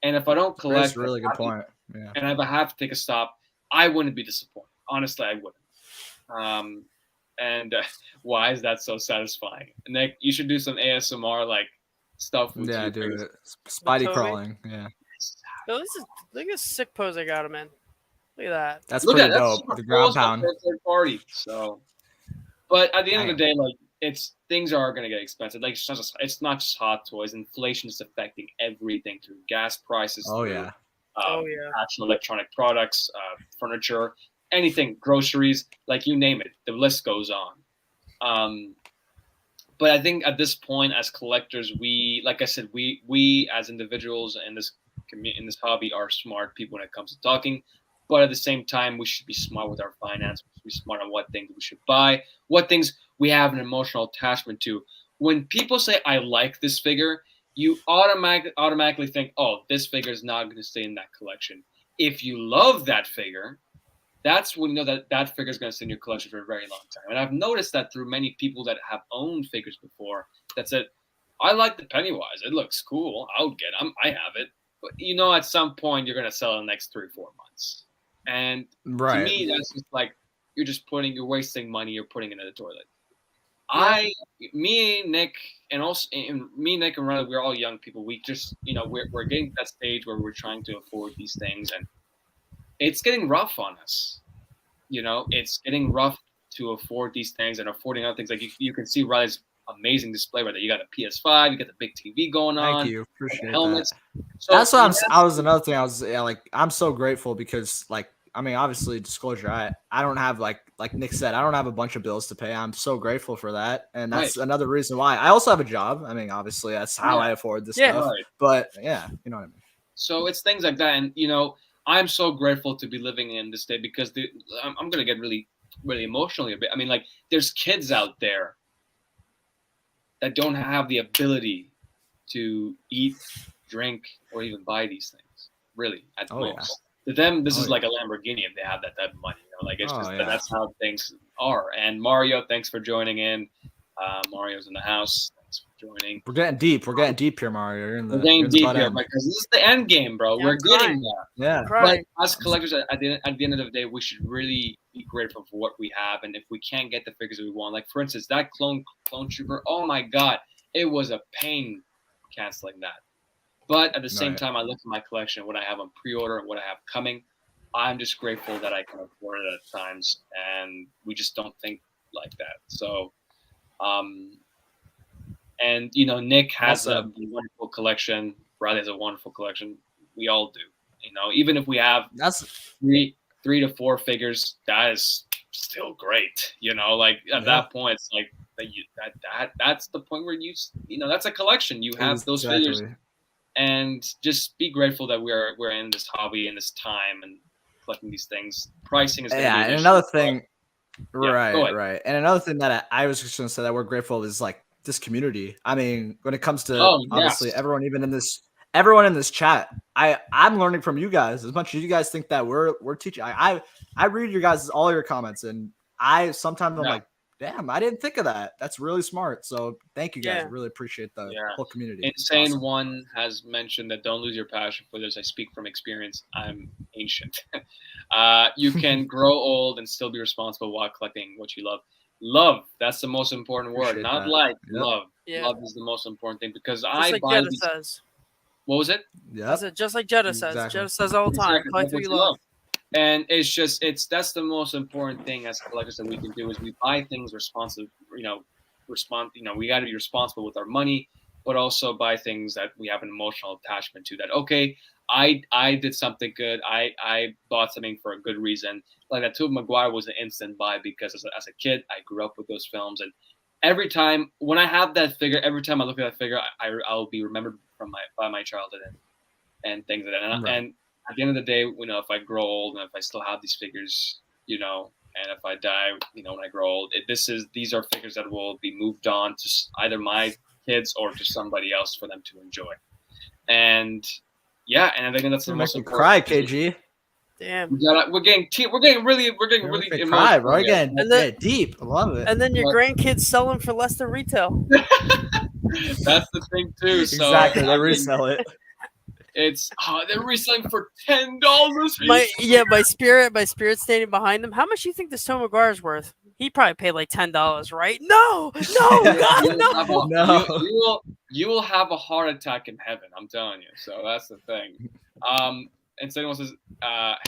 And if I don't That's collect, a really good point. Yeah. and if I have to take a stop, I wouldn't be disappointed. Honestly, I wouldn't. Um, and why is that so satisfying? Nick, you should do some ASMR like stuff with Yeah, you. dude. With Spidey Toby? crawling. Yeah. Yo, look at this sick pose I got him in. Look at that. That's Look pretty at that, that's dope. super The cool ground as well pound. for a third party. So, but at the end of the Damn. day, like things are gonna get expensive. Like it's not just hot toys. Inflation is affecting everything through gas prices, Oh through yeah. actual electronic products, furniture, anything, groceries, like you name it. The list goes on. But I think at this point, as collectors, like I said, we as individuals in in this hobby are smart people when it comes to talking. But at the same time, we should be smart with our finance. We should be smart on what things we should buy, what things we have an emotional attachment to. When people say I like this figure, you automatically think, oh, this figure is not going to stay in that collection. If you love that figure, that's when you know that that figure is going to stay in your collection for a very long time. And I've noticed that through many people that have owned figures before that said, I like the Pennywise. It looks cool. I'll get them. I have it. But at some point you're going to sell in the next 3 or 4 months. And to Right. me, that's just like you're wasting money. You're putting it in the toilet. Yeah. Me, Nick, Nick and Riley, we're all young people. We just, we're getting to that stage where we're trying to afford these things, and it's getting rough on us. It's getting rough to afford these things and affording other things. Like you can see Riley's amazing display right there. You got a PS5, you got the big TV going Thank on, you. the Appreciate helmets. that. So That's what yes, I was another thing. I was like, I'm so grateful because I mean, obviously disclosure. I don't have like Nick said, I don't have a bunch of bills to pay. I'm so grateful for that, and right, that's another reason why I also have a job. I mean, obviously that's how yeah, I afford this Yeah. stuff. right. But yeah, you know what I mean. So it's things like that, and I'm so grateful to be living in this day because I'm gonna get really, really emotionally a bit. I mean, like, there's kids out there that don't have the ability to eat, drink, or even buy these things. Really, at Oh yeah. most. To them, this Oh is like yeah. a Lamborghini if they have that type of money. Like it's Oh just yeah. that's how things are. And Mario, thanks for joining in. Mario's in the house. Thanks for joining. We're getting deep. We're getting deep here, Mario. You're in We're the getting deep butt here end. because this is the end game, bro. Yeah, We're I'm getting crying. there. Yeah. But Crying. as collectors, at the end of the day, we should really be grateful for what we have. And if we can't get the figures that we want, like for instance, that clone trooper, oh my god, it was a pain canceling that. But at the same Right. time, I look at my collection, what I have on pre-order, and what I have coming. I'm just grateful that I can afford it at times, and we just don't think like that. So, and Nick Well has a said. wonderful collection. Riley has a wonderful collection. We all do. Even if we have That's three to four figures, that is still great. Like at yeah. that point, it's like that's the point where that's a collection. You have those figures, Exactly. and just be grateful that we're in this hobby in this time and collecting these things. Pricing is going to be Yeah, an and issue. another thing, Yeah, go right, ahead. right. And another thing that I was just gonna say that we're grateful is like this community. I mean, when it comes to Oh obviously yes, everyone in this chat, I'm learning from you guys as much as you guys think that we're teaching. I read your guys all your comments, and sometimes I'm yeah, like, damn, I didn't think of that. That's really smart. So thank you guys. I Yeah. really appreciate the yeah. whole community. It's Insane awesome. One has mentioned that don't lose your passion for this. I speak from experience. I'm ancient. You can grow old and still be responsible while collecting what you love. Love. That's the most important word. Appreciate Not that. like. Yep. Love. Yeah. Love is the most important thing because Just I like buy Jetta these. says. What was it? I Yep. said, just like Jetta says. Exactly. Jetta says all the time, Exactly. collect Love what what you you love. love. And that's the most important thing as collectors that we can do is we buy things responsive. We got to be responsible with our money, but also buy things that we have an emotional attachment to. That okay, I did something good. I bought something for a good reason. Like that Tobey Maguire was an instant buy because as a kid I grew up with those films, and every time when I have that figure, every time I look at that figure, I'll be remembered by my childhood and things like that. Right. And at the end of the day, if I grow old and if I still have these figures, and if I die, when I grow old, these are figures that will be moved on to either my kids or to somebody else for them to enjoy. And yeah, and I think that's the You most make me important. cry, KG. Damn. We're getting really You make me emotional. cry, bro. You're here. getting And then- deep. I love it. And then your What? grandkids sell them for less than retail. That's the thing too. So Exactly. They I mean, resell it. it's they're reselling for $10. My spirit standing behind them. How much do you think this Tom McGuire's worth? He probably paid like $10, right? No, God, no. No. You will have a heart attack in heaven. I'm telling you. So that's the thing. And so anyone says,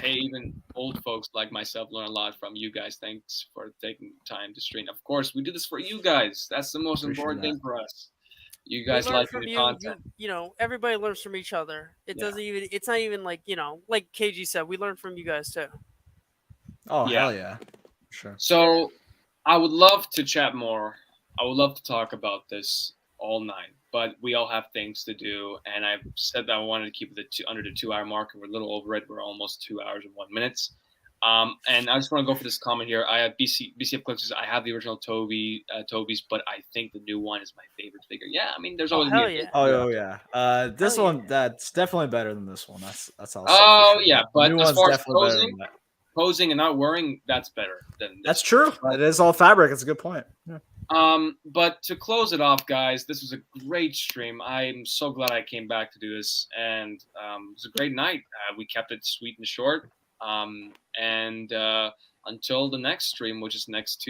hey, even old folks like myself learn a lot from you guys. Thanks for taking time to stream. Of course, we do this for you guys. That's the most Appreciate important that. thing for us. You We guys learn like from the you. content. You know, everybody learns from each other. It Yeah. doesn't even. It's not even like like KG said. We learn from you guys too. Oh, Yeah. hell yeah. Sure. So I would love to chat more. I would love to talk about this all night, but we all have things to do. And I've said that I wanted to keep it under the 2-hour mark, and we're a little over it. We're almost 2 hours and 1 minute. And I just want to go for this comment here. I have BCF Clips. I have the original Toby's, but I think the new one is my favorite figure. Yeah, I mean, there's always hell yeah. Oh yeah. This Hell one yeah. that's definitely better than this one. That's all. Oh yeah, but new as one's far as definitely better than that. posing and not wearing, that's better than this. That's true. But, it is all fabric. It's a good point. Yeah. But to close it off, guys, this was a great stream. I'm so glad I came back to do this, and it was a great night. We kept it sweet and short. And until the next stream, which is next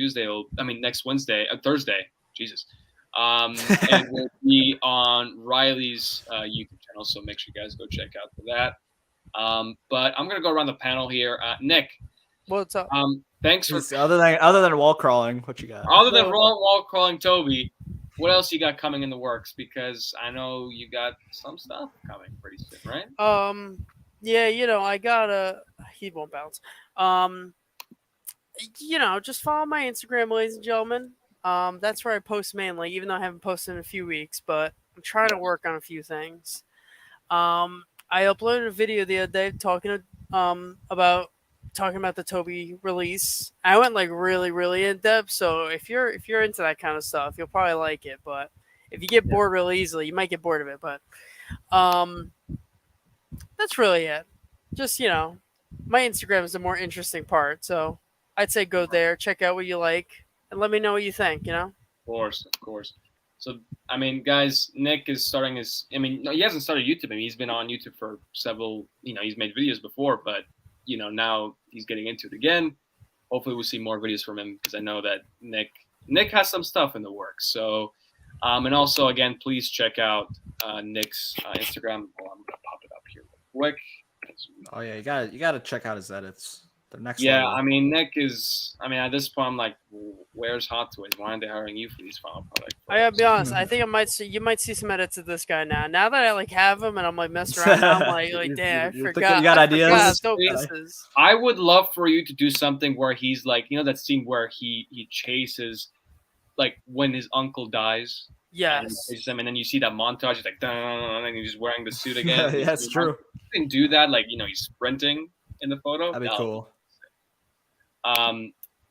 Thursday. Jesus. It will be on Riley's YouTube channel, so make sure you guys go check out for that. But I'm gonna go around the panel here. Nick, What's up? thanks for other than wall crawling. What you got? other than wall crawling, Toby. What else you got coming in the works? Because I know you got some stuff coming pretty soon, right? Yeah, I got he won't bounce. Just follow my Instagram, ladies and gentlemen. That's where I post mainly, even though I haven't posted in a few weeks, but I'm trying to work on a few things. I uploaded a video the other day talking about the Toby release. I went like really, really in depth. So if you're into that kind of stuff, you'll probably like it. But if you get bored really easily, you might get bored of it. But that's really it. Just my Instagram is the more interesting part. So I'd say go there, check out what you like, and let me know what you think. Of course. So, I mean, guys, Nick is starting his. I mean, no, he hasn't started YouTube. I mean, he's been on YouTube for several. He's made videos before, but now he's getting into it again. Hopefully, we'll see more videos from him because I know that Nick has some stuff in the works. So, and also again, please check out Nick's Instagram. Oh, I'm gonna pop it up here real quick. Oh yeah, you gotta check out his edits. The next Yeah, level. I mean, Nick is. I mean, at this point, I'm like, where's Hot Toys? Why aren't they hiring you for these final products? I gotta be honest. I think you might see some edits of this guy now. Now that I like have him and I'm like messing around, now I'm like, damn, I forgot. You got ideas? How dope this is. I would love for you to do something where he's like, that scene where he chases, like when his uncle dies. Yes. And then you see that montage. He's like, and he's wearing the suit again. Yeah, that's true. You can do that, like he's sprinting in the photo. That'd be cool.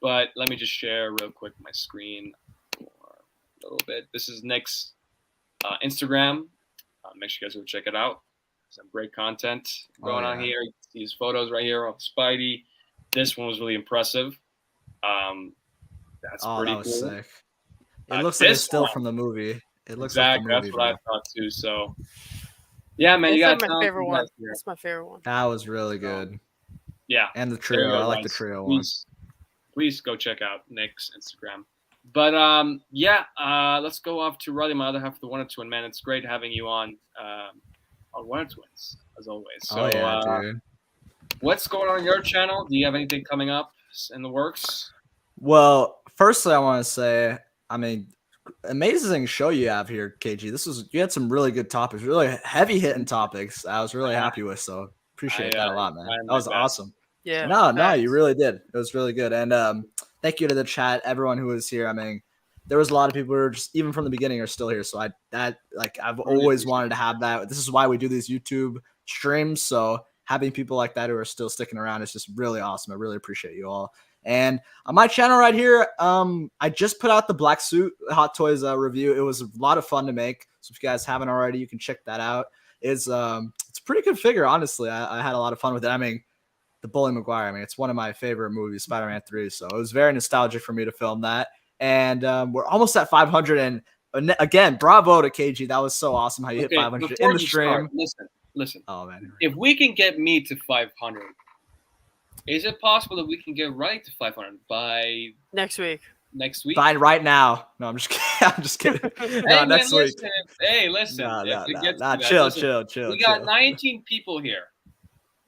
But let me just share real quick my screen for a little bit. This is Nick's Instagram. Make sure you guys go check it out. Some great content going on here. You can see his photos right here of Spidey. This one was really impressive. That's pretty cool. Sick. It looks like it's still from the movie. It looks exactly. Like the movie, that's what I thought too. So, yeah, man, you got my favorite one. That's my favorite one. That was really good. Yeah, and the trio. I like the trio one. Please go check out Nick's Instagram. But let's go off to Riley, my other half of the Wonder Twin. Man, it's great having you on Wonder Twins as always. So, dude. What's going on your channel? Do you have anything coming up in the works? Well, firstly, I want to say, I mean, amazing show you have here, KG. You had some really good topics, really heavy hitting topics. I was really happy with, so appreciate that a lot, man. That was awesome. Yeah. No, you really did. It was really good. And thank you to the chat, everyone who was here. I mean, there was a lot of people who were just, even from the beginning, are still here. So I've always wanted to have that. This is why we do these YouTube streams. So having people like that who are still sticking around is just really awesome. I really appreciate you all. And on my channel right here, I just put out the Black Suit Hot Toys review. It was a lot of fun to make. So if you guys haven't already, you can check that out. is it's a pretty good figure, honestly. I had a lot of fun with it. I mean, the Bully Maguire. I mean, it's one of my favorite movies, Spider-Man 3. So it was very nostalgic for me to film that. And we're almost at 500. And again, bravo to KG. That was so awesome how you hit 500 in the stream. Listen. Oh man, if we can get me to 500, is it possible that we can get right to 500 by next week? Fine, right now. No, I'm just kidding. I'm just kidding. No, next week. Listen. Chill. We got 19 people here.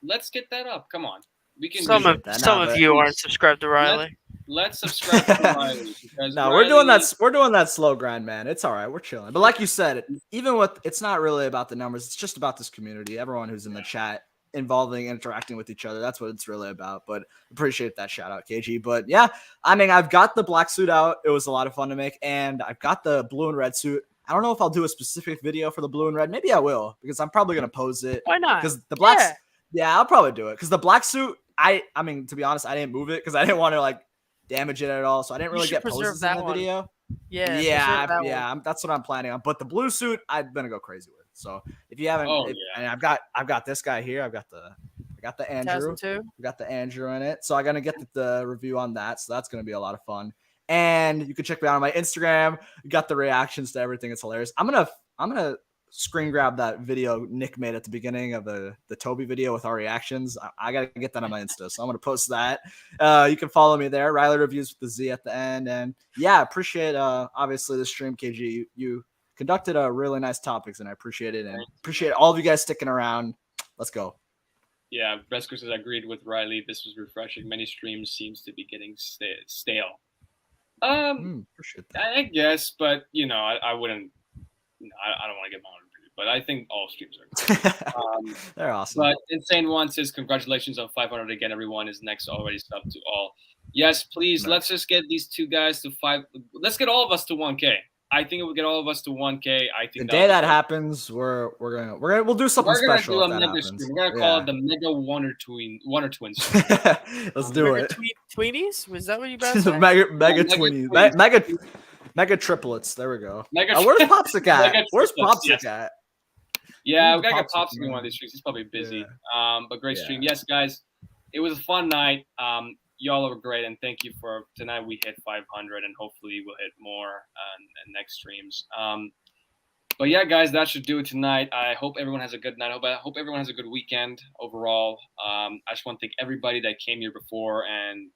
Let's get that up. Come on. We can. Some of you aren't subscribed to Riley. Let's subscribe to Riley. No, we're doing that slow grind, man. It's all right. We're chilling. But like you said, even with it's not really about the numbers. It's just about this community. Everyone who's in the chat, interacting with each other. That's what it's really about. But appreciate that shout out, KG. But yeah, I mean, I've got the black suit out. It was a lot of fun to make, and I've got the blue and red suit. I don't know if I'll do a specific video for the blue and red. Maybe I will, because I'm probably gonna pose it. Why not? Because the black. Yeah, I'll probably do it. Because the black suit, I mean, to be honest, I didn't move it because I didn't want to like damage it at all. So I didn't really get poses in the video. Yeah, that's what I'm planning on. But the blue suit, I'm gonna go crazy with. So if you haven't, and I've got this guy here. I got the Andrew. We got the Andrew in it. So I'm gonna get the review on that. So that's gonna be a lot of fun. And you can check me out on my Instagram. We got the reactions to everything. It's hilarious. I'm gonna screen grab that video Nick made at the beginning of the Toby video with our reactions. I gotta get that on my Insta, so I'm gonna post that. You can follow me there. Riley Reviews with the Z at the end. And yeah, appreciate obviously the stream, KG. You conducted a really nice topics, and I appreciate it, and appreciate all of you guys sticking around. Let's go. Yeah, Bresker says I agreed with Riley. This was refreshing. Many streams seems to be getting stale. Appreciate that. I guess, but I wouldn't. I don't want to get my own review, but I think all streams are good. They're awesome. But Insane One says, congratulations on 500 again. Everyone is next already. Sub to all. Yes, please. Let's just get these two guys to 5. Let's get all of us to 1K. I think it would get all of us to 1K. I think the day that happens, we'll do something special. We're gonna call it the Mega Wonder Twins. Let's do it. Tweenies? Was that what you guys said? Mega Tweenies. Mega triplets. There we go. Where's Popsic at? Where's Popsic at? Yeah, we gotta get Popsic in one of these streams. He's probably busy. Yeah. But great stream. Yes, guys, it was a fun night. Y'all were great, and thank you for tonight. We hit 500, and hopefully we'll hit more in next streams. But yeah, guys, that should do it tonight. I hope everyone has a good night. I hope everyone has a good weekend overall. I just want to thank everybody that came here before, and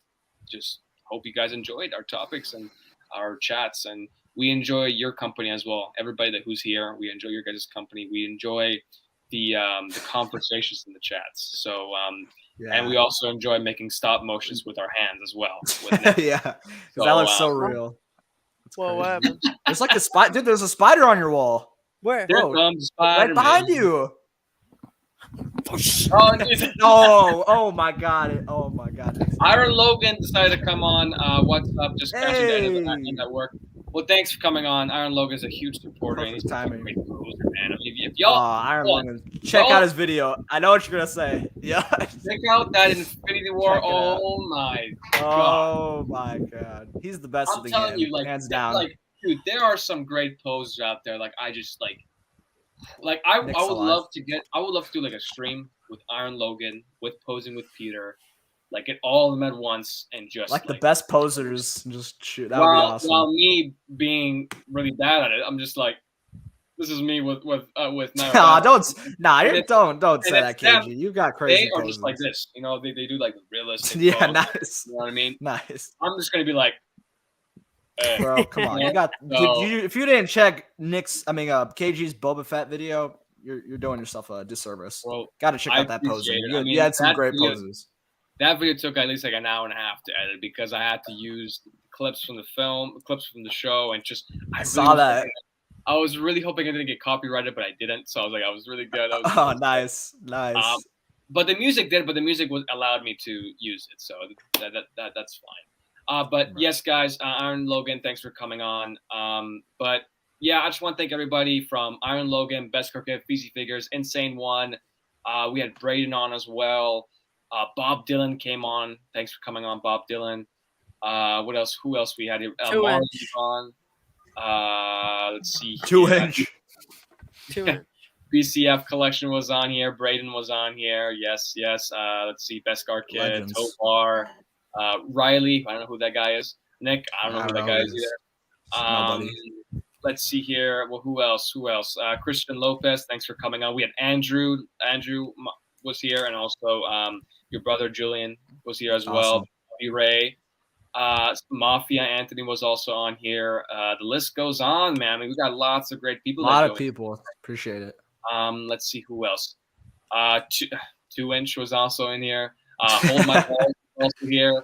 just hope you guys enjoyed our topics and our chats, and we enjoy your company as well. Everybody who's here, we enjoy your guys' company. We enjoy the conversations in the chats. So and we also enjoy making stop motions with our hands as well. Yeah, so, that looks so real. Whoa, what happened? There's like a spider. Dude, there's a spider on your wall. Where? There comes Spider-Man. Right behind you. Oh my god. Oh my god. Iron Logan decided to come on. What's up? Just catching the end at work. Well, thanks for coming on. Iron Logan's a huge supporter. And he's a great composer, man. I mean, if y'all Iron Logan, check out his video. I know what you're gonna say. Yeah. Check out that Infinity War. Oh my god. Oh my god. He's the best of the game. I'm telling you, like, hands down. Like, dude, there are some great poses out there. Like, I just I would love to do like a stream with Iron Logan, with posing with Peter, like get all of them at once and just like the best posers, just shoot. That would be awesome. While me being really bad at it, I'm just like, this is me with Nah, don't say that, KG. You got crazy. They are poses. just like this, they do like the realistic. Yeah, pose, nice. You know what I mean? Nice. I'm just gonna be like, hey. Bro, come on. You got if you didn't check KG's Boba Fett video, you're doing yourself a disservice. Well, gotta check out that pose. You had some great poses. That video took at least like an hour and a half to edit because I had to use clips from the film, clips from the show, and just I saw that. I was really hoping I didn't get copyrighted, but I didn't. So I was like, I was really good. Nice. But the music did. But the music allowed me to use it, so that's fine. But yes, guys, Iron Logan, thanks for coming on. But yeah, I just want to thank everybody from Iron Logan, Best Crooked, Feezy Figures, Insane One. We had Braden on as well. Bob Dylan came on. Thanks for coming on, Bob Dylan. What else? Who else we had here? On. Let's see. 2 inch. 2 inch. BCF collection was on here. Braden was on here. Yes, yes. Let's see. Beskar Kid, Legends. Tovar, Riley. I don't know who that guy is. Nick. I don't know who that guy is either. either. Nobody. Let's see here. Well, who else? Who else? Christian Lopez. Thanks for coming on. We had Andrew. Andrew was here, and also your brother Julian was here as well. Awesome. Bobby Ray. Mafia Anthony was also on here. The list goes on, man. I mean, we got lots of great people. A lot of people. Appreciate it. Let's see who else. 2-inch was also in here. Hold My Balls was also here.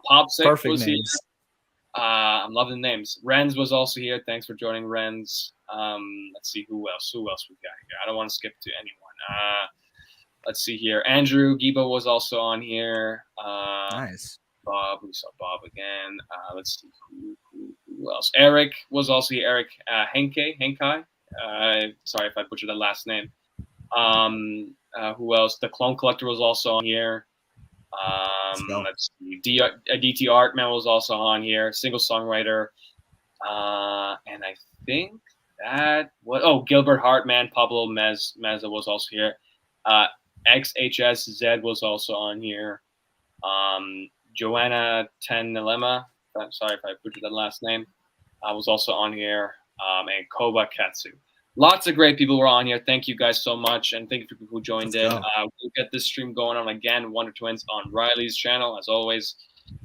Popsick Perfect was names. here. I'm loving the names. Renz was also here. Thanks for joining, Renz. Let's see who else. Who else we got here? I don't want to skip to anyone. Let's see here. Andrew Giba was also on here. Nice. Bob, we saw Bob again. Let's see who else. Eric was also here. Eric Henkai. Sorry if I butchered that last name. Who else? The Clone Collector was also on here. Let's see. DT Artman was also on here. Single songwriter. And I think that Gilbert Hartman, Pablo Meza was also here. XHSZ was also on here. Joanna Tenelema, sorry if I butchered that last name, was also on here. And Koba Katsu. Lots of great people were on here. Thank you guys so much. And thank you for people who joined in. We'll get this stream going on again, Wonder Twins on Riley's channel, as always.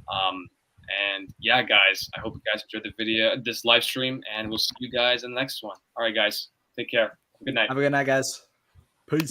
And yeah, guys, I hope you guys enjoyed this live stream, and we'll see you guys in the next one. All right, guys, take care. Good night. Have a good night, guys. Peace.